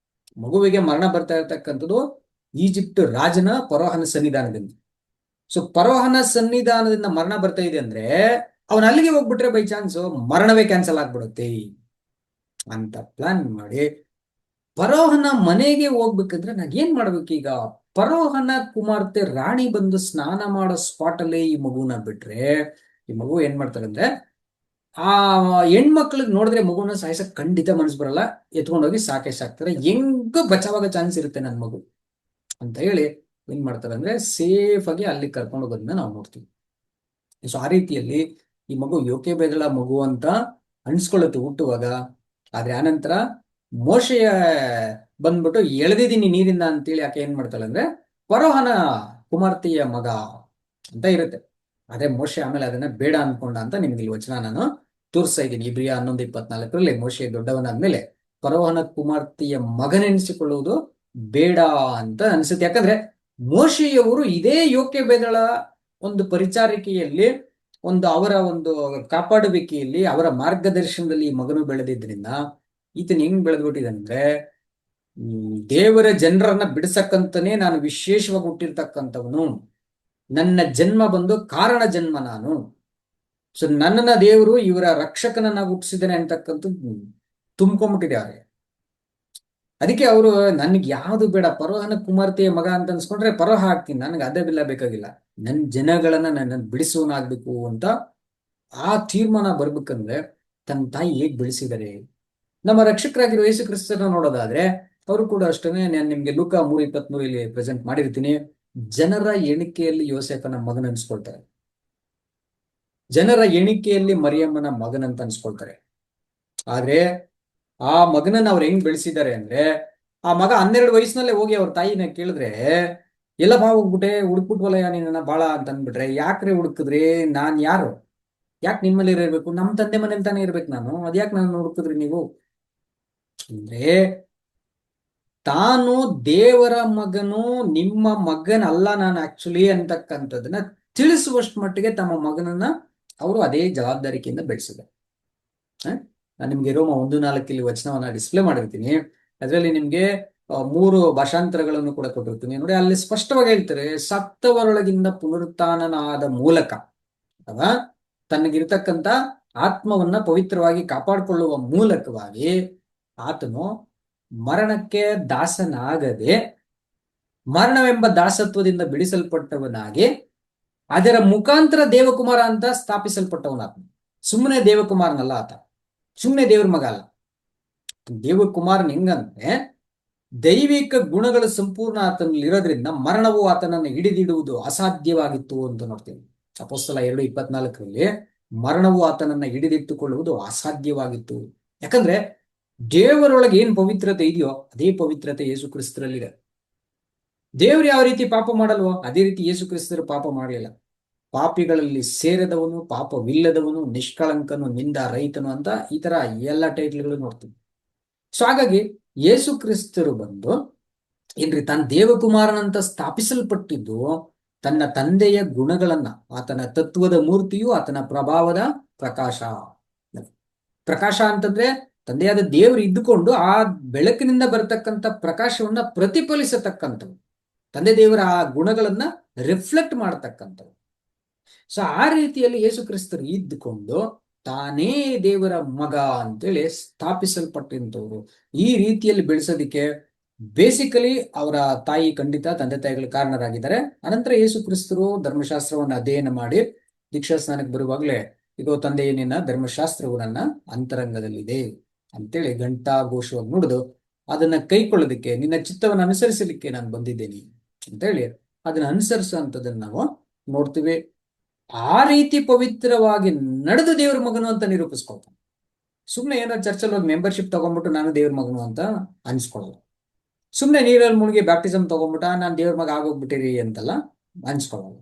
ಮಗುವಿಗೆ ಮರಣ ಬರ್ತಾ ಇರತಕ್ಕಂಥದ್ದು ಈಜಿಪ್ಟ್ ರಾಜನ ಫರೋಹನ ಸನ್ನಿಧಾನದಿಂದ. ಸೊ ಫರೋಹನ ಸನ್ನಿಧಾನದಿಂದ ಮರಣ ಬರ್ತಾ ಇದೆ ಅಂದ್ರೆ ಅವನ ಅಲ್ಲಿಗೆ ಹೋಗ್ಬಿಟ್ರೆ ಬೈ ಚಾನ್ಸ್ ಮರಣವೇ ಕ್ಯಾನ್ಸಲ್ ಆಗ್ಬಿಡುತ್ತೆ ಅಂತ ಪ್ಲಾನ್ ಮಾಡಿ ಫರೋಹನ ಮನೆಗೆ ಹೋಗ್ಬೇಕಂದ್ರೆ ನಾನು ಏನ್ ಮಾಡ್ಬೇಕು ಈಗ? ಫರೋಹನ ಕುಮಾರ್ತೆ ರಾಣಿ ಬಂದು ಸ್ನಾನ ಮಾಡೋ ಸ್ಪಾಟ್ ಅಲ್ಲೇ ಈ ಮಗುನ ಬಿಟ್ರೆ ಈ ಮಗು ಏನ್ ಮಾಡ್ತಾರೆ ಅಂದ್ರೆ, ಆ ಹೆಣ್ಮಕ್ಳಿಗೆ ನೋಡಿದ್ರೆ ಮಗುನ ಸಾಯಿಸಕ್ ಖಂಡಿತ ಮನಸ್ಸು ಬರಲ್ಲ, ಎತ್ಕೊಂಡೋಗಿ ಸಾಕ್ತಾರೆ. ಹೆಂಗ ಬಚಾವಾಗ ಚಾನ್ಸ್ ಇರುತ್ತೆ ನನ್ನ ಮಗು ಅಂತ ಹೇಳಿ ಏನ್ ಮಾಡ್ತಾರೆ ಅಂದ್ರೆ ಸೇಫ್ ಆಗಿ ಅಲ್ಲಿ ಕರ್ಕೊಂಡು ಹೋಗೋದನ್ನ ನಾವು ನೋಡ್ತೀವಿ. ಸೊ ಆ ರೀತಿಯಲ್ಲಿ ಈ ಮಗು ಯೋಕೆಬೆದಳ ಮಗು ಅಂತ ಅನ್ಸ್ಕೊಳ್ಳುತ್ತೆ ಹುಟ್ಟುವಾಗ. ಆದ್ರೆ ಆನಂತರ ಮೋಶೆಯ ಬಂದ್ಬಿಟ್ಟು ಎಳೆದಿದ್ದೀನಿ ನೀರಿಂದ ಅಂತೇಳಿ ಆಕೆ ಏನ್ ಮಾಡ್ತಾಳೆ ಅಂದ್ರೆ ಫರೋಹನ ಕುಮಾರ್ತೆಯ ಮಗ ಅಂತ ಇರುತ್ತೆ. ಅದೇ ಮೋಶೆ ಆಮೇಲೆ ಅದನ್ನ ಬೇಡ ಅನ್ಕೊಂಡ ಅಂತ ನಿಮ್ಗೆ ಇಲ್ಲಿ ವಚನ ನಾನು ತೋರಿಸ್ತಾ ಇದ್ದೀನಿ. ಇಬ್ರಿಯ 11:24 ಮೋಶೆ ದೊಡ್ಡವನಾದ್ಮೇಲೆ ಫರೋಹನ ಕುಮಾರ್ತೆಯ ಮಗನೆನಿಸಿಕೊಳ್ಳುವುದು ಬೇಡ ಅಂತ ಅನ್ಸುತ್ತೆ. ಯಾಕಂದ್ರೆ ಮೋಶೆಯವರು ಇದೇ ಯೋಕೆಬೆದಳ ಒಂದು ಪರಿಚಾರಿಕೆಯಲ್ಲಿ, ಅವರ ಒಂದು ಕಾಪಾಡುವಿಕೆಯಲ್ಲಿ, ಅವರ ಮಾರ್ಗದರ್ಶನದಲ್ಲಿ ಈ ಮಗನು ಬೆಳೆದಿದ್ರಿಂದ ಈತನ ಹೆಂಗ್ ಬೆಳೆದ್ಬಿಟ್ಟಿದಂದ್ರೆ, ದೇವರ ಜನರನ್ನ ಬಿಡಿಸಕ್ಕಂತಾನೆ ನಾನು ವಿಶೇಷವಾಗಿ ಹುಟ್ಟಿರ್ತಕ್ಕಂಥವನು, ನನ್ನ ಜನ್ಮ ಬಂದು ಕಾರಣ ಜನ್ಮ ನಾನು. ಸೊ ನನ್ನನ್ನ ದೇವರು ಇವರ ರಕ್ಷಕನನ್ನ ಹುಟ್ಟಿಸಿದ್ದಾನೆ ಅಂತಕ್ಕಂಥದ್ದು ತುಂಬ್ಕೊಂಡ್ಬಿಟ್ಟಿದ್ದಾರೆ. ಅದಕ್ಕೆ ಅವರು ನನ್ಗೆ ಯಾವುದು ಬೇಡ, ಫರೋಹನ ಕುಮಾರ್ತೆಯ ಮಗ ಅಂತ ಅನ್ಸ್ಕೊಂಡ್ರೆ ಫರೋಹ ಆಗ್ತೀನಿ, ನನಗೆ ಅದೇ ಬಿಲ್ಲ ಬೇಕಾಗಿಲ್ಲ, ನನ್ನ ಜನಗಳನ್ನ ನನ್ನನ್ನು ಬಿಡಿಸೋನಾಗ್ಬೇಕು ಅಂತ ಆ ತೀರ್ಮಾನ ಬರ್ಬೇಕಂದ್ರೆ ತನ್ನ ತಾಯಿ ಹೇಗ್ ಬೆಳೆಸಿದ್ದಾರೆ. ನಮ್ಮ ರಕ್ಷಕರಾಗಿರೋ ಯೇಸು ಕ್ರಿಸ್ತನ ನೋಡೋದಾದ್ರೆ ಅವರು ಕೂಡ ಅಷ್ಟೇ. ನಾನು ನಿಮ್ಗೆ ಲೂಕ 3:23 ಇಲ್ಲಿ ಪ್ರೆಸೆಂಟ್ ಮಾಡಿರ್ತೀನಿ. ಜನರ ಎಣಿಕೆಯಲ್ಲಿ ಯೋಸೇಫನ ಮಗನ ಅನ್ಸ್ಕೊಳ್ತಾರೆ, ಜನರ ಎಣಿಕೆಯಲ್ಲಿ ಮರಿಯಮ್ಮನ ಮಗನಂತ ಅನ್ಸ್ಕೊಳ್ತಾರೆ. ಆದ್ರೆ ಆ ಮಗನನ್ನ ಅವ್ರು ಹೆಂಗ್ ಬೆಳೆಸಿದ್ದಾರೆ ಅಂದ್ರೆ, ಆ ಮಗ 12 ವಯಸ್ಸಿನಲ್ಲೇ ಹೋಗಿ ಅವ್ರ ತಾಯಿನ ಕೇಳಿದ್ರೆ, ಎಲ್ಲ ಬಾ ಹೋಗ್ಬಿಟ್ಟೆ ಹುಡುಕ್ಬಿಟ್ವಲ್ಲ ನೀನ ಬಾಳ ಅಂತ ಅಂದ್ಬಿಟ್ರೆ, ಯಾಕ್ರೆ ಹುಡುಕಿದ್ರಿ, ನಾನ್ ಯಾರು, ಯಾಕೆ ನಿಮ್ಮಲ್ಲಿ ಇರಬೇಕು, ನಮ್ಮ ತಂದೆ ಮನೇಲಿ ತಾನೇ ಇರ್ಬೇಕು ನಾನು, ಅದ್ಯಾಕೆ ನಾನು ಹುಡುಕಿದ್ರಿ ನೀವು ಅಂದ್ರೆ, ತಾನು ದೇವರ ಮಗನು, ನಿಮ್ಮ ಮಗನಲ್ಲ ನಾನು ಆಕ್ಚುಲಿ ಅಂತಕ್ಕಂಥದನ್ನ ತಿಳಿಸುವಷ್ಟು ಮಟ್ಟಿಗೆ ತಮ್ಮ ಮಗನನ್ನ ಅವರು ಅದೇ ಜವಾಬ್ದಾರಿಕೆಯಿಂದ ಬೆಳೆಸಿದ್ದಾರೆ. ನಾನು ನಿಮ್ಗೆ ರೋಮ 1:4 ವಚನವನ್ನ ಡಿಸ್ಪ್ಲೇ ಮಾಡಿರ್ತೀನಿ. ಅದರಲ್ಲಿ ನಿಮ್ಗೆ 3 ಭಾಷಾಂತರಗಳನ್ನು ಕೂಡ ಕೊಟ್ಟಿರ್ತೀನಿ ನೋಡಿ. ಅಲ್ಲಿ ಸ್ಪಷ್ಟವಾಗಿ ಹೇಳ್ತಾರೆ, ಸತ್ತವರೊಳಗಿಂದ ಪುನರುತ್ಥಾನನಾದ ಮೂಲಕ ಅಥವಾ ತನಗಿರ್ತಕ್ಕಂಥ ಆತ್ಮವನ್ನ ಪವಿತ್ರವಾಗಿ ಕಾಪಾಡಿಕೊಳ್ಳುವ ಮೂಲಕವಾಗಿ ಆತನು ಮರಣಕ್ಕೆ ದಾಸನಾಗದೆ ಮರಣವೆಂಬ ದಾಸತ್ವದಿಂದ ಬಿಡಿಸಲ್ಪಟ್ಟವನಾಗಿ ಅದರ ಮುಖಾಂತರ ದೇವಕುಮಾರ ಅಂತ ಸ್ಥಾಪಿಸಲ್ಪಟ್ಟವನಾತ. ಸುಮ್ಮನೆ ದೇವಕುಮಾರನಲ್ಲ ಆತ, ಸುಮ್ಮನೆ ದೇವ್ರ ಮಗ ಅಲ್ಲ. ದೇವಕುಮಾರನ್ ಹೆಂಗಂದ್ರೆ ದೈವಿಕ ಗುಣಗಳ ಸಂಪೂರ್ಣ ಆತನಲ್ಲಿ ಇರೋದ್ರಿಂದ ಮರಣವು ಆತನನ್ನು ಹಿಡಿದಿಡುವುದು ಅಸಾಧ್ಯವಾಗಿತ್ತು ಅಂತ ನೋಡ್ತೀವಿ. ಅಪೊಸ್ತಲ 2:24 ಮರಣವು ಆತನನ್ನ ಹಿಡಿದಿಟ್ಟುಕೊಳ್ಳುವುದು ಅಸಾಧ್ಯವಾಗಿತ್ತು. ಯಾಕಂದ್ರೆ ದೇವರೊಳಗೆ ಏನ್ ಪವಿತ್ರತೆ ಇದೆಯೋ ಅದೇ ಪವಿತ್ರತೆ ಯೇಸು ಕ್ರಿಸ್ತರಲ್ಲಿದೆ. ದೇವ್ರು ಯಾವ ರೀತಿ ಪಾಪ ಮಾಡಲ್ವೋ ಅದೇ ರೀತಿ ಯೇಸು ಕ್ರಿಸ್ತರು ಪಾಪ ಮಾಡಲಿಲ್ಲ. ಪಾಪಿಗಳಲ್ಲಿ ಸೇರದವನು, ಪಾಪವಿಲ್ಲದವನು, ನಿಷ್ಕಳಂಕನು, ನಿಂದ ರಹಿತನು ಅಂತ ಈ ತರ ಎಲ್ಲ ಟೈಟ್ಲ್ಗಳು ನೋಡ್ತೀವಿ. ಸೊ ಹಾಗಾಗಿ ಯೇಸು ಕ್ರಿಸ್ತರು ಬಂದು ಏನ್ರಿ ತನ್ನ ದೇವಕುಮಾರನಂತ ಸ್ಥಾಪಿಸಲ್ಪಟ್ಟಿದ್ದು ತನ್ನ ತಂದೆಯ ಗುಣಗಳನ್ನ, ಆತನ ತತ್ವದ ಮೂರ್ತಿಯು, ಆತನ ಪ್ರಭಾವದ ಪ್ರಕಾಶ. ಪ್ರಕಾಶ ಅಂತಂದ್ರೆ ತಂದೆಯಾದ ದೇವರು ಇದ್ದುಕೊಂಡು ಆ ಬೆಳಕಿನಿಂದ ಬರತಕ್ಕಂಥ ಪ್ರಕಾಶವನ್ನ ಪ್ರತಿಫಲಿಸತಕ್ಕಂಥವು, ತಂದೆ ದೇವರ ಆ ಗುಣಗಳನ್ನ ರಿಫ್ಲೆಕ್ಟ್ ಮಾಡತಕ್ಕಂಥವು. ಸೊ ಆ ರೀತಿಯಲ್ಲಿ ಯೇಸು ಕ್ರಿಸ್ತರು ಇದ್ದುಕೊಂಡು ತಾನೇ ದೇವರ ಮಗ ಅಂತೇಳಿ ಸ್ಥಾಪಿಸಲ್ಪಟ್ಟಂಥವ್ರು. ಈ ರೀತಿಯಲ್ಲಿ ಬೆಳೆಸೋದಿಕ್ಕೆ ಬೇಸಿಕಲಿ ಅವರ ತಾಯಿ ಖಂಡಿತ ತಂದೆ ತಾಯಿಗಳ ಕಾರಣರಾಗಿದ್ದಾರೆ. ಅನಂತರ ಯೇಸು ಕ್ರಿಸ್ತರು ಧರ್ಮಶಾಸ್ತ್ರವನ್ನು ಅಧ್ಯಯನ ಮಾಡಿ ದೀಕ್ಷಾ ಸ್ನಾನಕ್ಕೆ ಬರುವಾಗಲೇ ಇಗೋ ತಂದೆಯೇ, ನಿನ್ನ ಧರ್ಮಶಾಸ್ತ್ರವು ನನ್ನ ಅಂತರಂಗದಲ್ಲಿದೆ ಅಂತೇಳಿ ಘಂಟಾಘೋಷವಾಗಿ ನುಡಿದು ಅದನ್ನ ಕೈಕೊಳ್ಳೋದಕ್ಕೆ, ನಿನ್ನ ಚಿತ್ತವನ್ನು ಅನುಸರಿಸಲಿಕ್ಕೆ ನಾನು ಬಂದಿದ್ದೇನೆ ಅಂತೇಳಿ ಅದನ್ನ ಅನುಸರಿಸುವಂಥದ್ದನ್ನ ನಾವು ನೋಡ್ತೀವಿ. ಆ ರೀತಿ ಪವಿತ್ರವಾಗಿ ನಡೆದು ದೇವ್ರ ಮಗನು ಅಂತ ನಿರೂಪಿಸ್ಕೊಳ್ತಾನೆ. ಸುಮ್ಮನೆ ಏನೋ ಚರ್ಚಲ್ಲಿ ಹೋಗಿ ಮೆಂಬರ್ಶಿಪ್ ತಗೊಂಡ್ಬಿಟ್ಟು ನಾನು ದೇವ್ರ ಮಗನು ಅಂತ ಅನ್ಸ್ಕೊಳ್ಳಲ್ಲ. ಸುಮ್ಮನೆ ನೀರಲ್ಲಿ ಮುಳುಗಿ ಬ್ಯಾಪ್ಟಿಸಮ್ ತಗೊಂಡ್ಬಿಟ್ಟ ನಾನು ದೇವ್ರ ಮಗ ಆಗೋಗ್ಬಿಟ್ಟಿರಿ ಅಂತೆಲ್ಲ ಅನ್ಸ್ಕೊಳ್ಳಲ್ಲ.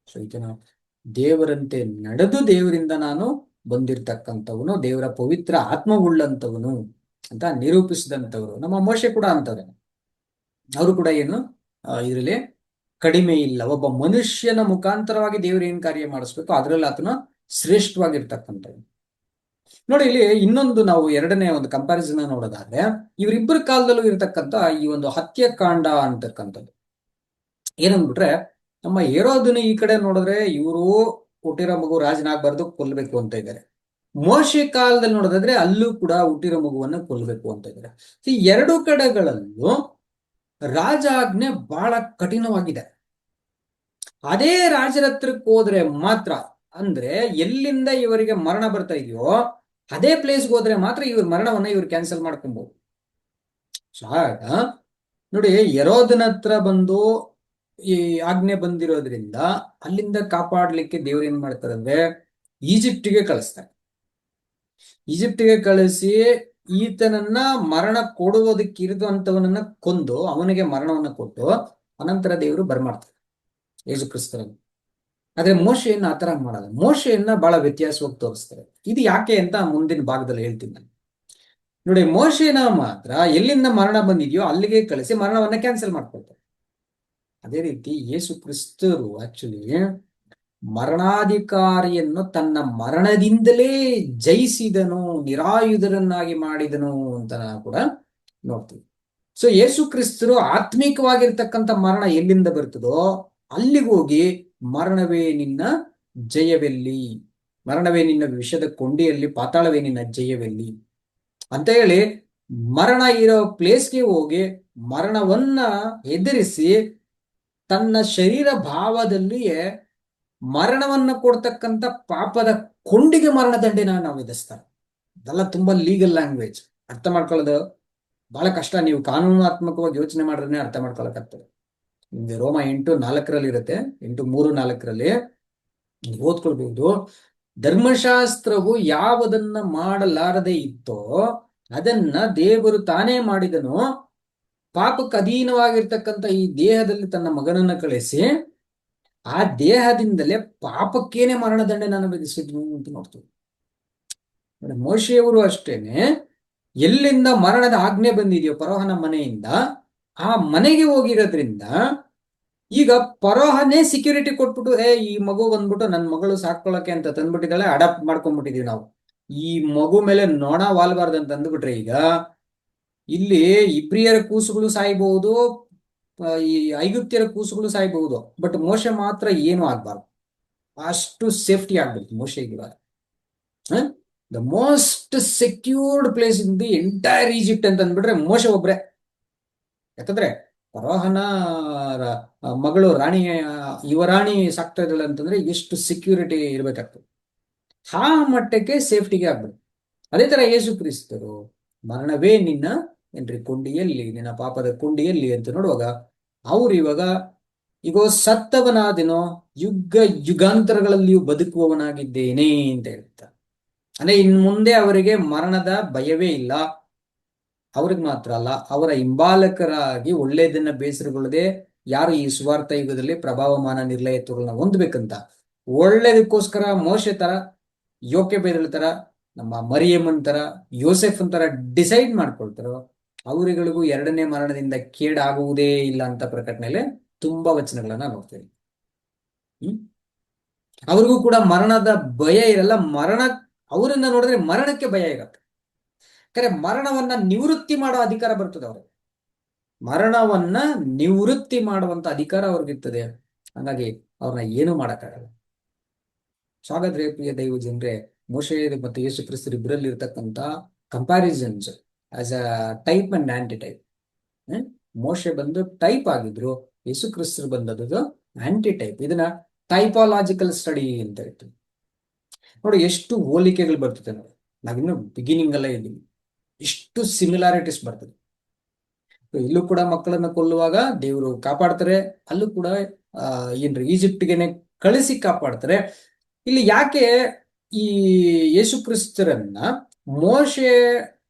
ಸೊ ಇದನ್ನ ದೇವರಂತೆ ನಡೆದು ದೇವರಿಂದ ನಾನು ಬಂದಿರ್ತಕ್ಕಂಥವನು, ದೇವರ ಪವಿತ್ರ ಆತ್ಮವುಳ್ಳಂಥವನು ಅಂತ ನಿರೂಪಿಸಿದಂಥವ್ರು ನಮ್ಮ ಮೋಶೆ ಕೂಡ ಅಂತವ್ರೆ. ಅವರು ಕೂಡ ಏನು ಇದರಲ್ಲಿ ಕಡಿಮೆ ಇಲ್ಲ. ಒಬ್ಬ ಮನುಷ್ಯನ ಮುಖಾಂತರವಾಗಿ ದೇವರು ಏನ್ ಕಾರ್ಯ ಮಾಡಿಸ್ಬೇಕು ಅದರಲ್ಲಿ ಆತನ ಶ್ರೇಷ್ಠವಾಗಿರ್ತಕ್ಕಂಥವ್ರು. ನೋಡಿ, ಇಲ್ಲಿ ಇನ್ನೊಂದು ನಾವು ಎರಡನೇ ಒಂದು ಕಂಪ್ಯಾರಿಸನ್ ನೋಡೋದಾದ್ರೆ, ಇವರಿಬ್ಬರ ಕಾಲದಲ್ಲೂ ಇರತಕ್ಕಂತ ಈ ಒಂದು ಹತ್ಯಕಾಂಡ ಅಂತಕ್ಕಂಥದ್ದು ಏನಂದ್ಬಿಟ್ರೆ, ನಮ್ಮ ಹೇರೋದನ್ನ ಈ ಕಡೆ ನೋಡಿದ್ರೆ ಇವರು ಹುಟ್ಟಿರೋ ಮಗು ರಾಜನಾಗಬಾರ್ದು, ಕೊಲ್ಲಬೇಕು ಅಂತ ಇದ್ದಾರೆ. ಮೋಶೆ ಕಾಲದಲ್ಲಿ ನೋಡೋದಾದ್ರೆ ಅಲ್ಲೂ ಕೂಡ ಹುಟ್ಟಿರೋ ಮಗುವನ್ನ ಕೊಲ್ಲಬೇಕು ಅಂತ ಇದ್ದಾರೆ. ಈ ಎರಡು ಕಡೆಗಳಲ್ಲೂ ರಾಜಾಜ್ಞೆ ಬಹಳ ಕಠಿಣವಾಗಿದೆ. ಅದೇ ರಾಜರ ಹತ್ರಕ್ಕೆ ಹೋದ್ರೆ ಮಾತ್ರ, ಅಂದ್ರೆ ಎಲ್ಲಿಂದ ಇವರಿಗೆ ಮರಣ ಬರ್ತಾ ಇದೆಯೋ ಅದೇ ಪ್ಲೇಸ್ಗೆ ಹೋದ್ರೆ ಮಾತ್ರ ಇವ್ರ ಮರಣವನ್ನ ಇವ್ರು ಕ್ಯಾನ್ಸಲ್ ಮಾಡ್ಕೊಬಹುದು. ಆಗ ನೋಡಿ, ಯರೋದನ ಹತ್ರ ಬಂದು ಈ ಆಜ್ಞೆ ಬಂದಿರೋದ್ರಿಂದ ಅಲ್ಲಿಂದ ಕಾಪಾಡ್ಲಿಕ್ಕೆ ದೇವ್ರು ಏನ್ ಮಾಡ್ತಾರೆ ಅಂದ್ರೆ ಈಜಿಪ್ಟಿಗೆ ಕಳಿಸ್ತಾರೆ. ಈಜಿಪ್ಟಿಗೆ ಕಳಿಸಿ ಈತನನ್ನ ಮರಣ ಕೊಡುವುದಕ್ಕೆ ಇರಿದಂತವನನ್ನ ಕೊಂದು ಅವನಿಗೆ ಮರಣವನ್ನ ಕೊಟ್ಟು ಅನಂತರ ದೇವರು ಬರ್ಮಾಡ್ತಾರೆ ಯೇಸು ಕ್ರಿಸ್ತರನ್ನು. ಆದ್ರೆ ಮೋಶೆಯನ್ನ ಆತರ ಮಾಡಲ್ಲ. ಮೋಶೆಯನ್ನ ಬಹಳ ವ್ಯತ್ಯಾಸವಾಗಿ ತೋರಿಸ್ತಾರೆ. ಇದು ಯಾಕೆ ಅಂತ ಮುಂದಿನ ಭಾಗದಲ್ಲಿ ಹೇಳ್ತೀನಿ ನಾನು. ನೋಡಿ, ಮೋಶೆನ ಮಾತ್ರ ಎಲ್ಲಿಂದ ಮರಣ ಬಂದಿದೆಯೋ ಅಲ್ಲಿಗೆ ಕಳಿಸಿ ಮರಣವನ್ನ ಕ್ಯಾನ್ಸಲ್ ಮಾಡ್ಕೊಳ್ತಾರೆ. ಅದೇ ರೀತಿ ಯೇಸು ಕ್ರಿಸ್ತರು ಆಕ್ಚುಲಿ ಮರಣಾಧಿಕಾರಿಯನ್ನು ತನ್ನ ಮರಣದಿಂದಲೇ ಜಯಿಸಿದನು, ನಿರಾಯುಧರನ್ನಾಗಿ ಮಾಡಿದನು ಅಂತ ಕೂಡ ನೋಡ್ತೀವಿ. ಸೊ ಯೇಸು ಕ್ರಿಸ್ತರು ಆತ್ಮಿಕವಾಗಿರ್ತಕ್ಕಂಥ ಮರಣ ಎಲ್ಲಿಂದ ಬರ್ತದೋ ಅಲ್ಲಿಗೆ ಹೋಗಿ ಮರಣವೇ ನಿನ್ನ ಜಯವೆಲ್ಲಿ, ಮರಣವೇ ನಿನ್ನ ವಿಷದ ಕೊಂಡಿಯಲ್ಲಿ, ಪಾತಾಳವೇ ನಿನ್ನ ಜಯವೆಲ್ಲಿ ಅಂತ ಹೇಳಿ ಮರಣ ಇರೋ ಪ್ಲೇಸ್ಗೆ ಹೋಗಿ ಮರಣವನ್ನ ಎದುರಿಸಿ ತನ್ನ ಶರೀರ ಭಾವದಲ್ಲಿಯೇ ಮರಣವನ್ನ ಕೊಡ್ತಕ್ಕಂಥ ಪಾಪದ ಕೊಂಡಿಗೆ ಮರಣದಂಡನ ನಾವು ವಿಧಿಸ್ತಾರೆ. ಅದೆಲ್ಲ ತುಂಬಾ ಲೀಗಲ್ ಲ್ಯಾಂಗ್ವೇಜ್, ಅರ್ಥ ಮಾಡ್ಕೊಳ್ಳೋದು ಬಹಳ ಕಷ್ಟ. ನೀವು ಕಾನೂನಾತ್ಮಕವಾಗಿ ಯೋಚನೆ ಮಾಡಿದ್ರೆ ಅರ್ಥ ಮಾಡ್ಕೊಳಕ್ಕಾಗ್ತದೆ. ನಿಮ್ಗೆ ರೋಮ 8:4 ಇರುತ್ತೆ, 8:3-4 ಓದ್ಕೊಳ್ಬಹುದು. ಧರ್ಮಶಾಸ್ತ್ರವು ಯಾವುದನ್ನ ಮಾಡಲಾರದೆ ಇತ್ತೋ ಅದನ್ನ ದೇವರು ತಾನೇ ಮಾಡಿದನು, ಪಾಪಕ್ಕೆ ಅಧೀನವಾಗಿರ್ತಕ್ಕಂಥ ಈ ದೇಹದಲ್ಲಿ ತನ್ನ ಮಗನನ್ನ ಕಳಿಸಿ ಆ ದೇಹದಿಂದಲೇ ಪಾಪಕ್ಕೇನೆ ಮರಣದಂಡನೆ ವಿಧಿಸಿದ್ನು ಅಂತ ನೋಡ್ತೀವಿ. ಮೋಶೆಯವರು ಅಷ್ಟೇನೆ, ಎಲ್ಲಿಂದ ಮರಣದ ಆಜ್ಞೆ ಬಂದಿದೆಯೋ ಫರೋಹನ ಮನೆಯಿಂದ, ಆ ಮನೆಗೆ ಹೋಗಿರೋದ್ರಿಂದ ಈಗ ಫರೋಹನೇ ಸೆಕ್ಯೂರಿಟಿ ಕೊಟ್ಬಿಟ್ಟು ಈ ಮಗು ಬಂದ್ಬಿಟ್ಟು ನನ್ನ ಮಗಳು ಸಾಕೊಳ್ಳೋಕೆ ಅಂತ ತಂದ್ಬಿಟ್ಟಿದ್ದಾಳೆ, ಅಡಾಪ್ಟ್ ಮಾಡ್ಕೊಂಡ್ಬಿಟ್ಟಿದೀವಿ ನಾವು, ಈ ಮಗು ಮೇಲೆ ನೊಣ ವಾಲ್ಬಾರ್ದು ಅಂತ ಅಂದ್ಬಿಟ್ರೆ ಈಗ ಇಲ್ಲಿ ಇಬ್ರಿಯರ ಕೂಸುಗಳು ಸಾಯ್ಬಹುದು, ಈ ಐಗುಪ್ತ್ಯರ ಕೂಸುಗಳು ಸಾಯ್ಬಹುದು, ಬಟ್ ಮೋಶೆ ಮಾತ್ರ ಏನು ಆಗ್ಬಾರ್ದು. ಅಷ್ಟು ಸೇಫ್ಟಿ ಆಗ್ಬೇಕು ಮೋಶೆಗೆ. The most secured place in the entire Egypt ಅಂತ ಅಂದ್ಬಿಟ್ರೆ ಮೋಶೆ ಒಬ್ರೆ. ಯಾಕಂದ್ರೆ ಫರೋಹನ ಮಗಳು ರಾಣಿ, ಯುವರಾಣಿ ಸಾಕ್ತಾ ಇದ್ದಾಳೆ ಅಂತಂದ್ರೆ ಎಷ್ಟು ಸೆಕ್ಯೂರಿಟಿ ಇರ್ಬೇಕಾಗ್ತದೆ. ಆ ಮಟ್ಟಕ್ಕೆ ಸೇಫ್ಟಿಗೆ ಆಗ್ಬೇಕು. ಅದೇ ತರ ಯೇಸು ಕ್ರಿಸ್ತರು ಮರಣವೇ ನಿನ್ನ ಕೊಂಡಿಯಲ್ಲಿ, ನಿನ್ನ ಪಾಪದ ಕೊಂಡಿಯಲ್ಲಿ ಅಂತ ನೋಡುವಾಗ ಅವ್ರು ಇವಾಗ ಈಗ ಸತ್ತವನಾದೆನೋ ಯುಗ ಯುಗಾಂತರಗಳಲ್ಲಿಯೂ ಬದುಕುವವನಾಗಿದ್ದೇನೆ ಅಂತ ಹೇಳ್ತಾರೆ. ಅಂದ್ರೆ ಇನ್ ಮುಂದೆ ಅವರಿಗೆ ಮರಣದ ಭಯವೇ ಇಲ್ಲ. ಅವ್ರಿಗೆ ಮಾತ್ರ ಅಲ್ಲ, ಅವರ ಹಿಂಬಾಲಕರಾಗಿ ಒಳ್ಳೇದನ್ನ ಬೇಸರಗೊಳ್ಳದೆ ಯಾರು ಈ ಸುವಾರ್ಥ ಯುಗದಲ್ಲಿ ಪ್ರಭಾವಮಾನ ನಿರ್ಲಯತ್ವಗಳನ್ನ ಹೊಂದ್ಬೇಕಂತ ಒಳ್ಳೇದಕ್ಕೋಸ್ಕರ ಮೋಶೆ ತರ, ಯೋಕೆಬೇದಳ ತರ, ನಮ್ಮ ಮರಿಯಮ್ಮನ್ ತರ, ಯೋಸೆಫನ್ ತರ ಡಿಸೈಡ್ ಮಾಡ್ಕೊಳ್ತಾರೋ ಅವರುಗಳಿಗೂ ಎರಡನೇ ಮರಣದಿಂದ ಕೇಡಾಗುವುದೇ ಇಲ್ಲ ಅಂತ ಪ್ರಕಟಣೆಯಲ್ಲಿ ತುಂಬಾ ವಚನಗಳನ್ನ ನೋಡ್ತೇವೆ. ಅವ್ರಿಗೂ ಕೂಡ ಮರಣದ ಭಯ ಇರಲ್ಲ. ಅವರನ್ನ ನೋಡಿದ್ರೆ ಮರಣಕ್ಕೆ ಭಯ ಇರತ್ತೆ. ಯಾಕಂದ್ರೆ ಮರಣವನ್ನ ನಿವೃತ್ತಿ ಮಾಡೋ ಅಧಿಕಾರ ಬರ್ತದೆ ಅವ್ರಿಗೆ. ಮರಣವನ್ನ ನಿವೃತ್ತಿ ಮಾಡುವಂತ ಅಧಿಕಾರ ಅವ್ರಿಗಿರ್ತದೆ. ಹಾಗಾಗಿ ಅವ್ರನ್ನ ಏನು ಮಾಡಕ್ಕಾಗಲ್ಲ. ಹಾಗಾದ್ರೆ ಪ್ರಿಯ ದೈವ ಜನರೇ, ಮೋಶೆ ಮತ್ತು ಯೇಸು ಕ್ರಿಸ್ತರು ಇಬ್ಬರಲ್ಲಿ ಇರ್ತಕ್ಕಂಥ comparisons as a type and anti type. ಮೋಶೆ ಬಂದು ಟೈಪ್ ಆಗಿದ್ರು, ಯೇಸು ಕ್ರಿಸ್ತರು ಬಂದದ್ದು ಆಂಟಿ ಟೈಪ್. ಇದನ್ನ ಟೈಪಾಲಜಿಕಲ್ ಸ್ಟಡಿ ಅಂತ ಹೇಳ್ತೀವಿ. ನೋಡಿ ಎಷ್ಟು ಹೋಲಿಕೆಗಳು ಬರ್ತದೆ ನೋಡಿ. ನಾವಿನ್ನು ಬಿಗಿನಿಂಗ್ ಅಲ್ಲೇ ಇದ್ದೀವಿ, ಇಷ್ಟು ಸಿಮಿಲಾರಿಟೀಸ್ ಬರ್ತದೆ. ಇಲ್ಲೂ ಕೂಡ ಮಕ್ಕಳನ್ನ ಕೊಲ್ಲುವಾಗ ದೇವರು ಕಾಪಾಡ್ತಾರೆ, ಅಲ್ಲೂ ಕೂಡ ಏನ್ರಿ ಈಜಿಪ್ಟ್ಗೆನೆ ಕಳಿಸಿ ಕಾಪಾಡ್ತಾರೆ. ಇಲ್ಲಿ ಯಾಕೆ ಈ ಯೇಸು ಕ್ರಿಸ್ತರನ್ನ ಮೋಶೆ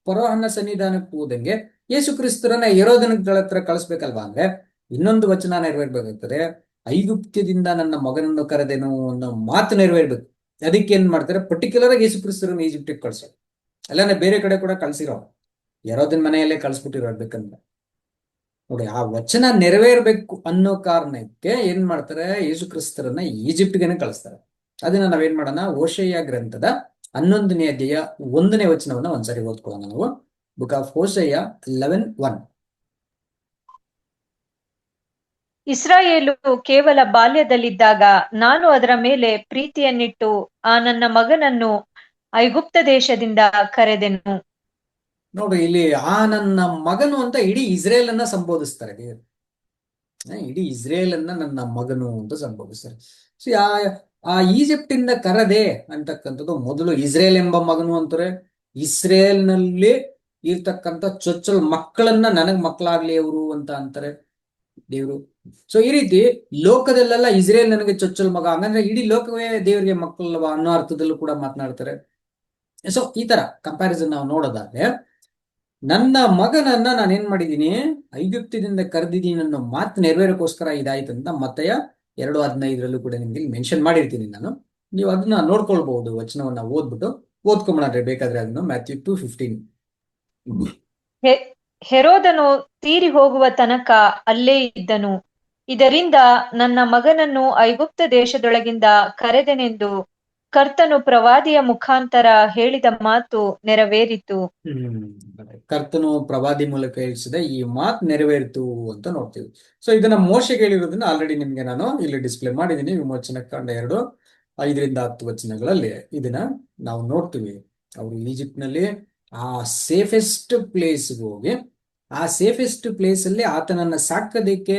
ಫರೋಹನ ಸನ್ನಿಧಾನಕ್ಕೆ ಹೋದಂಗೆ ಯೇಸು ಕ್ರಿಸ್ತರನ್ನ ಹೆರೋದನಗಳ ಹತ್ರ ಕಳಿಸ್ಬೇಕಲ್ವಾ ಅಂದ್ರೆ ಇನ್ನೊಂದು ವಚನ ನೆರವೇರ್ಬೇಕಾಗ್ತದೆ. ಐಗುಪ್ತ್ಯದಿಂದ ನನ್ನ ಮಗನನ್ನು ಕರೆದೆನು ಅನ್ನೋ ಮಾತು ನೆರವೇರ್ಬೇಕು. ಅದಕ್ಕೆ ಏನ್ ಮಾಡ್ತಾರೆ, ಪರ್ಟಿಕ್ಯುಲರ್ ಆಗಿ ಯೇಸು ಕ್ರಿಸ್ತರನ್ನ ಈಜಿಪ್ಟಿಗೆ ಕಳ್ಸೋದು, ಅಲ್ಲಾನೆ ಬೇರೆ ಕಡೆ ಕೂಡ ಕಳ್ಸಿರೋ, ಹೆರೋದನ್ ಮನೆಯಲ್ಲೇ ಕಳ್ಸ್ಬಿಟ್ಟಿರೋಬೇಕಂದ್ರೆ ನೋಡಿ ಆ ವಚನ ನೆರವೇರ್ಬೇಕು ಅನ್ನೋ ಕಾರಣಕ್ಕೆ ಏನ್ ಮಾಡ್ತಾರೆ, ಯೇಸು ಕ್ರಿಸ್ತರನ್ನ ಈಜಿಪ್ಟ್ಗೆನೆ ಕಳಿಸ್ತಾರೆ. ಅದನ್ನ ನಾವೇನ್ ಮಾಡೋಣ, ಹೋಶೇಯ ಗ್ರಂಥದ 11ನೇ ಅಧ್ಯಾಯ 1ನೇ ವಚನವನ್ನ ಒಂದ್ಸರಿ ಓದ್ಕೊಳ್ಳೋಣ ನಾವು. Book of Hoshea 11:1. ಇಸ್ರಾಯೇಲು ಕೇವಲ ಬಾಲ್ಯದಲ್ಲಿದ್ದಾಗ ನಾನು ಅದರ ಮೇಲೆ ಪ್ರೀತಿಯನ್ನಿಟ್ಟು ಆ ನನ್ನ ಮಗನನ್ನು ಐಗುಪ್ತ ದೇಶದಿಂದ ಕರೆದೆನು. ನೋಡ್ರಿ, ಇಲ್ಲಿ ಆ ನನ್ನ ಮಗನು ಅಂತ ಇಡೀ ಇಸ್ರೇಲ್ ಅನ್ನ ಸಂಬೋಧಿಸ್ತಾರೆ ದೇವರು. ಇಡೀ ಇಸ್ರೇಲ್ ಅನ್ನ ನನ್ನ ಮಗನು ಅಂತ ಸಂಬೋಧಿಸ್ತಾರೆ. ಸೊ ಆ ಈಜಿಪ್ಟಿಂದ ಕರದೆ ಅಂತಕ್ಕಂಥದ್ದು ಮೊದಲು ಇಸ್ರೇಲ್ ಎಂಬ ಮಗನು ಅಂತಾರೆ. ಇಸ್ರೇಲ್ನಲ್ಲಿ ಇರ್ತಕ್ಕಂಥ ಚೊಚ್ಚಲ ಮಕ್ಕಳನ್ನ ನನಗ್ ಮಕ್ಕಳಾಗ್ಲಿ ಅವರು ಅಂತ ಅಂತಾರೆ ದೇವರು. ಸೊ ಈ ರೀತಿ ಲೋಕದಲ್ಲೆಲ್ಲ ಇಸ್ರೇಲ್ ನನಗೆ ಚೊಚ್ಚಲ ಮಗ, ಹಂಗಂದ್ರೆ ಇಡೀ ಲೋಕವೇ ದೇವರಿಗೆ ಮಕ್ಕಳವ ಅನ್ನೋ ಅರ್ಥದಲ್ಲೂ ಕೂಡ ಮಾತನಾಡ್ತಾರೆ. ಸೊ ಈ ತರ ಕಂಪ್ಯಾರಿಸನ್ ನಾವು ನೋಡೋದಾದ್ರೆ, ನನ್ನ ಮಗನನ್ನ ನಾನು ಏನ್ ಮಾಡಿದೀನಿ, ಐಗುಪ್ತದಿಂದ ಕರೆದಿದ್ದೀನಿ ಅನ್ನೋ ಮಾತು ನೆರವೇರಕ್ಕೋಸ್ಕರ ಇದಾಯ್ತು ಅಂತ ಮತ್ತೆಯ 2:15 ಕೂಡ ನಿಮ್ಗೆ ಮೆನ್ಷನ್ ಮಾಡಿರ್ತೀನಿ ನಾನು. ನೀವು ಅದನ್ನ ನೋಡ್ಕೊಳ್ಬಹುದು, ವಚನವನ್ನ ಓದ್ಕೊಂಡ್ರೆ ಬೇಕಾದ್ರೆ ಅದನ್ನು. ಮ್ಯಾಥ್ಯೂ 2:15. ಹೆರೋದನು ತೀರಿ ಹೋಗುವ ತನಕ ಅಲ್ಲೇ ಇದ್ದನು. ಇದರಿಂದ ನನ್ನ ಮಗನನ್ನು ಐಗುಪ್ತ ದೇಶದೊಳಗಿಂದ ಕರೆದೆನೆಂದು ಕರ್ತನು ಪ್ರವಾದಿಯ ಮುಖಾಂತರ ಹೇಳಿದ ಮಾತು ನೆರವೇರಿತು. ಕರ್ತನು ಪ್ರವಾದಿ ಮೂಲಕ ಹೇಳಿಸಿದ ಈ ಮಾತು ನೆರವೇರಿತು ಅಂತ ನೋಡ್ತೀವಿ. ಸೊ ಇದನ್ನ ಮೋಶೆಗೆ ಹೇಳಿರೋದನ್ನ ಆಲ್ರೆಡಿ ನಿಮ್ಗೆ ನಾನು ಇಲ್ಲಿ ಡಿಸ್ಪ್ಲೇ ಮಾಡಿದ್ದೀನಿ. ವಿಮೋಚನ ಕಾಂಡ 2 5-10 ವಚನಗಳಲ್ಲಿ ಇದನ್ನ ನಾವು ನೋಡ್ತೀವಿ. ಅವರು ಈಜಿಪ್ಟ್ ನಲ್ಲಿ ಆ ಸೇಫೆಸ್ಟ್ ಪ್ಲೇಸ್ಗೆ ಹೋಗಿ ಆ ಸೇಫೆಸ್ಟ್ ಪ್ಲೇಸ್ ಅಲ್ಲಿ ಆತನನ್ನ ಸಾಕೋದಕ್ಕೆ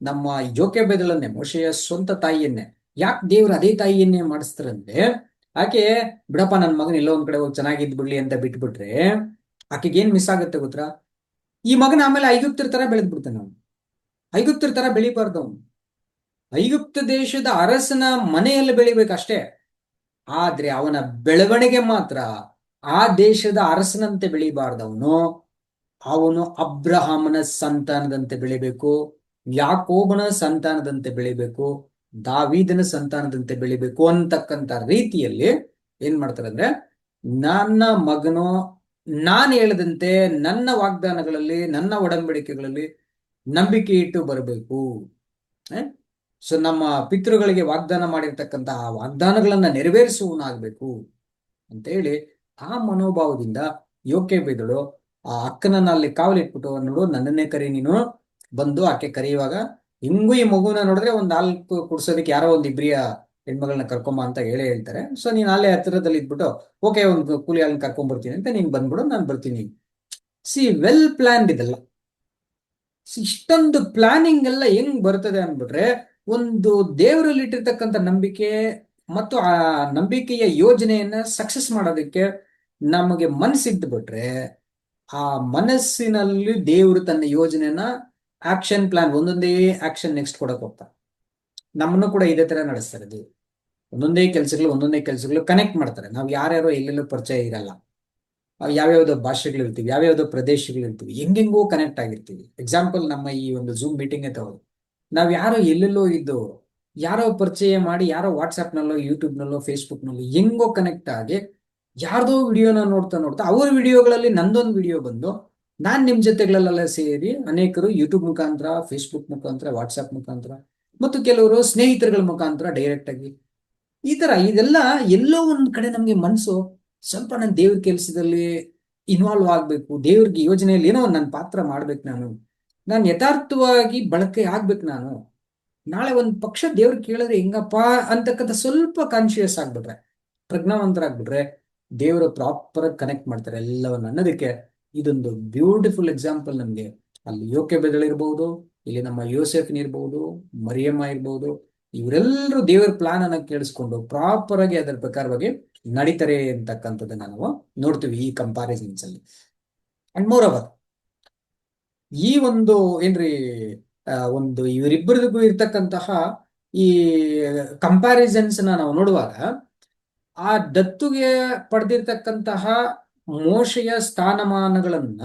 ನಮ್ಮ ಯೋಕೆಬೆದಳನ್ನೇ, ಮೋಶೆಯ ಸ್ವಂತ ತಾಯಿಯನ್ನೇ, ಯಾಕೆ ದೇವ್ರು ಅದೇ ತಾಯಿಯನ್ನೇ ಮಾಡಿಸ್ತಾರಂದ್ರೆ, ಆಕೆ ಬಿಡಪ್ಪ ನನ್ನ ಮಗನ ಎಲ್ಲೋ ಒಂದ್ ಕಡೆ ಹೋಗಿ ಚೆನ್ನಾಗಿದ್ ಬಿಡ್ಲಿ ಅಂತ ಬಿಟ್ಬಿಟ್ರೆ ಆಕೆಗೆ ಏನ್ ಮಿಸ್ ಆಗುತ್ತೆ ಗೊತ್ತಾ, ಈ ಮಗನ ಆಮೇಲೆ ಐಗುಪ್ತರ ತರ ಬೆಳೆದ್ ಬಿಡ್ತಾನೆ. ಅವನು ಐಗುಪ್ತರ ತರ ಬೆಳಿಬಾರ್ದು. ಅವನು ಐಗುಪ್ತ ದೇಶದ ಅರಸನ ಮನೆಯಲ್ಲಿ ಬೆಳಿಬೇಕಷ್ಟೇ. ಆದ್ರೆ ಅವನ ಬೆಳವಣಿಗೆ ಮಾತ್ರ ಆ ದೇಶದ ಅರಸನಂತೆ ಬೆಳಿಬಾರ್ದವನು. ಅವನು ಅಬ್ರಹಾಮನ ಸಂತಾನದಂತೆ ಬೆಳಿಬೇಕು, ಯಾಕೋಬನ ಸಂತಾನದಂತೆ ಬೆಳಿಬೇಕು, ದಾವೀದನ ಸಂತಾನದಂತೆ ಬೆಳಿಬೇಕು ಅಂತಕ್ಕಂಥ ರೀತಿಯಲ್ಲಿ ಏನ್ ಮಾಡ್ತಾರೆ ಅಂದ್ರೆ, ನನ್ನ ಮಗನು ನಾನು ಹೇಳದಂತೆ ನನ್ನ ವಾಗ್ದಾನಗಳಲ್ಲಿ, ನನ್ನ ಒಡಂಬಡಿಕೆಗಳಲ್ಲಿ ನಂಬಿಕೆ ಇಟ್ಟು ಬರಬೇಕು. ಸೊ ನಮ್ಮ ಪಿತೃಗಳಿಗೆ ವಾಗ್ದಾನ ಮಾಡಿರ್ತಕ್ಕಂಥ ಆ ವಾಗ್ದಾನಗಳನ್ನ ನೆರವೇರಿಸುವನಾಗ್ಬೇಕು ಅಂತ ಹೇಳಿ ಆ ಮನೋಭಾವದಿಂದ ಯೋಕೆಬೆದಳು ಆ ಅಕ್ಕನನ್ನ ಅಲ್ಲಿ ಕಾವಲಿಟ್ಬಿಟ್ಟು, ನೋಡು ನನ್ನನ್ನೇ ಕರಿ ನೀನು ಬಂದು. ಆಕೆ ಕರೆಯುವಾಗ ಹಿಂಗೂ ಈ ಮಗುನ ನೋಡಿದ್ರೆ ಒಂದ್ ನಾಲ್ಕು ಕುಡ್ಸೋದಕ್ಕೆ ಯಾರೋ ಒಂದ್ ಇಬ್ರಿಯ ಹೆಣ್ಮಗಳನ್ನ ಕರ್ಕೊಂಬ ಅಂತ ಹೇಳ್ತಾರೆ. ಸೊ ನೀನ್ ಅಲ್ಲೇ ಹತ್ತಿರದಲ್ಲಿ ಇದ್ಬಿಟ್ಟು ಓಕೆ ಒಂದು ಕೂಲಿ ಅಲ್ಲಿ ಕರ್ಕೊಂಡ್ಬರ್ತೀನಿ ಅಂತ ನೀನ್ ಬಂದ್ಬಿಡು, ನಾನು ಬರ್ತೀನಿ. ಸಿ ವೆಲ್ ಪ್ಲಾನ್ಡ್ ಇದೆಲ್ಲ. ಇಷ್ಟೊಂದು ಪ್ಲಾನಿಂಗ್ ಎಲ್ಲ ಹೆಂಗ್ ಬರ್ತದೆ ಅಂದ್ಬಿಟ್ರೆ, ಒಂದು ದೇವರಲ್ಲಿ ಇಟ್ಟಿರ್ತಕ್ಕಂಥ ನಂಬಿಕೆ ಮತ್ತು ಆ ನಂಬಿಕೆಯ ಯೋಜನೆಯನ್ನ ಸಕ್ಸಸ್ ಮಾಡೋದಕ್ಕೆ ನಮಗೆ ಮನಸ್ಸಿದ್ದು ಬಿಟ್ರೆ, ಆ ಮನಸ್ಸಿನಲ್ಲಿ ದೇವರು ತನ್ನ ಯೋಜನೆಯನ್ನ ಆಕ್ಷನ್ ಪ್ಲಾನ್ ಒಂದೊಂದೇ ಆಕ್ಷನ್ ನೆಕ್ಸ್ಟ್ ಕೊಡಕ್ ಹೋಗ್ತಾರೆ. ನಮ್ಮನ್ನು ಕೂಡ ಇದೇ ತರ ನಡೆಸ್ತಾರೆ ದೇವರು. ಒಂದೊಂದೇ ಕೆಲಸಗಳು ಕನೆಕ್ಟ್ ಮಾಡ್ತಾರೆ. ನಾವು ಯಾರ್ಯಾರೋ ಎಲ್ಲೆಲ್ಲೋ ಪರಿಚಯ ಇರಲ್ಲ, ಯಾವ್ಯಾವ್ದೋ ಭಾಷೆಗಳು ಇರ್ತೀವಿ, ಯಾವ್ಯಾವ್ದೋ ಪ್ರದೇಶಗಳು ಇರ್ತೀವಿ, ಹೆಂಗೆಂಗೋ ಕನೆಕ್ಟ್ ಆಗಿರ್ತೀವಿ. ಎಕ್ಸಾಂಪಲ್ ನಮ್ಮ ಈ ಒಂದು ಝೂಮ್ ಮೀಟಿಂಗ್ ತಗೋದು, ನಾವ್ ಯಾರೋ ಎಲ್ಲೆಲ್ಲೋ ಇದ್ದು ಯಾರೋ ಪರಿಚಯ ಮಾಡಿ, ಯಾರೋ ವಾಟ್ಸ್ಆ್ಯಪ್ನಲ್ಲೋ ಯೂಟ್ಯೂಬ್ನಲ್ಲೋ ಫೇಸ್ಬುಕ್ನಲ್ಲೋ ಹೆಂಗೋ ಕನೆಕ್ಟ್ ಆಗಿ ಯಾರ್ದೋ ವಿಡಿಯೋನ ನೋಡ್ತಾ ಅವ್ರ ವಿಡಿಯೋಗಳಲ್ಲಿ ನಂದೊಂದು ವಿಡಿಯೋ ಬಂದು ನಾನ್ ನಿಮ್ ಜೊತೆಗಳೆಲ್ಲ ಸೇರಿ ಅನೇಕರು ಯೂಟ್ಯೂಬ್ ಮುಖಾಂತರ, ಫೇಸ್ಬುಕ್ ಮುಖಾಂತರ, ವಾಟ್ಸ್ಆ್ಯಪ್ ಮುಖಾಂತರ ಮತ್ತು ಕೆಲವರು ಸ್ನೇಹಿತರುಗಳ ಮುಖಾಂತರ ಡೈರೆಕ್ಟ್ ಆಗಿ ಈ ತರ ಇದೆಲ್ಲ ಎಲ್ಲೋ ಒಂದ್ ಕಡೆ ನಮ್ಗೆ ಮನ್ಸು ಸ್ವಲ್ಪ ನಾನು ದೇವ್ರ ಕೆಲಸದಲ್ಲಿ ಇನ್ವಾಲ್ವ್ ಆಗ್ಬೇಕು, ದೇವ್ರಿಗೆ ಯೋಜನೆಯಲ್ಲಿ ಏನೋ ನನ್ನ ಪಾತ್ರ ಮಾಡ್ಬೇಕು, ನಾನು ಯಥಾರ್ಥವಾಗಿ ಬಳಕೆ ಆಗ್ಬೇಕು, ನಾನು ನಾಳೆ ಒಂದು ಪಕ್ಷ ದೇವ್ರ ಕೇಳಿದ್ರೆ ಹೆಂಗಪ್ಪ ಅಂತಕ್ಕಂಥ ಸ್ವಲ್ಪ ಕಾನ್ಶಿಯಸ್ ಆಗ್ಬಿಟ್ರೆ, ಪ್ರಜ್ಞಾವಂತರಾಗ್ಬಿಟ್ರೆ ದೇವರು ಪ್ರಾಪರ್ ಕನೆಕ್ಟ್ ಮಾಡ್ತಾರೆ ಎಲ್ಲವನ್ನ ಅನ್ನೋದಕ್ಕೆ ಇದೊಂದು ಬ್ಯೂಟಿಫುಲ್ ಎಕ್ಸಾಂಪಲ್. ನಮ್ಗೆ ಅಲ್ಲಿ ಯೋಕೆಬೆದಳು ಇರ್ಬಹುದು, ಇಲ್ಲಿ ನಮ್ಮ ಯೋಸೆಫ್ನ ಇರ್ಬಹುದು, ಮರಿಯಮ್ಮ ಇರ್ಬಹುದು, ಇವರೆಲ್ಲರೂ ದೇವರ ಪ್ಲಾನ್ ಅನ್ನ ಕೇಳಿಸ್ಕೊಂಡು ಪ್ರಾಪರ್ ಆಗಿ ಅದರ ಪ್ರಕಾರವಾಗಿ ನಡೀತಾರೆ ಅಂತಕ್ಕಂಥದ್ದನ್ನ ನಾವು ನೋಡ್ತೀವಿ ಈ ಕಂಪಾರಿಸನ್ಸ್ ಅಲ್ಲಿ. ಅಂಡ್ ಮೋರ್ ಓವರ್, ಈ ಒಂದು ಏನ್ರಿ ಒಂದು ಇವರಿಬ್ಬರಿಗೂ ಇರ್ತಕ್ಕಂತಹ ಈ ಕಂಪ್ಯಾರಿಸನ್ಸ್ ನಾವು ನೋಡುವಾಗ, ಆ ದತ್ತುಗೆ ಪಡೆದಿರ್ತಕ್ಕಂತಹ ಮೋಶೆಯ ಸ್ಥಾನಮಾನಗಳನ್ನ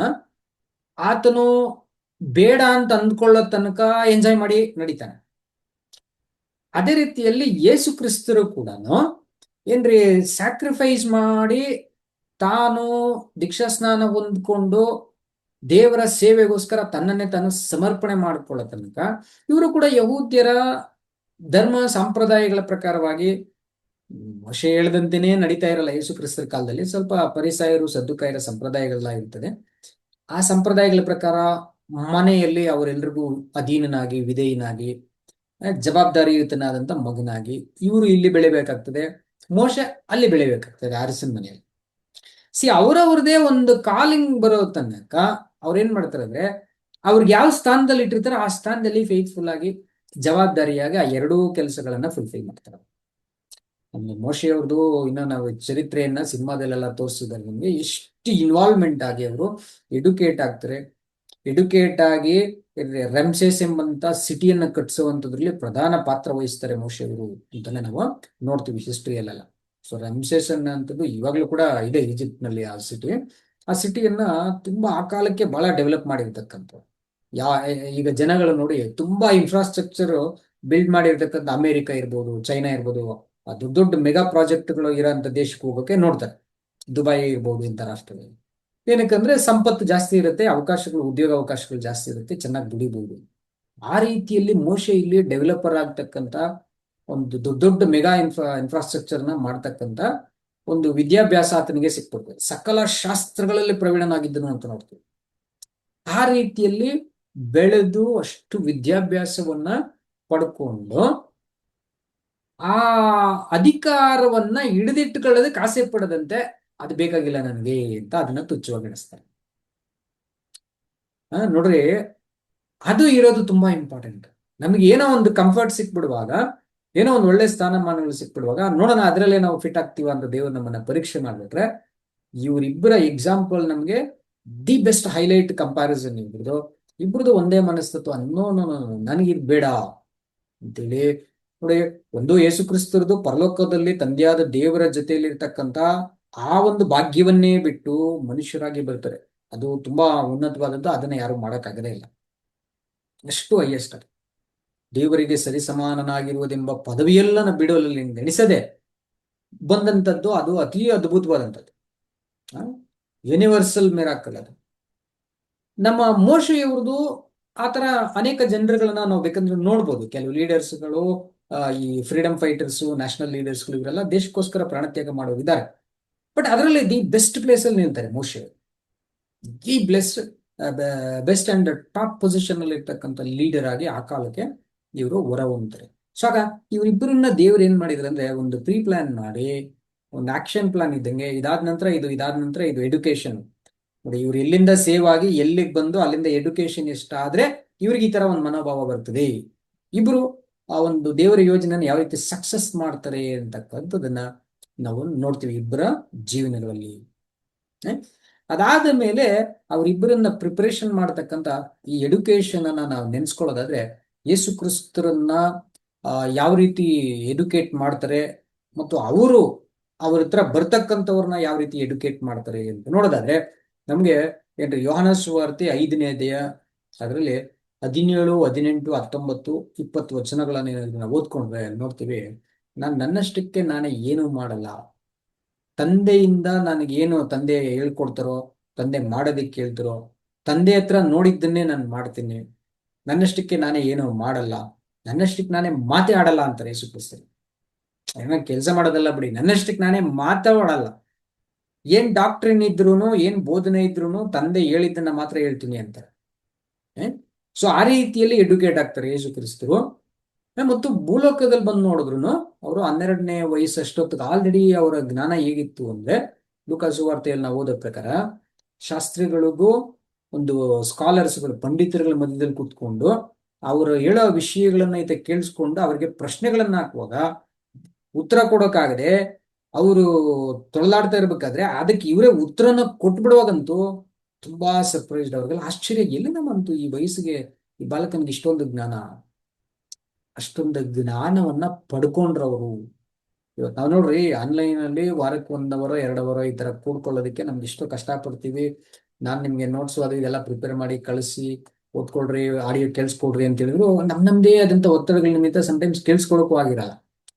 ಆತನು ಬೇಡ ಅಂತ ಅಂದ್ಕೊಳ್ಳೋ ತನಕ ಎಂಜಾಯ್ ಮಾಡಿ ನಡೀತಾನೆ. ಅದೇ ರೀತಿಯಲ್ಲಿ ಯೇಸು ಕ್ರಿಸ್ತರು ಕೂಡ ಏನ್ರಿ ಸ್ಯಾಕ್ರಿಫೈಸ್ ಮಾಡಿ ತಾನು ದೀಕ್ಷಾ ಸ್ನಾನ ಹೊಂದ್ಕೊಂಡು ದೇವರ ಸೇವೆಗೋಸ್ಕರ ತನ್ನನ್ನೇ ತಾನು ಸಮರ್ಪಣೆ ಮಾಡಿಕೊಳ್ಳೋ ತನಕ ಇವರು ಕೂಡ ಯಹೂದ್ಯರ ಧರ್ಮ ಸಂಪ್ರದಾಯಗಳ ಪ್ರಕಾರವಾಗಿ ಮೋಶೆ ಹೇಳ್ದಂತೆಯೇ ನಡೀತಾ ಇರಲ್ಲ. ಯೇಸು ಕ್ರಿಸ್ತರ ಕಾಲದಲ್ಲಿ ಸ್ವಲ್ಪ ಪರಿಸಾಯರು ಸದ್ದುಕಾಯರ ಸಂಪ್ರದಾಯಗಳೆಲ್ಲ ಇರ್ತದೆ. ಆ ಸಂಪ್ರದಾಯಗಳ ಪ್ರಕಾರ ಮನೆಯಲ್ಲಿ ಅವರೆಲ್ರಿಗೂ ಅಧೀನನಾಗಿ ವಿಧೇಯನಾಗಿ ಜವಾಬ್ದಾರಿಯುತನಾದಂತ ಮಗನಾಗಿ ಇವರು ಇಲ್ಲಿ ಬೆಳಿಬೇಕಾಗ್ತದೆ, ಮೋಶೆ ಅಲ್ಲಿ ಬೆಳಿಬೇಕಾಗ್ತದೆ ಅರಸನ ಮನೆಯಲ್ಲಿ. ಅವರವ್ರದೇ ಒಂದು ಕಾಲಿಂಗ್ ಬರೋ ತನಕ ಅವ್ರೇನ್ ಮಾಡ್ತಾರೆ ಅಂದ್ರೆ, ಅವ್ರಿಗೆ ಯಾವ ಸ್ಥಾನದಲ್ಲಿ ಇಟ್ಟಿರ್ತಾರೆ ಆ ಸ್ಥಾನದಲ್ಲಿ ಫೇತ್ಫುಲ್ ಆಗಿ ಜವಾಬ್ದಾರಿಯಾಗಿ ಆ ಎರಡೂ ಕೆಲಸಗಳನ್ನ ಫುಲ್ಫಿಲ್ ಮಾಡ್ತಾರೆ. ನಮ್ಗೆ ಮೋಶೆಯವ್ರದ್ದು ಇನ್ನ ನಾವು ಚರಿತ್ರೆಯನ್ನ ಸಿನಿಮಾದಲ್ಲೆಲ್ಲ ತೋರಿಸಿದ್ದಾರೆ ನಿಮ್ಗೆ, ಎಷ್ಟು ಇನ್ವಾಲ್ವ್ಮೆಂಟ್ ಆಗಿ ಅವರು ಎಡುಕೇಟ್ ಆಗ್ತಾರೆ. ಎಡುಕೇಟ್ ಆಗಿ ರೆಮ್ಸೆಸ್ ಎಂಬಂತ ಸಿಟಿಯನ್ನ ಕಟ್ಟಿಸುವಂತದ್ರಲ್ಲಿ ಪ್ರಧಾನ ಪಾತ್ರ ವಹಿಸ್ತಾರೆ ಮೋಶೆಯವರು ಅಂತಾನೆ ನಾವು ನೋಡ್ತೀವಿ ಹಿಸ್ಟ್ರಿಯಲ್ಲೆಲ್ಲ. ಸೊ ರೆಮ್ಸೆಸ್ ಅನ್ನಂಥದ್ದು ಇವಾಗ್ಲೂ ಕೂಡ ಇದೆ ಈಜಿಪ್ಟ್ ನಲ್ಲಿ. ಆ ಸಿಟಿಯನ್ನ ತುಂಬಾ ಆ ಕಾಲಕ್ಕೆ ಬಹಳ ಡೆವಲಪ್ ಮಾಡಿರ್ತಕ್ಕಂಥ ಈಗ ಜನಗಳು ನೋಡಿ ತುಂಬಾ ಇನ್ಫ್ರಾಸ್ಟ್ರಕ್ಚರ್ ಬಿಲ್ಡ್ ಮಾಡಿರ್ತಕ್ಕಂಥ ಅಮೆರಿಕ ಇರ್ಬೋದು, ಚೈನಾ ಇರ್ಬೋದು, ದೊಡ್ಡ ದೊಡ್ಡ ಮೆಗಾ ಪ್ರಾಜೆಕ್ಟ್ಗಳು ಇರೋಂಥ ದೇಶಕ್ಕೆ ಹೋಗೋಕೆ ನೋಡ್ತಾರೆ. ದುಬೈ ಇರ್ಬೋದು ಇಂಥ ರಾಷ್ಟ್ರಗಳಲ್ಲಿ. ಏನಕ್ಕಂದ್ರೆ ಸಂಪತ್ತು ಜಾಸ್ತಿ ಇರುತ್ತೆ, ಅವಕಾಶಗಳು, ಉದ್ಯೋಗ ಅವಕಾಶಗಳು ಜಾಸ್ತಿ ಇರುತ್ತೆ, ಚೆನ್ನಾಗಿ ದುಡಿಬಹುದು. ಆ ರೀತಿಯಲ್ಲಿ ಮೋಶೆ ಇಲ್ಲಿ ಡೆವಲಪರ್ ಆಗ್ತಕ್ಕಂಥ ಒಂದು ದೊಡ್ಡ ದೊಡ್ಡ ಮೆಗಾ ಇನ್ಫ್ರಾಸ್ಟ್ರಕ್ಚರ್ನ ಮಾಡ್ತಕ್ಕಂಥ ಒಂದು ವಿದ್ಯಾಭ್ಯಾಸ ಆತನಿಗೆ ಸಿಕ್ಬಿಡ್ತದೆ. ಸಕಲ ಶಾಸ್ತ್ರಗಳಲ್ಲಿ ಪ್ರವೀಣನಾಗಿದ್ದನು ಅಂತ ನೋಡ್ತೀವಿ. ಆ ರೀತಿಯಲ್ಲಿ ಬೆಳೆದು ಅಷ್ಟು ವಿದ್ಯಾಭ್ಯಾಸವನ್ನ ಪಡ್ಕೊಂಡು ಆ ಅಧಿಕಾರವನ್ನ ಹಿಡಿದಿಟ್ಟುಕೊಳ್ಳೋದಕ್ಕೆ ಆಸೆ ಪಡದಂತೆ, ಅದು ಬೇಕಾಗಿಲ್ಲ ನನಗೆ ಅಂತ ಅದನ್ನ ತುಚ್ಛವಾಗಿ ಎಣಿಸ್ತಾರೆ. ನೋಡ್ರಿ, ಅದು ಇರೋದು ತುಂಬಾ ಇಂಪಾರ್ಟೆಂಟ್. ನಮ್ಗೆ ಏನೋ ಒಂದು ಕಂಫರ್ಟ್ ಸಿಕ್ಬಿಡುವಾಗ, ಏನೋ ಒಂದು ಒಳ್ಳೆ ಸ್ಥಾನಮಾನಗಳು ಸಿಕ್ಬಿಡುವಾಗ ನೋಡೋಣ ಅದರಲ್ಲೇ ನಾವು ಫಿಟ್ ಆಗ್ತೀವ ಅಂತ ದೇವರು ನಮ್ಮನ್ನ ಪರೀಕ್ಷೆ ಮಾಡ್ಬಿಟ್ರೆ, ಇವರಿಬ್ಬರ ಎಕ್ಸಾಂಪಲ್ ನಮ್ಗೆ ದಿ ಬೆಸ್ಟ್ ಹೈಲೈಟ್ ಕಂಪ್ಯಾರಿಸನ್. ಇಬ್ರದ್ದು ಒಂದೇ ಮನಸ್ತತ್ವ. ನನಗಿದ್ ಬೇಡ ಅಂತೇಳಿ ನೋಡಿ. ಒಂದು ಯೇಸು ಕ್ರಿಸ್ತರದು ಪರಲೋಕದಲ್ಲಿ ತಂದೆಯಾದ ದೇವರ ಜೊತೆಯಲ್ಲಿ ಇರ್ತಕ್ಕಂಥ ಆ ಒಂದು ಭಾಗ್ಯವನ್ನೇ ಬಿಟ್ಟು ಮನುಷ್ಯರಾಗಿ ಬರ್ತಾರೆ. ಅದು ತುಂಬಾ ಉನ್ನತವಾದದ್ದು, ಅದನ್ನ ಯಾರು ಮಾಡಕ್ಕಾಗದೇ ಇಲ್ಲ. ಎಷ್ಟು ಹೈಯೆಸ್ಟ್ ಅದು. ದೇವರಿಗೆ ಸರಿಸಮಾನನಾಗಿರುವುದೆಂಬ ಪದವಿಯೆಲ್ಲ ಬಿಡುವಲ್ಲಿ ನೆನೆಸದೆ ಬಂದಂಥದ್ದು, ಅದು ಅತಿ ಅದ್ಭುತವಾದಂಥದ್ದು, ಯೂನಿವರ್ಸಲ್ ಮಿರಾಕಲ್ ಅದು. ನಮ್ಮ ಮೋಶೆಯವ್ರದ್ದು ಆತರ ಅನೇಕ ಜನರುಗಳನ್ನ ನಾವು ಬೇಕಂದ್ರೆ ನೋಡ್ಬೋದು. ಕೆಲವು ಲೀಡರ್ಸ್ಗಳು, ಈ ಫ್ರೀಡಮ್ ಫೈಟರ್ಸು, ನ್ಯಾಷನಲ್ ಲೀಡರ್ಸ್ಗಳು, ಇವರೆಲ್ಲ ದೇಶಕ್ಕೋಸ್ಕರ ಪ್ರಾಣತ್ಯಾಗ ಮಾಡೋರಿದ್ದಾರೆ. ಬಟ್ ಅದರಲ್ಲಿ ದಿ ಬೆಸ್ಟ್ ಪ್ಲೇಸ್ ಅಲ್ಲಿ ನಿಲ್ತಾರೆ ಮೋಶೆ. The best and top position ಅಲ್ಲಿ ಇರ್ತಕ್ಕಂಥ ಲೀಡರ್ ಆಗಿ ಆ ಕಾಲಕ್ಕೆ ಇವರು ಹೊರ ಹೊಮ್ತಾರೆ. ಸೊ ಆಗ ಇವರಿಬ್ಬರನ್ನ ದೇವ್ರು ಏನ್ ಮಾಡಿದ್ರು ಅಂದ್ರೆ, ಒಂದು ಪ್ರೀ ಪ್ಲಾನ್ ಮಾಡಿ, ಒಂದು ಆಕ್ಷನ್ ಪ್ಲಾನ್ ಇದ್ದಂಗೆ, ಇದಾದ ನಂತರ ಇದು ಎಡ್ಯುಕೇಶನ್ ನೋಡಿ. ಇವ್ರು ಎಲ್ಲಿಂದ ಸೇವ್ ಆಗಿ ಎಲ್ಲಿಗೆ ಬಂದು ಅಲ್ಲಿಂದ ಎಡ್ಯುಕೇಶನ್ ಎಷ್ಟಾದ್ರೆ ಇವ್ರಿಗೆ ಈ ತರ ಒಂದು ಮನೋಭಾವ ಬರ್ತದೆ. ಇಬ್ರು ಆ ಒಂದು ದೇವರ ಯೋಜನೆಯನ್ನು ಯಾವ ರೀತಿ ಸಕ್ಸಸ್ ಮಾಡ್ತಾರೆ ಅಂತಕ್ಕಂಥದ್ದನ್ನ ನಾವು ನೋಡ್ತೀವಿ ಇಬ್ಬರ ಜೀವನಗಳಲ್ಲಿ. ಅದಾದ ಮೇಲೆ ಅವರಿಬ್ಬರನ್ನ ಪ್ರಿಪರೇಷನ್ ಮಾಡ್ತಕ್ಕಂಥ ಈ ಎಡ್ಯುಕೇಶನ್ ಅನ್ನ ನಾವು ನೆನ್ಸ್ಕೊಳ್ಳೋದಾದ್ರೆ, ಯೇಸು ಕ್ರಿಸ್ತರನ್ನ ಯಾವ ರೀತಿ ಎಡ್ಯುಕೇಟ್ ಮಾಡ್ತಾರೆ ಮತ್ತು ಅವರು ಅವ್ರ ಹತ್ರ ಬರ್ತಕ್ಕಂಥವ್ರನ್ನ ಯಾವ ರೀತಿ ಎಡ್ಯುಕೇಟ್ ಮಾಡ್ತಾರೆ ಅಂತ ನೋಡೋದಾದ್ರೆ, ನಮ್ಗೆ ಏನ್ರಿ ಯೋಹಾನ ಸುವಾರ್ತೆ 5ನೇ ಅಧ್ಯಾಯ ಅದರಲ್ಲಿ 17, 18, 19, 20 ವಚನಗಳನ್ನ ನಾವು ಓದ್ಕೊಂಡ್ರೆ ನೋಡ್ತೀವಿ, ನನ್ನಷ್ಟಕ್ಕೆ ನಾನೇ ಏನೂ ಮಾಡಲ್ಲ, ತಂದೆಯಿಂದ ನನಗೇನು ತಂದೆ ಹೇಳ್ಕೊಡ್ತಾರೋ, ತಂದೆ ಮಾಡೋದಿಕ್ಕೆ ಹೇಳ್ತಾರೋ, ತಂದೆ ಹತ್ರ ನೋಡಿದ್ದನ್ನೇ ನಾನು ಮಾಡ್ತೀನಿ, ನನ್ನಷ್ಟಕ್ಕೆ ನಾನೇ ಏನೂ ಮಾಡಲ್ಲ, ನನ್ನಷ್ಟಕ್ಕೆ ನಾನೇ ಮಾತೇ ಆಡಲ್ಲ ಅಂತಾರೆ ಯೇಸು ಕ್ರಿಸ್ತರು. ಏನೋ ಕೆಲಸ ಮಾಡೋದಲ್ಲ ಬಿಡಿ, ನನ್ನಷ್ಟಕ್ಕೆ ನಾನೇ ಮಾತಾಡಲ್ಲ. ಏನ್ ಡಾಕ್ಟ್ರಿನ್ ಇದ್ರೂನು, ಏನ್ ಬೋಧನೆ ಇದ್ರೂನು ತಂದೆ ಹೇಳಿದ್ದನ್ನ ಮಾತ್ರ ಹೇಳ್ತೀನಿ ಅಂತಾರೆ. ಸೊ ಆ ರೀತಿಯಲ್ಲಿ ಎಡ್ಯುಕೇಟ್ ಆಗ್ತಾರೆ ಯೇಸು ಕ್ರಿಸ್ತರು. ಮತ್ತು ಭೂಲೋಕದಲ್ಲಿ ಬಂದು ನೋಡಿದ್ರು ಅವರು 12ನೇ ವಯಸ್ಸಷ್ಟೊತ್ತಿಗೆ ಆಲ್ರೆಡಿ ಅವರ ಜ್ಞಾನ ಹೇಗಿತ್ತು ಅಂದ್ರೆ, ಲೂಕಾ ಸುವಾರ್ತೆಯಲ್ಲಿ ನಾವು ಓದೋ ಪ್ರಕಾರ ಶಾಸ್ತ್ರಿಗಳಿಗೂ ಒಂದು ಸ್ಕಾಲರ್ಸ್ಗಳು, ಪಂಡಿತರುಗಳ ಮಧ್ಯದಲ್ಲಿ ಕೂತ್ಕೊಂಡು ಅವರು ಹೇಳೋ ವಿಷಯಗಳನ್ನ ಈತ ಕೇಳಿಸ್ಕೊಂಡು ಅವ್ರಿಗೆ ಪ್ರಶ್ನೆಗಳನ್ನ ಹಾಕುವಾಗ ಉತ್ತರ ಕೊಡೋಕ್ಕಾಗದೆ ಅವರು ತೊಳಲಾಡ್ತಾ ಇರ್ಬೇಕಾದ್ರೆ ಅದಕ್ಕೆ ಇವರೇ ಉತ್ತರನ ಕೊಟ್ಬಿಡುವಾಗಂತೂ ತುಂಬಾ ಸರ್ಪ್ರೈಸ್ಡ್, ಅವ್ರಿಗೆಲ್ಲ ಆಶ್ಚರ್ಯ, ಎಲ್ಲಿಂದ ಬಂತು ಈ ವಯಸ್ಸಿಗೆ ಈ ಬಾಲಕನಿಗೆ ಇಷ್ಟೊಂದು ಜ್ಞಾನ, ಅಷ್ಟೊಂದು ಜ್ಞಾನವನ್ನ ಪಡ್ಕೊಂಡ್ರವರು. ಇವತ್ತು ನಾವು ನೋಡ್ರಿ ಆನ್ಲೈನ್ ಅಲ್ಲಿ ವಾರಕ್ಕೆ 1 ಅವರ್ 2 ಅವರ್ ಈ ತರ ಕೂಡ್ಕೊಳ್ಳೋದಕ್ಕೆ ನಮ್ಗೆ ಇಷ್ಟು ಕಷ್ಟಪಡ್ತೀವಿ. ನಾನ್ ನಿಮ್ಗೆ ನೋಟ್ಸ್ ಅದು ಇದೆಲ್ಲ ಪ್ರಿಪೇರ್ ಮಾಡಿ ಕಳಿಸಿ ಓದ್ಕೊಳ್ರಿ, ಆಡಿಯೋ ಕೇಳಿಸ್ಕೊಡ್ರಿ ಅಂತ ಹೇಳಿದ್ರು ನಮ್ದೇ ಆದಂತ ಒತ್ತಡಗಳ ನಿಮಿತ್ತ ಸಮಟೈಮ್ಸ್ ಕೇಳಿಸ್ಕೊಳಕ್ಕೂ ಆಗಿರಲ್ಲ,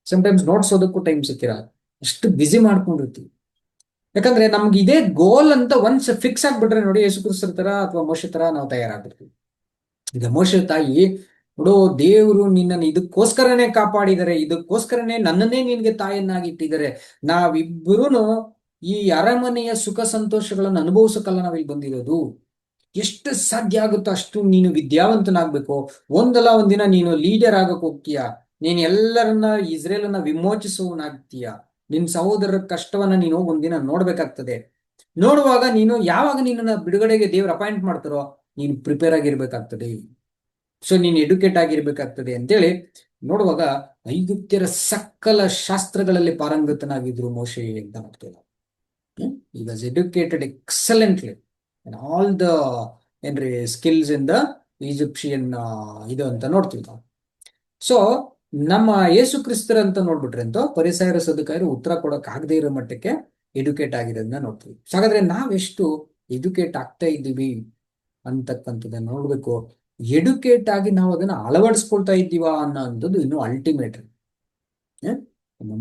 ಸಮಟೈಮ್ಸ್ ನೋಟ್ಸ್ ಓದಕ್ಕೂ ಟೈಮ್ ಸಿಕ್ಕಿರಲ್ಲ, ಅಷ್ಟು ಬಿಸಿ ಮಾಡ್ಕೊಂಡಿರ್ತೀವಿ. ಯಾಕಂದ್ರೆ ನಮ್ಗೆ ಇದೇ ಗೋಲ್ ಅಂತ ಒನ್ಸ್ ಫಿಕ್ಸ್ ಆಗ್ಬಿಟ್ರೆ ನೋಡಿ, ಯೇಸು ಕ್ರಿಸ್ತರ ತರ ಅಥವಾ ಮೋಶೆ ತರ ನಾವು ತಯಾರಾಗ್ಬಿಡ್ತೀವಿ. ಈಗ ಮೋಶೆ ತಾಯಿ ನೋಡು, ದೇವರು ನಿನ್ನನ್ನು ಇದಕ್ಕೋಸ್ಕರನೇ ಕಾಪಾಡಿದರೆ, ಇದಕ್ಕೋಸ್ಕರನೇ ನನ್ನನ್ನೇ ನಿನ್ಗೆ ತಾಯನ್ನಾಗಿ ಇಟ್ಟಿದ್ದಾರೆ, ನಾವಿಬ್ಬರೂ ಈ ಅರಮನೆಯ ಸುಖ ಸಂತೋಷಗಳನ್ನು ಅನುಭವಿಸಕ್ಕಲ್ಲ ನಾವಿಲ್ಲಿ ಬಂದಿರೋದು. ಎಷ್ಟು ಸಾಧ್ಯ ಆಗುತ್ತೋ ಅಷ್ಟು ನೀನು ವಿದ್ಯಾವಂತನಾಗ್ಬೇಕು, ಒಂದಲ್ಲ ಒಂದಿನ ನೀನು ಲೀಡರ್ ಆಗಕ್ ಹೋಗ್ತೀಯ, ನೀನು ಎಲ್ಲರನ್ನ ಇಸ್ರೇಲನ್ನ ವಿಮೋಚಿಸುವನಾಗ್ತೀಯ, ನಿನ್ ಸಹೋದರರ ಕಷ್ಟವನ್ನ ನೀನು ಒಂದಿನ ನೋಡ್ಬೇಕಾಗ್ತದೆ. ನೋಡುವಾಗ ನೀನು ಯಾವಾಗ ನಿನ್ನನ್ನ ಬಿಡುಗಡೆಗೆ ದೇವ್ರು ಅಪಾಯಿಂಟ್ ಮಾಡ್ತಾರೋ ನೀನು ಪ್ರಿಪೇರ್ ಆಗಿರ್ಬೇಕಾಗ್ತದೆ, ಸೊ ನೀನು ಎಡ್ಯುಕೇಟ್ ಆಗಿರ್ಬೇಕಾಗ್ತದೆ ಅಂತೇಳಿ ನೋಡುವಾಗ ಐಗುಪ್ತ್ಯರ ಸಕಲ ಶಾಸ್ತ್ರಗಳಲ್ಲಿ ಪಾರಂಗತನಾಗಿದ್ರು ಮೋಶೆ ಅಂತ ನೋಡ್ತೇವೆ. he was educated excellently in all the ಏನ್ರಿ ಸ್ಕಿಲ್ಸ್ ಇನ್ ದ ಈಜಿಪ್ಷಿಯನ್ ಇದು ಅಂತ ನೋಡ್ತೀವಿ ನಾವು. ಸೊ ನಮ್ಮ ಯೇಸು ಕ್ರಿಸ್ತರ ಅಂತ ನೋಡ್ಬಿಟ್ರೆ ಅಂತೂ ಪರಿಸರ ಸದುಕಾಯರು ಉತ್ತರ ಕೊಡಕ್ ಆಗದೆ ಇರೋ ಮಟ್ಟಕ್ಕೆ ಎಡ್ಯುಕೇಟ್ ಆಗಿರೋದನ್ನ ನೋಡ್ತೀವಿ. ಸೊ ಹಾಗಾದ್ರೆ ನಾವೆಷ್ಟು ಎಡ್ಯುಕೇಟ್ ಆಗ್ತಾ ಇದ್ದೀವಿ ಅಂತಕ್ಕಂಥದ್ದನ್ನ ನೋಡ್ಬೇಕು. ಎಡ್ಯುಕೇಟ್ ಆಗಿ ನಾವು ಅದನ್ನ ಅಳವಡಿಸ್ಕೊಳ್ತಾ ಇದ್ದೀವಾ ಅನ್ನೋಂಥದ್ದು ಇನ್ನು ಅಲ್ಟಿಮೇಟ್.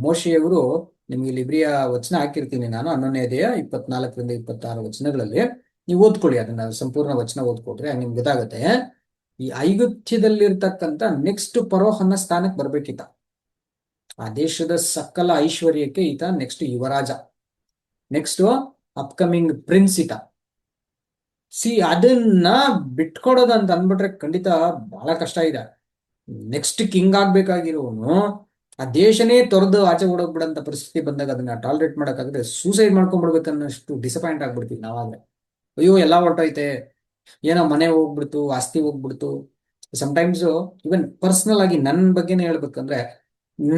ಮೋಶೆಯವರು ನಿಮ್ಗೆ ಇಬ್ರಿಯ ವಚನ ಹಾಕಿರ್ತೀನಿ ನಾನು, 11ನೇ ಅಧ್ಯಾಯ 24ರಿಂದ 26 ವಚನಗಳಲ್ಲಿ ನೀವು ಓದ್ಕೊಳ್ಳಿ, ಅದನ್ನ ಸಂಪೂರ್ಣ ವಚನ ಓದ್ಕೊಟ್ರೆ ನಿಮ್ಗೆ ಗೊತ್ತಾಗುತ್ತೆ. ಈ ಐಗುಪ್ತ್ಯದಲ್ಲಿರ್ತಕ್ಕಂಥ ನೆಕ್ಸ್ಟ್ ಫರೋಹನ ಸ್ಥಾನಕ್ಕೆ ಬರ್ಬೇಕಿತ್ತ, ಆ ದೇಶದ ಸಕಲ ಐಶ್ವರ್ಯಕ್ಕೆ ಈತ ನೆಕ್ಸ್ಟ್ ಯುವರಾಜ, ನೆಕ್ಸ್ಟ್ ಅಪ್ಕಮಿಂಗ್ ಪ್ರಿನ್ಸ್ ಈತ. ಅದನ್ನ ಬಿಟ್ಕೊಡೋದು ಅಂತ ಅಂದ್ಬಿಟ್ರೆ ಖಂಡಿತ ಬಹಳ ಕಷ್ಟ ಇದೆ. ನೆಕ್ಸ್ಟ್ ಕಿಂಗ್ ಆಗ್ಬೇಕಾಗಿರೋನು ಆ ದೇಶನೇ ತೊರೆದು ಆಚೆ ಓಡೋಗ್ಬಿಡಂತ ಪರಿಸ್ಥಿತಿ ಬಂದಾಗ ಅದನ್ನ ಟಾಲರೇಟ್ ಮಾಡಕ್ಕಾಗದೆ ಸೂಸೈಡ್ ಮಾಡ್ಕೊಂಡ್ಬಿಡ್ಬೇಕನ್ನಷ್ಟು ಡಿಸಪಾಯಿಂಟ್ ಆಗ್ಬಿಡ್ತೀವಿ ನಾವಾದ್ರೆ. ಅಯ್ಯೋ ಎಲ್ಲ ಹೊರಟೈತೆ, ಏನೋ ಮನೆ ಹೋಗ್ಬಿಡ್ತು, ಆಸ್ತಿ ಹೋಗ್ಬಿಡ್ತು. ಸಮಟೈಮ್ಸ್ ಇವನ್ ಪರ್ಸನಲ್ ಆಗಿ ನನ್ನ ಬಗ್ಗೆನೇ ಹೇಳ್ಬೇಕಂದ್ರೆ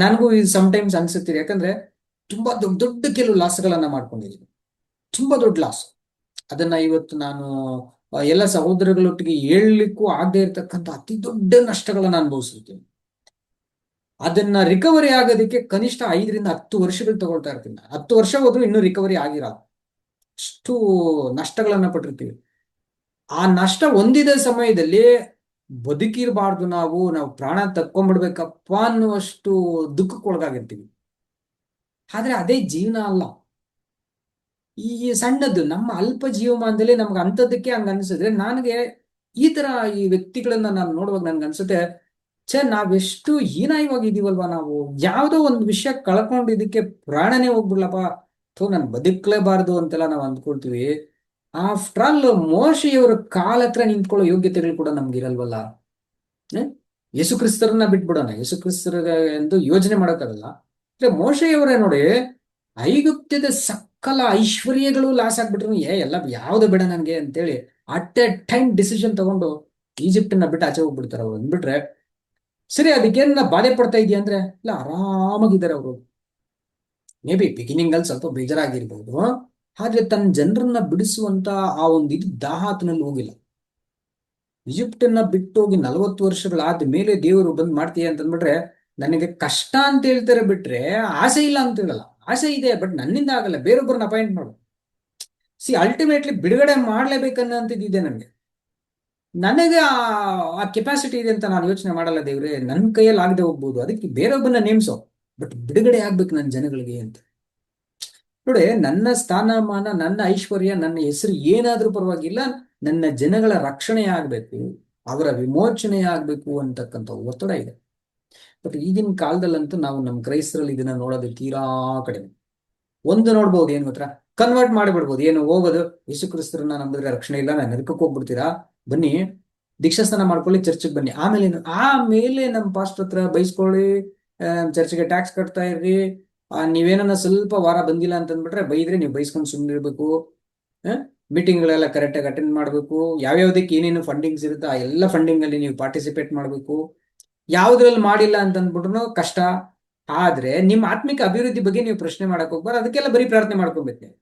ನನಗೂ ಇದು ಸಮಟೈಮ್ಸ್ ಅನ್ಸುತ್ತೀರಿ, ಯಾಕಂದ್ರೆ ತುಂಬಾ ದೊಡ್ಡ ದೊಡ್ಡ ಕೆಲವು ಲಾಸ್ಗಳನ್ನ ಮಾಡ್ಕೊಂಡಿದ್ದೀನಿ, ತುಂಬಾ ದೊಡ್ಡ ಲಾಸ್. ಅದನ್ನ ಇವತ್ತು ನಾನು ಎಲ್ಲ ಸಹೋದರಗಳೊಟ್ಟಿಗೆ ಹೇಳಲಿಕ್ಕೂ ಆಗದೆ ಇರತಕ್ಕಂಥ ಅತಿ ದೊಡ್ಡ ನಷ್ಟಗಳನ್ನ ಅನುಭವಿಸಿರ್ತೀನಿ. ಅದನ್ನ ರಿಕವರಿ ಆಗೋದಕ್ಕೆ ಕನಿಷ್ಠ 5ರಿಂದ 10 ವರ್ಷಗಳು ತಗೊಳ್ತಾ ಇರ್ತೀನಿ. 10 ವರ್ಷ ಹೋದ್ರೂ ಇನ್ನೂ ರಿಕವರಿ ಆಗಿರಲ್ಲ, ಅಷ್ಟು ನಷ್ಟಗಳನ್ನ ಪಟ್ಟಿರ್ತೀವಿ. ಆ ನಷ್ಟ ಹೊಂದಿದ ಸಮಯದಲ್ಲಿ ಬದುಕಿರಬಾರ್ದು, ನಾವು ಪ್ರಾಣ ತಕ್ಕೊಂಡ್ಬಿಡ್ಬೇಕಪ್ಪ ಅನ್ನುವಷ್ಟು ದುಃಖಕ್ಕೊಳಗಾಗಿರ್ತೀವಿ. ಆದ್ರೆ ಅದೇ ಜೀವನ ಅಲ್ಲ. ಈ ಸಣ್ಣದು ನಮ್ಮ ಅಲ್ಪ ಜೀವಮಾನದಲ್ಲಿ ನಮ್ಗೆ ಅಂಥದ್ದಕ್ಕೆ ಹಂಗ ಅನ್ಸಿದ್ರೆ, ನನಗೆ ಈ ತರ ಈ ವ್ಯಕ್ತಿಗಳನ್ನ ನಾನು ನೋಡುವಾಗ ನನ್ಗೆ ಅನ್ಸುತ್ತೆ, ನಾವೆಷ್ಟು ಹೀನಾಯವಾಗಿದ್ದೀವಲ್ವಾ, ನಾವು ಯಾವ್ದೋ ಒಂದು ವಿಷಯ ಕಳ್ಕೊಂಡಿದ್ದಕ್ಕೆ ಪ್ರಾಣನೇ ಹೋಗ್ಬಿಡ್ಲಪ್ಪ, ಅಥವಾ ನಾನು ಬದುಕಲೇಬಾರ್ದು ಅಂತೆಲ್ಲ ನಾವು ಅಂದ್ಕೊಳ್ತೀವಿ. ಆಫ್ಟರ್ ಆಲ್ ಮೋಶೆಯವರ ಕಾಲ ಹತ್ರ ನಿಂತ್ಕೊಳ್ಳೋ ಯೋಗ್ಯತೆಗಳು ಕೂಡ ನಮ್ಗಿರಲ್ವಲ್ಲ. ಯೇಸು ಕ್ರಿಸ್ತರನ್ನ ಬಿಟ್ಬಿಡೋಣ, ಯೇಸು ಕ್ರಿಸ್ತರ ಎಂದು ಯೋಚನೆ ಮಾಡೋಕ್ಕಾಗಲ್ಲ. ಮೋಶೆಯವರೇ ನೋಡಿ, ಐಗುಪ್ತ್ಯದ ಸಕಲ ಐಶ್ವರ್ಯಗಳು ಲಾಸ್ ಆಗ್ಬಿಟ್ರು, ಎಲ್ಲ ಯಾವ್ದು ಬೇಡ ನನ್ಗೆ ಅಂತೇಳಿ ಅಟ್ ಎ ಟೈಮ್ ಡಿಸಿಷನ್ ತಗೊಂಡು ಈಜಿಪ್ಟನ್ನ ಬಿಟ್ಟು ಆಚೆ ಹೋಗ್ಬಿಡ್ತಾರೆ ಅವ್ರು. ಅಂದ್ಬಿಟ್ರೆ ಸರಿ, ಅದಕ್ಕೇನ ಬಾಧೆ ಪಡ್ತಾ ಇದೆಯಾ ಅಂದ್ರೆ ಇಲ್ಲ, ಆರಾಮಾಗಿದ್ದಾರೆ ಅವರು. ಮೇ ಬಿ ಬಿಗಿನಿಂಗ್ ಅಲ್ಲಿ ಸ್ವಲ್ಪ ಬೇಜಾರಾಗಿರ್ಬೋದು, ಆದ್ರೆ ತನ್ನ ಜನರನ್ನ ಬಿಡಿಸುವಂತ ಆ ಒಂದು ಇದು ದಾಹಾತನಲ್ಲಿ ಹೋಗಿಲ್ಲ. ಈಜಿಪ್ಟನ್ನ ಬಿಟ್ಟೋಗಿ 40 ವರ್ಷಗಳಾದ ಮೇಲೆ ದೇವರು ಬಂದ್ ಮಾಡ್ತೀಯ ಅಂತಂದ್ಬಿಟ್ರೆ ನನಗೆ ಕಷ್ಟ ಅಂತ ಹೇಳ್ತಾರೆ, ಬಿಟ್ರೆ ಆಸೆ ಇಲ್ಲ ಅಂತ ಹೇಳಲ್ಲ. ಆಸೆ ಇದೆ, ಬಟ್ ನನ್ನಿಂದ ಆಗಲ್ಲ, ಬೇರೊಬ್ಬರನ್ನ ಅಪಾಯಿಂಟ್ ಮಾಡು. ಅಲ್ಟಿಮೇಟ್ಲಿ ಬಿಡುಗಡೆ ಮಾಡ್ಲೇಬೇಕನ್ನಂತಿದ್ದೆ ನನಗೆ ಆ ಕೆಪಾಸಿಟಿ ಇದೆ ಅಂತ ನಾನು ಯೋಚನೆ ಮಾಡಲ್ಲ. ದೇವ್ರೆ, ನನ್ನ ಕೈಯಲ್ಲಿ ಆಗದೆ ಹೋಗ್ಬೋದು, ಅದಕ್ಕೆ ಬೇರೊಬ್ಬರನ್ನ ನೇಮ್ಸೋ, ಬಟ್ ಬಿಡುಗಡೆ ಆಗ್ಬೇಕು ನನ್ನ ಜನಗಳಿಗೆ ಅಂತ. ನೋಡಿ, ನನ್ನ ಸ್ಥಾನಮಾನ, ನನ್ನ ಐಶ್ವರ್ಯ, ನನ್ನ ಹೆಸರು ಏನಾದ್ರೂ ಪರವಾಗಿಲ್ಲ, ನನ್ನ ಜನಗಳ ರಕ್ಷಣೆ ಆಗ್ಬೇಕು, ಅವರ ವಿಮೋಚನೆ ಆಗ್ಬೇಕು ಅಂತಕ್ಕಂಥ ಒತ್ತಡ ಇದೆ. ಬಟ್ ಈಗಿನ ಕಾಲದಲ್ಲಂತೂ ನಾವು ನಮ್ಮ ಕ್ರೈಸ್ತರಲ್ಲಿ ಇದನ್ನ ನೋಡೋದು ತೀರಾ ಕಡಿಮೆ. ಒಂದು ನೋಡ್ಬೋದು, ಏನ್ ಗೊತ್ತಾ, ಕನ್ವರ್ಟ್ ಮಾಡಿಬಿಡ್ಬೋದು. ಏನು ಹೋಗೋದು, ಯೇಸು ಕ್ರಿಸ್ತರನ್ನ ನಂಬಿದ್ರೆ ರಕ್ಷಣೆ ಇಲ್ಲ, ನಾನು ನರಕಕ್ಕೆ ಹೋಗ್ಬಿಡ್ತೀರಾ, ಬನ್ನಿ ದೀಕ್ಷಾಸ್ನಾನ ಮಾಡ್ಕೊಳ್ಳಿ, ಚರ್ಚ್ಗೆ ಬನ್ನಿ, ಆಮೇಲೆ ನಮ್ಮ ಪಾಸ್ಟರ್ ಹತ್ರ ಬೈಸ್ಕೊಳ್ಳಿ, ಚರ್ಚ್ಗೆ ಟ್ಯಾಕ್ಸ್ ಕಟ್ತಾ ಇರ್ರಿ, ನೀವೇನ ಸ್ವಲ್ಪ ವಾರ ಬಂದಿಲ್ಲ ಅಂತಂದ್ಬಿಟ್ರೆ ಬೈದ್ರೆ ನೀವು ಬೈಸ್ಕೊಂಡು ಸುಮ್ಮನಿರ್ಬೇಕು. ಮೀಟಿಂಗ್ಗಳೆಲ್ಲ ಕರೆಕ್ಟಾಗಿ ಅಟೆಂಡ್ ಮಾಡಬೇಕು, ಯಾವ್ಯಾವ್ದಕ್ಕೆ ಏನೇನು ಫಂಡಿಂಗ್ಸ್ ಇರುತ್ತೆ ಆ ಎಲ್ಲ ಫಂಡಿಂಗ್ ಅಲ್ಲಿ ನೀವು ಪಾರ್ಟಿಸಿಪೇಟ್ ಮಾಡಬೇಕು. ಯಾವ್ದ್ರಲ್ಲಿ ಮಾಡಿಲ್ಲ ಅಂತ ಅಂದ್ಬಿಟ್ರು ಕಷ್ಟ. ಆದ್ರೆ ನಿಮ್ಮ ಆತ್ಮಿಕ ಅಭಿವೃದ್ಧಿ ಬಗ್ಗೆ ನೀವು ಪ್ರಶ್ನೆ ಮಾಡಕ್ ಹೋಗ್ಬಾರ್ದು, ಅದಕ್ಕೆಲ್ಲ ಬರೀ ಪ್ರಾರ್ಥನೆ ಮಾಡ್ಕೊಬೇಕು. ನೀವು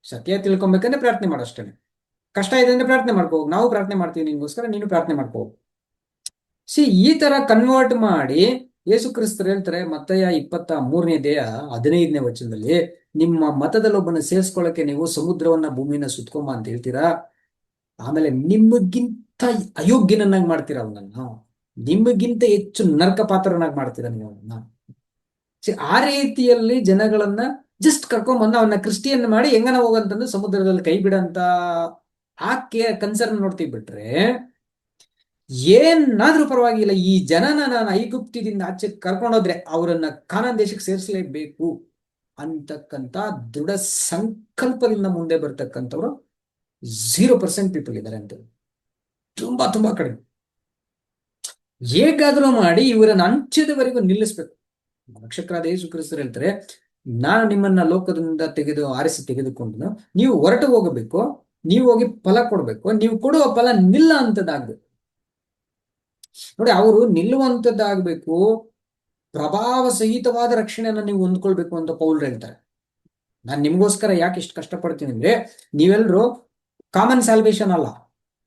ಸತ್ಯ ತಿಳ್ಕೊಬೇಕಂದ್ರೆ ಪ್ರಾರ್ಥನೆ ಮಾಡೋಷ್ಟೇ. ಕಷ್ಟ ಇದೆ ಅಂದ್ರೆ ಪ್ರಾರ್ಥನೆ ಮಾಡ್ಕೋ, ನಾವು ಪ್ರಾರ್ಥನೆ ಮಾಡ್ತೀವಿ ನಿನ್ಗೋಸ್ಕರ, ನೀನು ಪ್ರಾರ್ಥನೆ ಮಾಡ್ಕೋ. ಈ ತರ ಕನ್ವರ್ಟ್ ಮಾಡಿ ಯೇಸು ಕ್ರಿಸ್ತರು ಹೇಳ್ತಾರೆ ಮತ್ತಾಯ 23ನೇ ವಚನದಲ್ಲಿ, ನಿಮ್ಮ ಮತದಲ್ಲಿ ಒಬ್ಬನ ಸೇರಿಸ್ಕೊಳ್ಳಕ್ಕೆ ನೀವು ಸಮುದ್ರವನ್ನ ಭೂಮಿನ ಸುತ್ಕೊಂಬ ಅಂತ ಹೇಳ್ತೀರಾ, ಆಮೇಲೆ ನಿಮಗಿಂತ ಅಯೋಗ್ಯನನ್ನಾಗಿ ಮಾಡ್ತೀರಾ ಅವನನ್ನ, ನಿಮಗಿಂತ ಹೆಚ್ಚು ನರಕ ಪಾತ್ರನಾಗಿ ಮಾಡ್ತೀರಾ ನೀವು ಅವನನ್ನ. ಆ ರೀತಿಯಲ್ಲಿ ಜನಗಳನ್ನ ಜಸ್ಟ್ ಕರ್ಕೊಂಬಂದು ಅವನ್ನ ಕ್ರಿಸ್ಟಿಯನ್ ಮಾಡಿ ಹೆಂಗನ ಹೋಗಂತಂದು ಸಮುದ್ರದಲ್ಲಿ ಕೈ ಬಿಡಂತ ಆಕೆ ಕನ್ಸರ್ನ್ ನೋಡ್ತೀವಿ. ಬಿಟ್ರೆ ಏನಾದ್ರೂ ಪರವಾಗಿಲ್ಲ, ಈ ಜನನ ನಾನು ಐಗುಪ್ತದಿಂದ ಆಚೆ ಕರ್ಕೊಂಡೋದ್ರೆ ಅವರನ್ನ ಕಾನಾನ್ ದೇಶಕ್ಕೆ ಸೇರಿಸಲೇಬೇಕು ಅಂತಕ್ಕಂಥ ದೃಢ ಸಂಕಲ್ಪದಿಂದ ಮುಂದೆ ಬರ್ತಕ್ಕಂಥವ್ರು 0% ಪೀಪಲ್ ಇದ್ದಾರೆ ಅಂತ. ತುಂಬಾ ತುಂಬಾ ಕಡಿಮೆ. ಹೇಗಾದ್ರೂ ಮಾಡಿ ಇವರನ್ನ ಅಂತ್ಯದವರೆಗೂ ನಿಲ್ಲಿಸ್ಬೇಕು. ರಕ್ಷಕರಾದ ಯೇಸು ಕ್ರಿಸ್ತರು ಹೇಳ್ತಾರೆ, ನಾನು ನಿಮ್ಮನ್ನ ಲೋಕದಿಂದ ಆರಿಸಿ ತೆಗೆದುಕೊಂಡು ನೀವು ಹೊರಟು ಹೋಗಬೇಕು, ನೀವು ಹೋಗಿ ಫಲ ಕೊಡ್ಬೇಕು, ನೀವು ಕೊಡುವ ಫಲ ನಿಲ್ಲ ಅಂತದ್ದಾಗ್ಬೇಕು. ನೋಡಿ, ಅವರು ನಿಲ್ಲುವಂತದ್ದಾಗಬೇಕು, ಪ್ರಭಾವ ಸಹಿತವಾದ ರಕ್ಷಣೆಯನ್ನ ನೀವು ಹೊಂದ್ಕೊಳ್ಬೇಕು ಅಂತ ಪೌಲ್ ಹೇಳ್ತಾರೆ. ನಾನು ನಿಮ್ಗೋಸ್ಕರ ಯಾಕೆ ಇಷ್ಟು ಕಷ್ಟಪಡ್ತೀನಿ ಅಂದ್ರೆ, ನೀವೆಲ್ಲರೂ ಕಾಮನ್ ಸ್ಯಾಲ್ವೇಷನ್ ಅಲ್ಲ,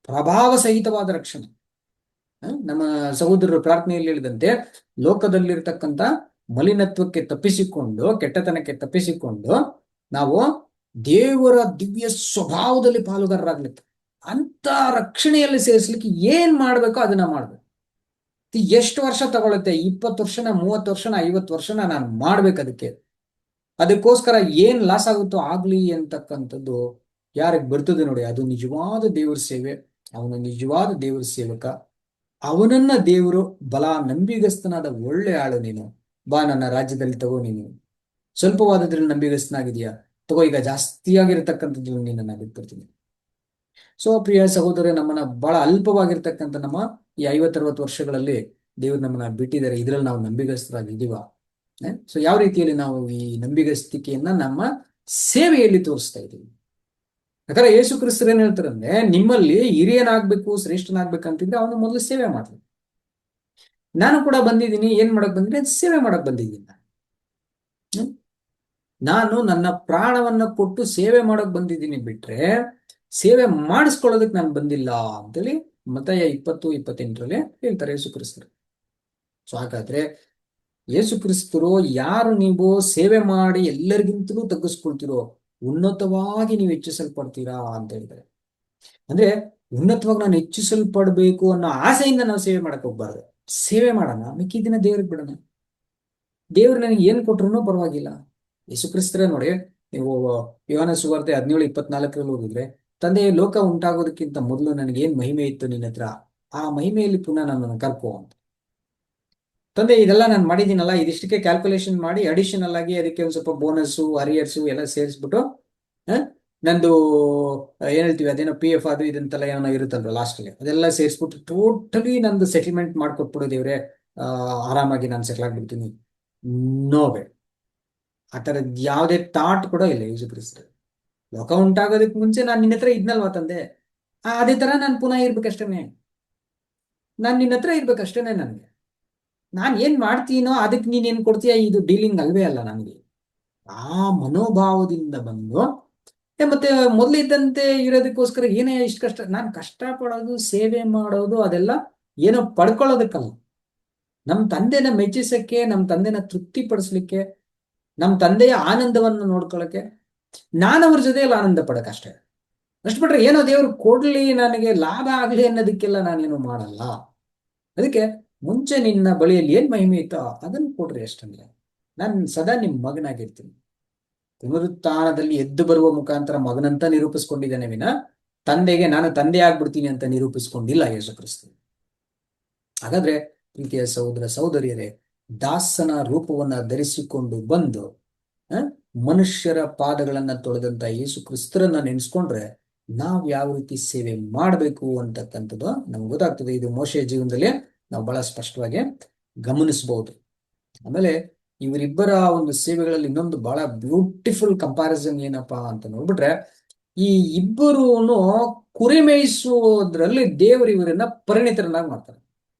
ಪ್ರಭಾವ ಸಹಿತವಾದ ರಕ್ಷಣೆ. ನಮ್ಮ ಸಹೋದರರು ಪ್ರಾರ್ಥನೆಯಲ್ಲಿ ಹೇಳಿದಂತೆ, ಲೋಕದಲ್ಲಿರ್ತಕ್ಕಂಥ ಮಲಿನತ್ವಕ್ಕೆ ತಪ್ಪಿಸಿಕೊಂಡು, ಕೆಟ್ಟತನಕ್ಕೆ ತಪ್ಪಿಸಿಕೊಂಡು ನಾವು ದೇವರ ದಿವ್ಯ ಸ್ವಭಾವದಲ್ಲಿ ಪಾಲುಗಾರರಾಗ್ಲಿಕ್ಕೆ, ಅಂತ ರಕ್ಷಣೆಯಲ್ಲಿ ಸೇರಿಸ್ಲಿಕ್ಕೆ ಏನ್ ಮಾಡ್ಬೇಕೋ ಅದನ್ನ ಮಾಡ್ಬೇಕು. ಎಷ್ಟು ವರ್ಷ ತಗೊಳುತ್ತೆ? 20 ವರ್ಷನ, 30 ವರ್ಷನ, 50 ವರ್ಷನ ನಾನು ಮಾಡ್ಬೇಕು ಅದಕ್ಕೋಸ್ಕರ ಏನ್ ಲಾಸ್ ಆಗುತ್ತೋ ಆಗ್ಲಿ ಅಂತಕ್ಕಂಥದ್ದು ಯಾರಿಗೆ ಬರ್ತದೆ ನೋಡಿ, ಅದು ನಿಜವಾದ ದೇವರ ಸೇವೆ. ಅವನು ನಿಜವಾದ ದೇವರ ಸೇವಕ. ಅವನನ್ನ ದೇವರು ಬಲ ನಂಬಿಗಸ್ತನಾದ ಒಳ್ಳೆ ಆಳು, ನೀನು ಬಾ ನನ್ನ ರಾಜ್ಯದಲ್ಲಿ ತಗೋ, ನೀನು ಸ್ವಲ್ಪವಾದದ್ರಲ್ಲಿ ನಂಬಿಗಸ್ತನಾಗಿದೆಯಾ, ತಗೋ ಈಗ ಜಾಸ್ತಿಯಾಗಿರ್ತಕ್ಕಂಥದ್ದು ನೀನನ್ನ ಬಿಟ್ಬಿಡ್ತೀನಿ. ಪ್ರಿಯ ಸಹೋದರ, ನಮ್ಮನ್ನ ಬಹಳ ಅಲ್ಪವಾಗಿರ್ತಕ್ಕಂಥ ನಮ್ಮ ಈ 50-60 ವರ್ಷಗಳಲ್ಲಿ ದೇವರು ನಮ್ಮನ್ನ ಬಿಟ್ಟಿದ್ದಾರೆ, ಇದ್ರಲ್ಲಿ ನಾವು ನಂಬಿಗಸ್ತರಾಗಿದ್ದೀವ? ಯಾವ ರೀತಿಯಲ್ಲಿ ನಾವು ಈ ನಂಬಿಗಸ್ತಿಕೆಯನ್ನ ನಮ್ಮ ಸೇವೆಯಲ್ಲಿ ತೋರಿಸ್ತಾ ಇದ್ದೀವಿ? ಯಾಕಂದ್ರೆ ಯೇಸು ಕ್ರಿಸ್ತರು ಏನ್ ಹೇಳ್ತಾರಂದ್ರೆ, ನಿಮ್ಮಲ್ಲಿ ಹಿರಿಯನಾಗ್ಬೇಕು, ಶ್ರೇಷ್ಠನಾಗ್ಬೇಕಂತಿದ್ರೆ ಅವನು ಮೊದಲು ಸೇವೆ ಮಾಡ್ಲಿ. ನಾನು ಕೂಡ ಬಂದಿದ್ದೀನಿ, ಏನ್ ಮಾಡಕ್ ಬಂದಿದ್ದೀನಿ? ಸೇವೆ ಮಾಡಕ್ ಬಂದಿದ್ದೀನಿ. ನಾನು ನನ್ನ ಪ್ರಾಣವನ್ನ ಕೊಟ್ಟು ಸೇವೆ ಮಾಡಕ್ ಬಂದಿದ್ದೀನಿ, ಬಿಟ್ರೆ ಸೇವೆ ಮಾಡಿಸ್ಕೊಳ್ಳೋದಕ್ಕೆ ನಾನು ಬಂದಿಲ್ಲ ಅಂತೇಳಿ ಮತ್ತಾಯ 20-28ರಲ್ಲಿ ಹೇಳ್ತಾರೆ ಯೇಸು ಕ್ರಿಸ್ತರು. ಹಾಗಾದ್ರೆ ಯೇಸು ಕ್ರಿಸ್ತರು ಯಾರು ನೀವು ಸೇವೆ ಮಾಡಿ ಎಲ್ಲರಿಗಿಂತಲೂ ತಗ್ಗಿಸ್ಕೊಳ್ತಿರೋ ಉನ್ನತವಾಗಿ ನೀವು ಹೆಚ್ಚಿಸಲ್ಪಡ್ತೀರಾ ಅಂತ ಹೇಳಿದ್ದಾರೆ. ಅಂದ್ರೆ ಉನ್ನತವಾಗಿ ನಾನು ಹೆಚ್ಚಿಸಲ್ಪಡ್ಬೇಕು ಅನ್ನೋ ಆಸೆಯಿಂದ ನಾವು ಸೇವೆ ಮಾಡಕ್ ಹೋಗ್ಬಾರ್ದು. ಸೇವೆ ಮಾಡೋಣ, ಮಿಕ್ಕಿದಿನ ದೇವ್ರಿಗೆ ಬಿಡೋಣ. ದೇವ್ರು ನನಗೆ ಏನ್ ಕೊಟ್ರು ಪರವಾಗಿಲ್ಲ. ಯೇಸು ಕ್ರಿಸ್ತರೇ ನೋಡಿ, ನೀವು ಯೋಹಾನ ಸುವಾರ್ತೆ 17:24 ಓದಿದ್ರೆ, ತಂದೆ ಲೋಕ ಉಂಟಾಗೋದಕ್ಕಿಂತ ಮೊದಲು ನನಗೆ ಏನ್ ಮಹಿಮೆ ಇತ್ತು ನಿನ್ನ ಹತ್ರ, ಆ ಮಹಿಮೆಯಲ್ಲಿ ಪುನಃ ನನ್ನನ್ನು ಕರ್ಕೋ ಅಂತ. ತಂದೆ ಇದೆಲ್ಲ ನಾನು ಮಾಡಿದ್ದೀನಲ್ಲ, ಇದಿಷ್ಟಕ್ಕೆ ಕ್ಯಾಲ್ಕುಲೇಷನ್ ಮಾಡಿ ಅಡಿಷನಲ್ ಆಗಿ ಅದಕ್ಕೆ ಒಂದ್ ಸ್ವಲ್ಪ ಬೋನಸ್ಸು, ಅರಿಯರ್ಸು ಎಲ್ಲ ಸೇರಿಸ್ಬಿಟ್ಟು ನಂದು ಏನ್ ಹೇಳ್ತೀವಿ ಅದೇನೋ PF ಅದು ಇದಂತೆಲ್ಲ ಏನೋ ಇರುತ್ತಲ್ವ ಲಾಸ್ಟ್ಗೆ, ಅದೆಲ್ಲ ಸೇರಿಸ್ಬಿಟ್ಟು ಟೋಟಲಿ ನಂದು ಸೆಟಲ್ಮೆಂಟ್ ಮಾಡ್ಕೊಟ್ಬಿಡು ದೇವ್ರೆ, ಆರಾಮಾಗಿ ನಾನು ಸೆಟ್ಲ್ ಆಗ್ಬಿಡ್ತೀನಿ. ನೋವೇ, ಆ ಥರದ್ ಯಾವುದೇ ಥಾಟ್ ಕೂಡ ಇಲ್ಲ ಯೇಸು ಕ್ರಿಸ್ತ. ಲೋಕ ಉಂಟಾಗೋದಕ್ಕೆ ಮುಂಚೆ ನಾನು ನಿನ್ನ ಹತ್ರ ಇದ್ನಲ್ವಾ ತಂದೆ, ಅದೇ ತರ ನಾನು ಪುನಃ ಇರ್ಬೇಕಷ್ಟೇನೆ. ನಾನು ನಿನ್ನ ಹತ್ರ ಇರ್ಬೇಕಷ್ಟೇನೆ. ನನಗೆ ನಾನು ಏನ್ ಮಾಡ್ತೀನೋ ಅದಕ್ಕೆ ನೀನೇನ್ ಕೊಡ್ತೀಯ, ಇದು ಡೀಲಿಂಗ್ ಅಲ್ವೇ ಅಲ್ಲ ನನಗೆ. ಆ ಮನೋಭಾವದಿಂದ ಬಂದು ಮತ್ತೆ ಮೊದಲಿದ್ದಂತೆ ಇರೋದಕ್ಕೋಸ್ಕರ ಏನೇ ಇಷ್ಟು ಕಷ್ಟ, ನಾನು ಕಷ್ಟಪಡೋದು, ಸೇವೆ ಮಾಡೋದು ಅದೆಲ್ಲ ಏನೋ ಪಡ್ಕೊಳ್ಳೋದಕ್ಕಲ್ಲ, ನಮ್ಮ ತಂದೆನ ಮೆಚ್ಚಿಸಕ್ಕೆ, ನಮ್ಮ ತಂದೆನ ತೃಪ್ತಿಪಡಿಸ್ಲಿಕ್ಕೆ, ನಮ್ಮ ತಂದೆಯ ಆನಂದವನ್ನು ನೋಡ್ಕೊಳ್ಳೋಕೆ, ನಾನು ಅವ್ರ ಜೊತೆಯಲ್ಲಿ ಆನಂದ ಪಡೋಕ್ಕಷ್ಟೇ. ಅಷ್ಟು ಬಿಟ್ರೆ ಏನೋ ದೇವ್ರು ಕೊಡ್ಲಿ, ನನಗೆ ಲಾಭ ಆಗ್ಲಿ ಅನ್ನೋದಕ್ಕೆಲ್ಲ ನಾನೇನು ಮಾಡಲ್ಲ. ಅದಕ್ಕೆ ಮುಂಚೆ ನಿನ್ನ ಬಳಿಯಲ್ಲಿ ಏನ್ ಮಹಿಮೆ ಇತ್ತೋ ಅದನ್ನು ಕೊಡ್ರಿ ಅಷ್ಟಂದ್ರೆ, ನಾನು ಸದಾ ನಿಮ್ ಮಗನಾಗಿರ್ತೀನಿ. ಪುನರುತ್ಥಾನದಲ್ಲಿ ಎದ್ದು ಬರುವ ಮುಖಾಂತರ ಮಗನಂತ ನಿರೂಪಿಸ್ಕೊಂಡಿದ್ದಾನೆ ವಿನ ತಂದೆಗೆ ನಾನು ತಂದೆ ಆಗ್ಬಿಡ್ತೀನಿ ಅಂತ ನಿರೂಪಿಸ್ಕೊಂಡಿಲ್ಲ ಯೇಸು ಕ್ರಿಸ್ತ. ಹಾಗಾದ್ರೆ ಪ್ರೀತಿಯ ಸಹೋದರ ಸಹೋದರಿಯರೇ, ದಾಸನ ರೂಪವನ್ನ ಧರಿಸಿಕೊಂಡು ಬಂದು ಮನುಷ್ಯರ ಪಾದಗಳನ್ನ ತೊಳೆದಂತ ಯೇಸು ಕ್ರಿಸ್ತರನ್ನ ನೆನೆಸ್ಕೊಂಡ್ರೆ ನಾವ್ ಯಾವ ರೀತಿ ಸೇವೆ ಮಾಡಬೇಕು ಅಂತಕ್ಕಂಥದ್ದು ನಮ್ಗೆ ಗೊತ್ತಾಗ್ತದೆ. ಇದು ಮೋಶೆಯ ಜೀವನದಲ್ಲಿ ನಾವು ಬಹಳ ಸ್ಪಷ್ಟವಾಗಿ ಗಮನಿಸಬಹುದು. ಆಮೇಲೆ ಇವರಿಬ್ಬರ ಒಂದು ಸೇವೆಗಳಲ್ಲಿ ಇನ್ನೊಂದು ಬಹಳ ಬ್ಯೂಟಿಫುಲ್ ಕಂಪ್ಯಾರಿಸನ್ ಏನಪ್ಪಾ ಅಂತ ನೋಡ್ಬಿಟ್ರೆ, ಈ ಇಬ್ಬರೂನು ಕುರಿ ಮೇಯಿಸುವುದರಲ್ಲಿ ದೇವರು ಇವರನ್ನ ಪರಿಣಿತರನ್ನಾಗಿ ಮಾಡ್ತಾರೆ.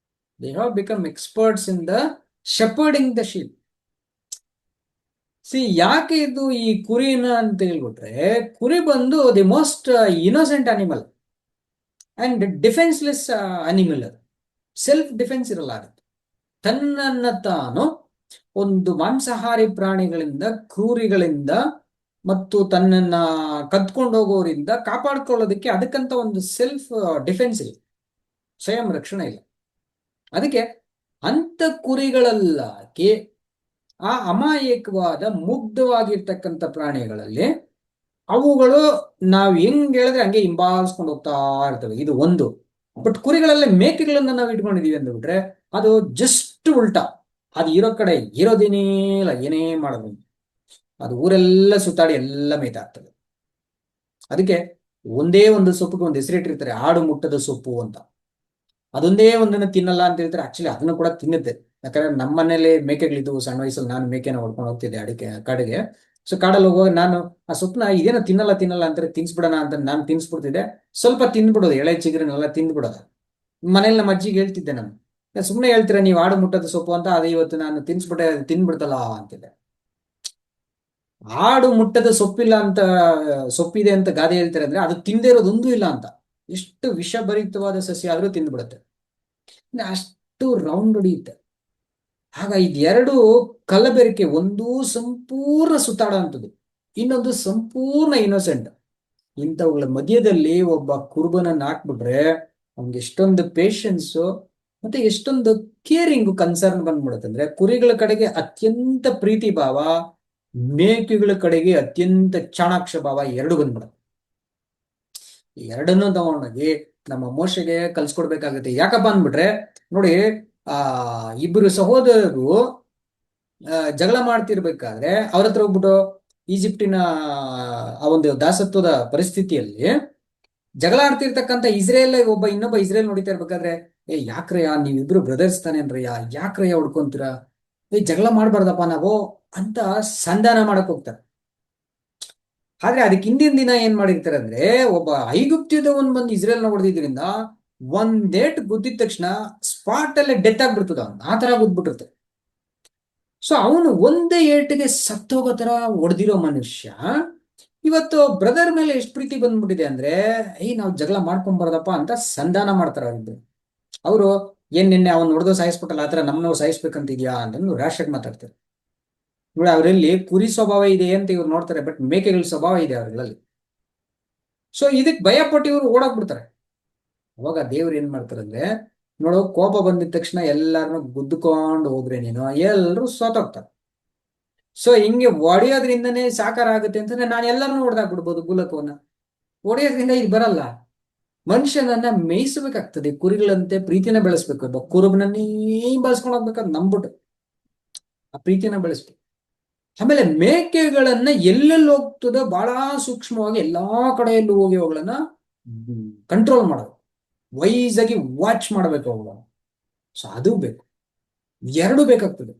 They have become experts in the shepherding the sheep. ಯಾಕೆ ಇದು ಈ ಕುರಿನ ಅಂತ ಹೇಳ್ಬಿಟ್ರೆ, ಕುರಿ ಬಂದು the most innocent animal and defenceless animal. ಅದು ಸೆಲ್ಫ್ ಡಿಫೆನ್ಸ್ ಇರಲ್ಲ. ಅದಕ್ಕೆ ತನ್ನನ್ನ ತಾನು ಒಂದು ಮಾಂಸಾಹಾರಿ ಪ್ರಾಣಿಗಳಿಂದ, ಕ್ರೂರಿಗಳಿಂದ ಮತ್ತು ತನ್ನನ್ನ ಕದ್ಕೊಂಡು ಹೋಗೋರಿಂದ ಕಾಪಾಡ್ಕೊಳ್ಳೋದಕ್ಕೆ ಅದಕ್ಕಂತ ಒಂದು ಸೆಲ್ಫ್ ಡಿಫೆನ್ಸ್ ಇಲ್ಲ, ಸ್ವಯಂ ರಕ್ಷಣೆ ಇಲ್ಲ. ಅದಕ್ಕೆ ಅಂತ ಕುರಿಗಳಲ್ಲಾಕಿ ಆ ಅಮಾಯಕವಾದ ಮುಗ್ಧವಾಗಿರ್ತಕ್ಕಂಥ ಪ್ರಾಣಿಗಳಲ್ಲಿ ಅವುಗಳು ನಾವು ಹೆಂಗ್ ಹೇಳಿದ್ರೆ ಹಂಗೆ ಹಿಂಬಾಲಿಸ್ಕೊಂಡು ಹೋಗ್ತಾ ಇರ್ತವೆ. ಇದು ಒಂದು. ಬಟ್ ಕುರಿಗಳಲ್ಲೇ ಮೇಕೆಗಳನ್ನ ನಾವು ಇಟ್ಕೊಂಡಿದೀವಿ ಅಂದ್ಬಿಟ್ರೆ ಅದು ಜಸ್ಟ್ ಉಲ್ಟಾ. ಅದು ಇರೋ ಕಡೆ ಇರೋದೇನೇ ಇಲ್ಲ, ಏನೇ ಮಾಡೋದು ಅದು ಊರೆಲ್ಲ ಸುತ್ತಾಡಿ ಎಲ್ಲ ಮೇಯ್ತಾಗ್ತದೆ. ಅದಕ್ಕೆ ಒಂದೇ ಒಂದು ಸೊಪ್ಪಿಗೆ ಒಂದು ಹೆಸರಿಟ್ಟಿರ್ತಾರೆ, ಆಡು ಮುಟ್ಟದ ಸೊಪ್ಪು ಅಂತ. ಅದೊಂದೇ ಒಂದನ್ನು ತಿನ್ನಲ್ಲ ಅಂತ ಹೇಳ್ತಾರೆ. ಆಕ್ಚುಲಿ ಅದನ್ನು ಕೂಡ ತಿನ್ನುತ್ತೆ. ಯಾಕಂದ್ರೆ ನಮ್ಮ ಮನೇಲಿ ಮೇಕೆಗಳಿದ್ವು. ಸಣ್ಣ ವಯಸ್ಸಲ್ಲಿ ನಾನು ಮೇಕೆನ ಹೊಡ್ಕೊಂಡು ಹೋಗ್ತಿದ್ದೆ ಕಾಡಿಗೆ. ಸೊ ಕಾಡಲ್ಲಿ ಹೋಗುವಾಗ ನಾನು ಆ ಸೊಪ್ಪನ್ನ ಇದೇನೋ ತಿನ್ನಲ್ಲ ಅಂತಾರೆ, ತಿನ್ಸ್ಬಿಡೋಣ ಅಂತ ನಾನು ತಿನ್ಸ್ಬಿಡ್ತಿದ್ದೆ. ಸ್ವಲ್ಪ ತಿಂದ್ಬಿಡೋದು, ಎಳೆ ಚಿಗುರನ್ನೆಲ್ಲ ತಿಂದ್ಬಿಡೋದು. ಮನೇಲಿ ನಮ್ಮ ಅಜ್ಜಿಗೆ ಹೇಳ್ತಿದ್ದೆ ನಾನು, ಸುಮ್ಮನೆ ಹೇಳ್ತೀರಾ ನೀವು ಆಡು ಮುಟ್ಟದ ಸೊಪ್ಪು ಅಂತ, ಅದು ಇವತ್ತು ನಾನು ತಿನ್ಬಿಡ್ತಲ್ಲ ಅಂತಿದ್ದೆ. ಆಡು ಮುಟ್ಟದ ಸೊಪ್ಪಿಲ್ಲ ಅಂತ, ಸೊಪ್ಪಿದೆ ಅಂತ ಗಾದೆ ಹೇಳ್ತಾರೆ ಅಂದ್ರೆ ಅದು ತಿಂದೇ ಇರೋದೊಂದು ಇಲ್ಲ ಅಂತ. ಎಷ್ಟು ವಿಷಭರಿತವಾದ ಸಸ್ಯ ಆದ್ರೂ ತಿಂದ್ಬಿಡುತ್ತೆ. ಅಷ್ಟು ರೌಂಡ್ ಹೊಡಿಯುತ್ತೆ. ಆಗ ಇದೆರಡು ಕಲಬೆರಕೆ, ಒಂದು ಸಂಪೂರ್ಣ ಸುತ್ತಾಡೋ ಅಂಥದ್ದು, ಇನ್ನೊಂದು ಸಂಪೂರ್ಣ ಇನ್ನೋಸೆಂಟ್. ಇಂಥವುಗಳ ಮಧ್ಯದಲ್ಲಿ ಒಬ್ಬ ಕುರುಬನನ್ನ ಹಾಕ್ಬಿಟ್ರೆ ಅವ್ನಿಗೆ ಎಷ್ಟೊಂದು ಪೇಷನ್ಸು ಮತ್ತೆ ಎಷ್ಟೊಂದು ಕೇರಿಂಗು, ಕನ್ಸರ್ನ್ ಬಂದ್ಬಿಡುತ್ತೆ. ಅಂದ್ರೆ ಕುರಿಗಳ ಕಡೆಗೆ ಅತ್ಯಂತ ಪ್ರೀತಿ ಭಾವ, ಮೇಕೆಗಳ ಕಡೆಗೆ ಅತ್ಯಂತ ಚಾಣಾಕ್ಷ ಭಾವ ಎರಡು ಬಂದ್ಬಿಡುತ್ತೆ. ಎರಡನ್ನೂ ತಗೊಂಡೋಗಿ ನಮ್ಮ ಮೋಶೆಗೆ ಕಲ್ಸ್ಕೊಡ್ಬೇಕಾಗುತ್ತೆ. ಯಾಕಪ್ಪ ಅಂದ್ಬಿಟ್ರೆ ನೋಡಿ, ಇಬ್ಬರು ಸಹೋದರರು ಜಗಳ ಮಾಡ್ತಿರ್ಬೇಕಾದ್ರೆ ಅವ್ರ ಹತ್ರ ಹೋಗ್ಬಿಟ್ಟು ಈಜಿಪ್ಟಿನ ಆ ಒಂದು ದಾಸತ್ವದ ಪರಿಸ್ಥಿತಿಯಲ್ಲಿ ಜಗಳ ಆಡ್ತಿರ್ತಕ್ಕಂಥ ಒಬ್ಬ ಇನ್ನೊಬ್ಬ ಇಸ್ರೇಲ್ ನೋಡಿತಾ ಇರ್ಬೇಕಾದ್ರೆ, ಯಾಕ್ರಯ್ಯ ನೀವಿಬ್ರು ಬ್ರದರ್ಸ್ ತಾನೆ ಅನ್ರಯ್ಯ, ಯಾಕ್ರಯ್ಯ ಹೊಡ್ಕೊಂತೀರಾ, ಜಗಳ ಮಾಡ್ಬಾರ್ದಪ್ಪ ನಾವು ಅಂತ ಸಂಧಾನ ಮಾಡಕ್ ಹೋಗ್ತಾರೆ. ಆದ್ರೆ ಅದಕ್ಕೆ ಹಿಂದಿನ ದಿನ ಏನ್ ಮಾಡಿರ್ತಾರೆ ಅಂದ್ರೆ, ಒಬ್ಬ ಐಗುಪ್ತ್ಯದವನ್ ಬಂದು ಇಸ್ರೇಲ್ನ ಹೊಡೆದಿದ್ರಿಂದ ಒಂದೇಟ್ ಗುದ್ದಿದ ತಕ್ಷಣ ಸ್ಪಾಟ್ ಅಲ್ಲೇ ಡೆತ್ ಆಗ್ಬಿಡ್ತದ, ಆ ತರ ಗುದ್ಬಿಟ್ಟಿರುತ್ತೆ. ಸೊ ಅವನು ಒಂದೇ ಏಟಿಗೆ ಸತ್ತೋಗೋ ತರ ಹೊಡೆದಿರೋ ಮನುಷ್ಯ ಇವತ್ತು ಬ್ರದರ್ ಮೇಲೆ ಎಷ್ಟು ಪ್ರೀತಿ ಬಂದ್ಬಿಟ್ಟಿದೆ ಅಂದ್ರೆ, ನಾವು ಜಗಳ ಮಾಡ್ಕೊಂಬಾರ್ದಪ್ಪ ಅಂತ ಸಂಧಾನ ಮಾಡ್ತಾರ ಅವ್ರಿಬ್ರು. ಅವರು ನಿನ್ನೆ ಅವ್ನು ಹೊಡೆದು ಸಾಯಿಸ್ಬಿಟ್ಟಲ್ಲ, ಆತರ ನಮ್ಮನವ್ರು ಸಾಯಿಸ್ಬೇಕಂತಿದ್ಯಾ ಅಂತ ರ್ಯಾಶಾಗಿ ಮಾತಾಡ್ತಾರೆ. ನೋಡಿ, ಅವರಲ್ಲಿ ಕುರಿ ಸ್ವಭಾವ ಇದೆ ಅಂತ ಇವ್ರು ನೋಡ್ತಾರೆ, ಬಟ್ ಮೇಕೆಗಳ ಸ್ವಭಾವ ಇದೆ ಅವರಲ್ಲಿ. ಸೊ ಇದಕ್ ಭಯ ಪಟ್ಟು ಇವ್ರು ಓಡಾಕ್ಬಿಡ್ತಾರೆ. ಅವಾಗ ದೇವ್ರು ಏನ್ ಮಾಡ್ತಾರೆ ಅಂದ್ರೆ, ನೋಡು, ಕೋಪ ಬಂದಿದ ತಕ್ಷಣ ಎಲ್ಲಾರನ್ನು ಗುದ್ದುಕೊಂಡು ಹೋಗ್ರೆ ನೀನು ಎಲ್ಲರೂ ಸೋತೋಗ್ತಾರೆ. ಸೊ ಹಿಂಗೆ ಹೊಡೆಯೋದ್ರಿಂದನೇ ಸಾಕಾರ ಆಗುತ್ತೆ ಅಂತಂದ್ರೆ ನಾನು ಎಲ್ಲರನ್ನೂ ಹೊಡೆದಾಕ್ಬಿಡ್ಬೋದು. ಭೂಲೋಕವನ್ನ ಹೊಡೆಯೋದ್ರಿಂದ ಇದು ಬರಲ್ಲ. ಮನುಷ್ಯನನ್ನ ಮೇಯಿಸಬೇಕಾಗ್ತದೆ, ಕುರಿಗಳಂತೆ ಪ್ರೀತಿನ ಬೆಳೆಸ್ಬೇಕು. ಒಬ್ಬ ಕುರುಬನನ್ನೇ ಬಳಸ್ಕೊಂಡು ಹೋಗ್ಬೇಕಾದ್ ನಂಬಿಟ್ಟು ಆ ಪ್ರೀತಿನ ಬೆಳೆಸ್ಬೇಕು. ಆಮೇಲೆ ಮೇಕೆಗಳನ್ನ ಎಲ್ಲೆಲ್ಲಿ ಹೋಗ್ತದೋ ಬಹಳ ಸೂಕ್ಷ್ಮವಾಗಿ ಎಲ್ಲಾ ಕಡೆಯಲ್ಲೂ ಹೋಗಿ ಅವುಗಳನ್ನ ಕಂಟ್ರೋಲ್ ಮಾಡೋದು, ವೈಸ್ ಆಗಿ ವಾಚ್ ಮಾಡಬೇಕು ಅವುಗಳನ್ನ. ಸೊ ಅದು ಬೇಕು, ಎರಡು ಬೇಕಾಗ್ತದೆ.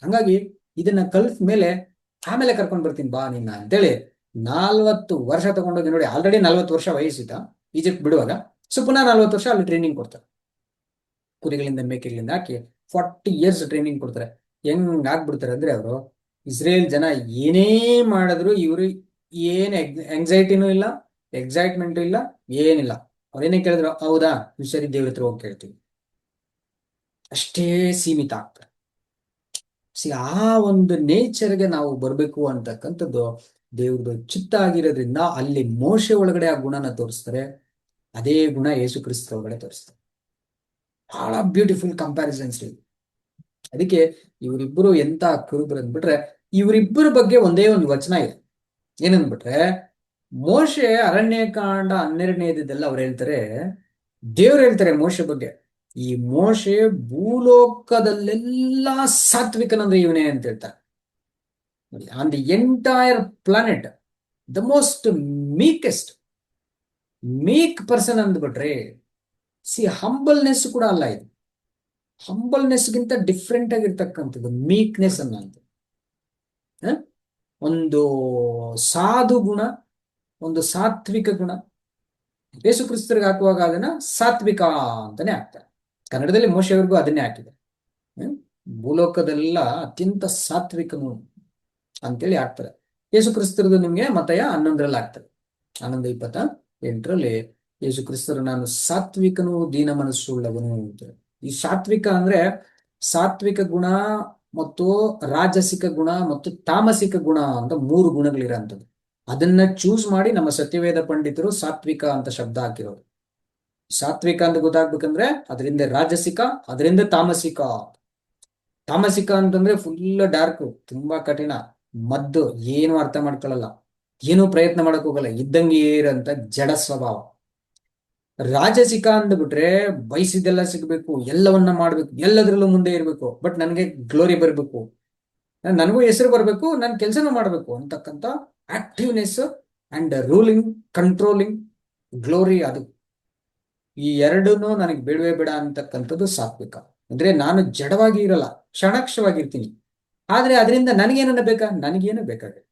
ಹಂಗಾಗಿ ಇದನ್ನ ಕಲ್ತ ಮೇಲೆ ಆಮೇಲೆ ಕರ್ಕೊಂಡ್ ಬರ್ತೀನಿ ಬಾ ನಿನ್ನ ಅಂತೇಳಿ 40 ವರ್ಷ ತಗೊಂಡೋಗಿ. ನೋಡಿ, ಆಲ್ರೆಡಿ 40 ವರ್ಷ ವಯಸ್ಸಿದ್ದ ಈಜಿಪ್ಟ್ ಬಿಡುವಾಗ. ಸೊ ಪುನಃ 40 ವರ್ಷ ಅಲ್ಲಿ ಟ್ರೈನಿಂಗ್ ಕೊಡ್ತಾರೆ. ಕುರಿಗಳಿಂದ ಮೇಕೆಗಳಿಂದ ಹಾಕಿ 40 years ಟ್ರೈನಿಂಗ್ ಕೊಡ್ತಾರೆ. ಹೆಂಗ್ ಆಗ್ಬಿಡ್ತಾರೆ ಅಂದ್ರೆ, ಅವರು ಇಸ್ರೇಲ್ ಜನ ಏನೇ ಮಾಡಿದ್ರು ಇವರು ಏನ್ ಎಂಗ್ಸೈಟಿನೂ ಇಲ್ಲ, ಎಕ್ಸೈಟ್ಮೆಂಟು ಇಲ್ಲ, ಏನಿಲ್ಲ. ಅವ್ರೇನೇ ಕೇಳಿದ್ರು, ಹೌದಾ ಸರಿ ದೇವ್ರ ಹತ್ರ ಹೋಗಿ ಕೇಳ್ತೀವಿ, ಅಷ್ಟೇ ಸೀಮಿತ ಆಗ್ತಾರೆ. ಆ ಒಂದು ನೇಚರ್ಗೆ ನಾವು ಬರ್ಬೇಕು ಅಂತಕ್ಕಂಥದ್ದು ದೇವ್ರದ್ದು ಚಿತ್ತ ಆಗಿರೋದ್ರಿಂದ ಅಲ್ಲಿ ಮೋಶೆ ಒಳಗಡೆ ಆ ಗುಣನ ತೋರಿಸ್ತಾರೆ, ಅದೇ ಗುಣ ಯೇಸು ಕ್ರಿಸ್ತ ಒಳಗಡೆ ತೋರಿಸ್ತಾರೆ. ಬಹಳ ಬ್ಯೂಟಿಫುಲ್ ಕಂಪ್ಯಾರಿಸನ್ಸ್. ಅದಕ್ಕೆ ಇವರಿಬ್ಬರು ಎಂತ ಕುರುಬರು ಅಂದ್ಬಿಟ್ರೆ, ಇವರಿಬ್ಬರ ಬಗ್ಗೆ ಒಂದೇ ಒಂದು ವಚನ ಇದೆ. ಏನಂದ್ಬಿಟ್ರೆ, ಮೋಶೆ ಅರಣ್ಯಕಾಂಡ 12 ಅವ್ರು ಹೇಳ್ತಾರೆ, ದೇವ್ರು ಹೇಳ್ತಾರೆ ಮೋಶೆ ಬಗ್ಗೆ, ಈ ಮೋಶೆ ಭೂಲೋಕದಲ್ಲೆಲ್ಲ ಸಾತ್ವಿಕನಂದ್ರೆ ಇವನೇ ಅಂತ ಹೇಳ್ತಾರೆ. On the entire planet the most meek person ಅಂದ್ಬಿಟ್ರೆ, ಹಂಬಲ್ನೆಸ್ ಕೂಡ ಅಲ್ಲ ಇದು. ಹಂಬಲ್ನೆಸ್ಗಿಂತ ಡಿಫ್ರೆಂಟ್ ಆಗಿರ್ತಕ್ಕಂಥದ್ದು ಮೀಕ್ನೆಸ್ ಅನ್ನೋದು. ಒಂದು ಸಾಧು ಗುಣ, ಒಂದು ಸಾತ್ವಿಕ ಗುಣ. ಯೇಸು ಕ್ರಿಸ್ತರಿಗೆ ಹಾಕುವಾಗ ಅದನ್ನ ಸಾತ್ವಿಕ ಅಂತಾನೆ ಹಾಕ್ತಾರೆ. ಕನ್ನಡದಲ್ಲಿ ಮೋಶೆಯವರೆಗೂ ಅದನ್ನೇ ಹಾಕಿದೆ. ಭೂಲೋಕದೆಲ್ಲ ಅತ್ಯಂತ ಸಾತ್ವಿಕನು ಅಂತೇಳಿ ಹಾಕ್ತಾರೆ. ಯೇಸು ಕ್ರಿಸ್ತರದು ನಿಮ್ಗೆ ಮತ್ತಾಯ 11ರಲ್ಲಿ ಆಗ್ತದೆ. 11:28 ಯೇಸು ಕ್ರಿಸ್ತರು ನಾನು ಸಾತ್ವಿಕನು ದೀನ ಮನಸ್ಸುಳ್ಳವನು ಅಂತಾರೆ. ಈ ಸಾತ್ವಿಕ ಅಂದ್ರೆ ಸಾತ್ವಿಕ ಗುಣ ಮತ್ತು ರಾಜಸಿಕ ಗುಣ ಮತ್ತು ತಾಮಸಿಕ ಗುಣ ಅಂತ 3 ಗುಣಗಳಿರೋಂಥದ್ದು. ಅದನ್ನ ಚೂಸ್ ಮಾಡಿ ನಮ್ಮ ಸತ್ಯವೇದ ಪಂಡಿತರು ಸಾತ್ವಿಕ ಅಂತ ಶಬ್ದ ಹಾಕಿರೋದು. ಸಾತ್ವಿಕ ಅಂತ ಗೊತ್ತಾಗ್ಬೇಕಂದ್ರೆ ಅದರಿಂದ ರಾಜಸಿಕ, ಅದರಿಂದ ತಾಮಸಿಕ. ತಾಮಸಿಕ ಅಂತಂದ್ರೆ ಫುಲ್ ಡಾರ್ಕ್, ತುಂಬಾ ಕಠಿಣ, ಮದ್ದು, ಏನು ಅರ್ಥ ಮಾಡ್ಕೊಳ್ಳಲ್ಲ, ಏನೂ ಪ್ರಯತ್ನ ಮಾಡಕ್ ಹೋಗಲ್ಲ, ಇದ್ದಂಗೆ ಇರಂತ ಜಡ ಸ್ವಭಾವ. ರಾಜಸಿಕ ಅಂದ್ಬಿಟ್ರೆ ಬಯಸಿದ್ದೆಲ್ಲ ಸಿಗ್ಬೇಕು, ಎಲ್ಲವನ್ನ ಮಾಡ್ಬೇಕು, ಎಲ್ಲದ್ರಲ್ಲೂ ಮುಂದೆ ಇರ್ಬೇಕು, ಬಟ್ ನನಗೆ ಗ್ಲೋರಿ ಬರ್ಬೇಕು, ನನಗೂ ಹೆಸರು ಬರ್ಬೇಕು, ನಾನು ಕೆಲಸನೂ ಮಾಡ್ಬೇಕು ಅಂತಕ್ಕಂಥ activeness and ruling, controlling, glory. ಅದು ಈ ಎರಡನ್ನೂ ನನಗೆ ಬೇಡವೇ ಬೇಡ ಅಂತಕ್ಕಂಥದ್ದು ಸಾತ್ವಿಕ. ಅಂದ್ರೆ ನಾನು ಜಡವಾಗಿ ಇರಲ್ಲ, ಕ್ಷಣಕ್ಷವಾಗಿರ್ತೀನಿ, ಆದ್ರೆ ಅದರಿಂದ ನನಗೇನನ್ನ ಬೇಕಾ, ನನಗೇನು ಬೇಕಾಗಿಲ್ಲ.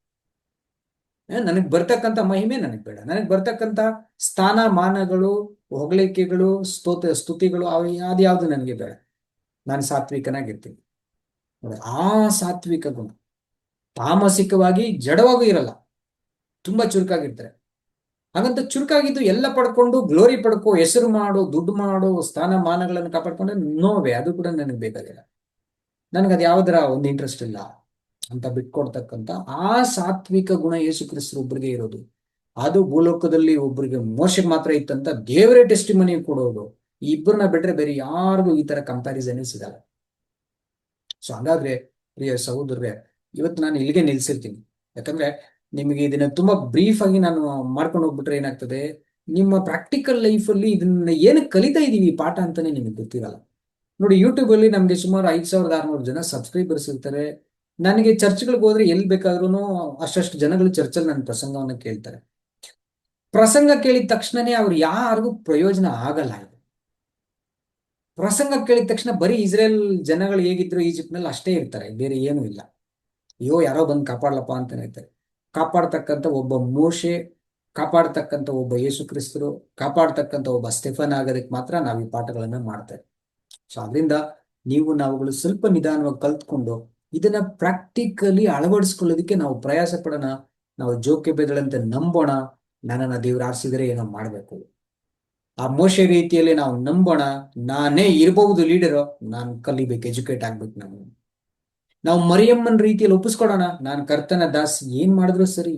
ನನಗೆ ಬರ್ತಕ್ಕಂಥ ಮಹಿಮೆ ನನಗೆ ಬೇಡ, ನನಗೆ ಬರ್ತಕ್ಕಂಥ ಸ್ಥಾನ ಮಾನಗಳು, ಹೊಗಳಿಕೆಗಳು, ಸ್ತುತಿಗಳು ಅದ್ಯಾವುದು ನನಗೆ ಬೇಡ. ನಾನು ಸಾತ್ವಿಕನಾಗಿರ್ತೀನಿ. ಆ ಸಾತ್ವಿಕ ಗುಣ. ತಾಮಸಿಕವಾಗಿ ಜಡವಾಗೂ ಇರಲ್ಲ, ತುಂಬಾ ಚುರುಕಾಗಿರ್ತಾರೆ. ಹಾಗಂತ ಚುರುಕಾಗಿದ್ದು ಎಲ್ಲ ಪಡ್ಕೊಂಡು ಗ್ಲೋರಿ ಪಡ್ಕೋ, ಹೆಸರು ಮಾಡು, ದುಡ್ಡು ಮಾಡು, ಸ್ಥಾನ ಮಾನಗಳನ್ನು ಕಾಪಾಡ್ಕೊಂಡ್ರೆ ನೋವೇ, ಅದು ಕೂಡ ನನಗೆ ಬೇಕಾಗಿಲ್ಲ, ನನಗೆ ಅದು ಯಾವುದರ ಒಂದು ಇಂಟ್ರೆಸ್ಟ್ ಇಲ್ಲ ಅಂತ ಬಿಟ್ಕೊಡ್ತಕ್ಕಂಥ ಆ ಸಾತ್ವಿಕ ಗುಣ ಯೇಸು ಕ್ರಿಸ್ತರು ಒಬ್ಬರಿಗೆ ಇರೋದು. ಅದು ಭೂಲೋಕದಲ್ಲಿ ಒಬ್ಬರಿಗೆ ಮೋಶೆಗೆ ಮಾತ್ರ ಇತ್ತಂತ ದೇವರೇ ಟೆಸ್ಟಿಮನಿ ಕೊಡೋದು. ಈ ಇಬ್ಬರನ್ನ ಬಿಟ್ರೆ ಬೇರೆ ಯಾರಿಗೂ ಈ ತರ ಕಂಪ್ಯಾರಿಸನ್ ಸಿಗಲ್ಲ. ಸೊ ಹಾಗಾದ್ರೆ ಪ್ರಿಯ ಸಹೋದರರೇ, ಇವತ್ತು ನಾನು ಇಲ್ಲಿಗೆ ನಿಲ್ಸಿರ್ತೀನಿ. ಯಾಕಂದ್ರೆ ನಿಮಗೆ ಇದನ್ನ ತುಂಬಾ ಬ್ರೀಫ್ ಆಗಿ ನಾನು ಮಾಡ್ಕೊಂಡು ಹೋಗ್ಬಿಟ್ರೆ ಏನಾಗ್ತದೆ, ನಿಮ್ಮ ಪ್ರಾಕ್ಟಿಕಲ್ ಲೈಫಲ್ಲಿ ಇದನ್ನ ಏನಕ್ಕೆ ಕಲಿತಾ ಇದೀವಿ ಈ ಪಾಠ ಅಂತಾನೆ ನಿಮಗೆ ಗೊತ್ತಿರಲ್ಲ. ನೋಡಿ, ಯೂಟ್ಯೂಬ್ ಅಲ್ಲಿ ನಮ್ಗೆ ಸುಮಾರು 5600 ಜನ ಸಬ್ಸ್ಕ್ರೈಬರ್ಸ್ ಇರ್ತಾರೆ. ನನಗೆ ಚರ್ಚ್ಗಳಿಗೆ ಹೋದ್ರೆ ಎಲ್ಲಿ ಬೇಕಾದ್ರೂ ಅಷ್ಟು ಜನಗಳು ಚರ್ಚಲ್ಲಿ ನನ್ನ ಪ್ರಸಂಗವನ್ನ ಕೇಳ್ತಾರೆ. ಪ್ರಸಂಗ ಕೇಳಿದ ತಕ್ಷಣನೇ ಅವ್ರು ಯಾರಿಗೂ ಪ್ರಯೋಜನ ಆಗಲ್ಲ. ಪ್ರಸಂಗ ಕೇಳಿದ ತಕ್ಷಣ ಬರೀ ಇಸ್ರೇಲ್ ಜನಗಳು ಹೇಗಿದ್ರು ಈಜಿಪ್ಟ್ ನಲ್ಲಿ ಅಷ್ಟೇ ಇರ್ತಾರೆ, ಬೇರೆ ಏನೂ ಇಲ್ಲ. ಅಯ್ಯೋ ಯಾರೋ ಬಂದು ಕಾಪಾಡ್ಲಪ್ಪ ಅಂತಾನೆ ಇರ್ತಾರೆ. ಕಾಪಾಡ್ತಕ್ಕಂಥ ಒಬ್ಬ ಮೋಶೆ, ಕಾಪಾಡ್ತಕ್ಕಂಥ ಒಬ್ಬ ಯೇಸು ಕ್ರಿಸ್ತರು, ಕಾಪಾಡ್ತಕ್ಕಂಥ ಒಬ್ಬ ಸ್ಟೆಫನ್ ಆಗೋದಕ್ಕೆ ಮಾತ್ರ ನಾವು ಈ ಪಾಠಗಳನ್ನ ಮಾಡ್ತೇವೆ. ಸೊ ಅದರಿಂದ ನಾವುಗಳು ಸ್ವಲ್ಪ ನಿಧಾನವಾಗಿ ಕಲ್ತ್ಕೊಂಡು ಇದನ್ನ ಪ್ರಾಕ್ಟಿಕಲಿ ಅಳವಡಿಸ್ಕೊಳ್ಳೋದಕ್ಕೆ ನಾವು ಪ್ರಯಾಸ ಪಡೋಣ. ನಾವು ಜೋಕೆ ಬೆದಳಂತೆ ನಂಬೋಣ, ನನ್ನನ್ನ ದೇವ್ರು ಆರಿಸಿದರೆ ಏನೋ ಮಾಡ್ಬೇಕು. ಆ ಮೋಶೆ ರೀತಿಯಲ್ಲಿ ನಾವು ನಂಬೋಣ, ನಾನೇ ಇರಬಹುದು ಲೀಡರ್, ನಾನು ಕಲಿಬೇಕು, ಎಜುಕೇಟ್ ಆಗ್ಬೇಕು. ನಾವು ಮರಿಯಮ್ಮನ ರೀತಿಯಲ್ಲಿ ಒಪ್ಪಿಸ್ಕೊಡೋಣ, ನಾನು ಕರ್ತನ ದಾಸ್, ಏನ್ ಮಾಡಿದ್ರು ಸರಿ,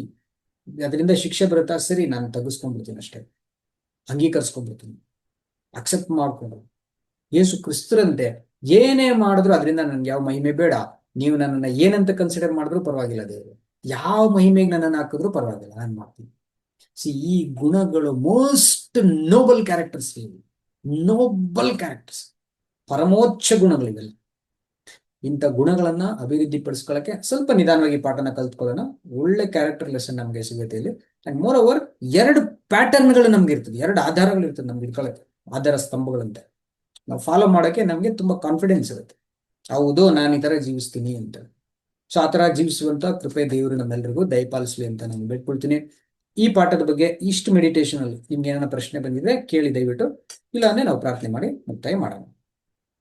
ಅದರಿಂದ ಶಿಕ್ಷೆ ಬರುತ್ತಾ ಸರಿ, ನಾನು ತೆಗೆಸ್ಕೊಂಡ್ಬಿಡ್ತೀನಿ ಅಷ್ಟೇ, ಅಂಗೀಕರಿಸ್ಕೊಂಡ್ಬಿಡ್ತೀನಿ, ಅಕ್ಸೆಪ್ಟ್ ಮಾಡ್ಕೊಂಡು ಯೇಸು ಕ್ರಿಸ್ತರಂತೆ ಏನೇ ಮಾಡಿದ್ರು ಅದರಿಂದ ನನ್ಗೆ ಯಾವ ಮಹಿಮೆ ಬೇಡ. ನೀವು ನನ್ನನ್ನ ಏನಂತ ಕನ್ಸಿಡರ್ ಮಾಡಿದ್ರು ಪರವಾಗಿಲ್ಲ, ದೇವರು ಯಾವ ಮಹಿಮೆಗೆ ನನ್ನನ್ನು ಹಾಕಿದ್ರು ಪರವಾಗಿಲ್ಲ, ನಾನು ಮಾಡ್ತೀನಿ. ಈ ಗುಣಗಳು most noble characters, noble characters, ಪರಮೋಚ್ಚ ಗುಣಗಳಿವೆಲ್ಲ. ಇಂಥ ಗುಣಗಳನ್ನ ಅಭಿವೃದ್ಧಿ ಪಡಿಸ್ಕೊಳ್ಳಕ್ಕೆ ಸ್ವಲ್ಪ ನಿಧಾನವಾಗಿ ಪಾಠನ ಕಲ್ತ್ಕೊಳ್ಳೋಣ. ಒಳ್ಳೆ ಕ್ಯಾರೆಕ್ಟರ್ ಲೆಸನ್ ನಮ್ಗೆ ಸಿಗುತ್ತೆ ಇಲ್ಲಿ. ಅಂಡ್ ಮೋರ್ ಓವರ್ 2 ಪ್ಯಾಟರ್ನ್ಗಳು ನಮ್ಗೆ ಇರ್ತದೆ, 2 ಆಧಾರಗಳು ಇರ್ತದೆ ನಮ್ಗೆ ಇಟ್ಕೊಳ್ಳಕ್ಕೆ, ಆಧಾರ ಸ್ತಂಭಗಳಂತೆ. ನಾವು ಫಾಲೋ ಮಾಡೋಕ್ಕೆ ನಮ್ಗೆ ತುಂಬಾ ಕಾನ್ಫಿಡೆನ್ಸ್ ಇರುತ್ತೆ, ಹೌದು ನಾನು ಈ ತರ ಜೀವಿಸ್ತೀನಿ ಅಂತ. ಸೊ ಆ ತರ ಜೀವಿಸುವಂತ ಕೃಪೆ ದೇವರು ನಮ್ಮೆಲ್ಲರಿಗೂ ದಯಪಾಲಿಸಲಿ ಅಂತ ನಾನು ಬೇಡ್ಕೊಳ್ತೀನಿ. ಈ ಪಾಠದ ಬಗ್ಗೆ ಇಷ್ಟು ಮೆಡಿಟೇಷನ್ ಅಲ್ಲಿ ನಿಮ್ಗೆ ಏನಾರ ಪ್ರಶ್ನೆ ಬಂದಿದ್ರೆ ಕೇಳಿ ದಯವಿಟ್ಟು, ಇಲ್ಲ ಅಂದ್ರೆ ನಾವು ಪ್ರಾರ್ಥನೆ ಮಾಡಿ ಮುಕ್ತಾಯ ಮಾಡೋಣ.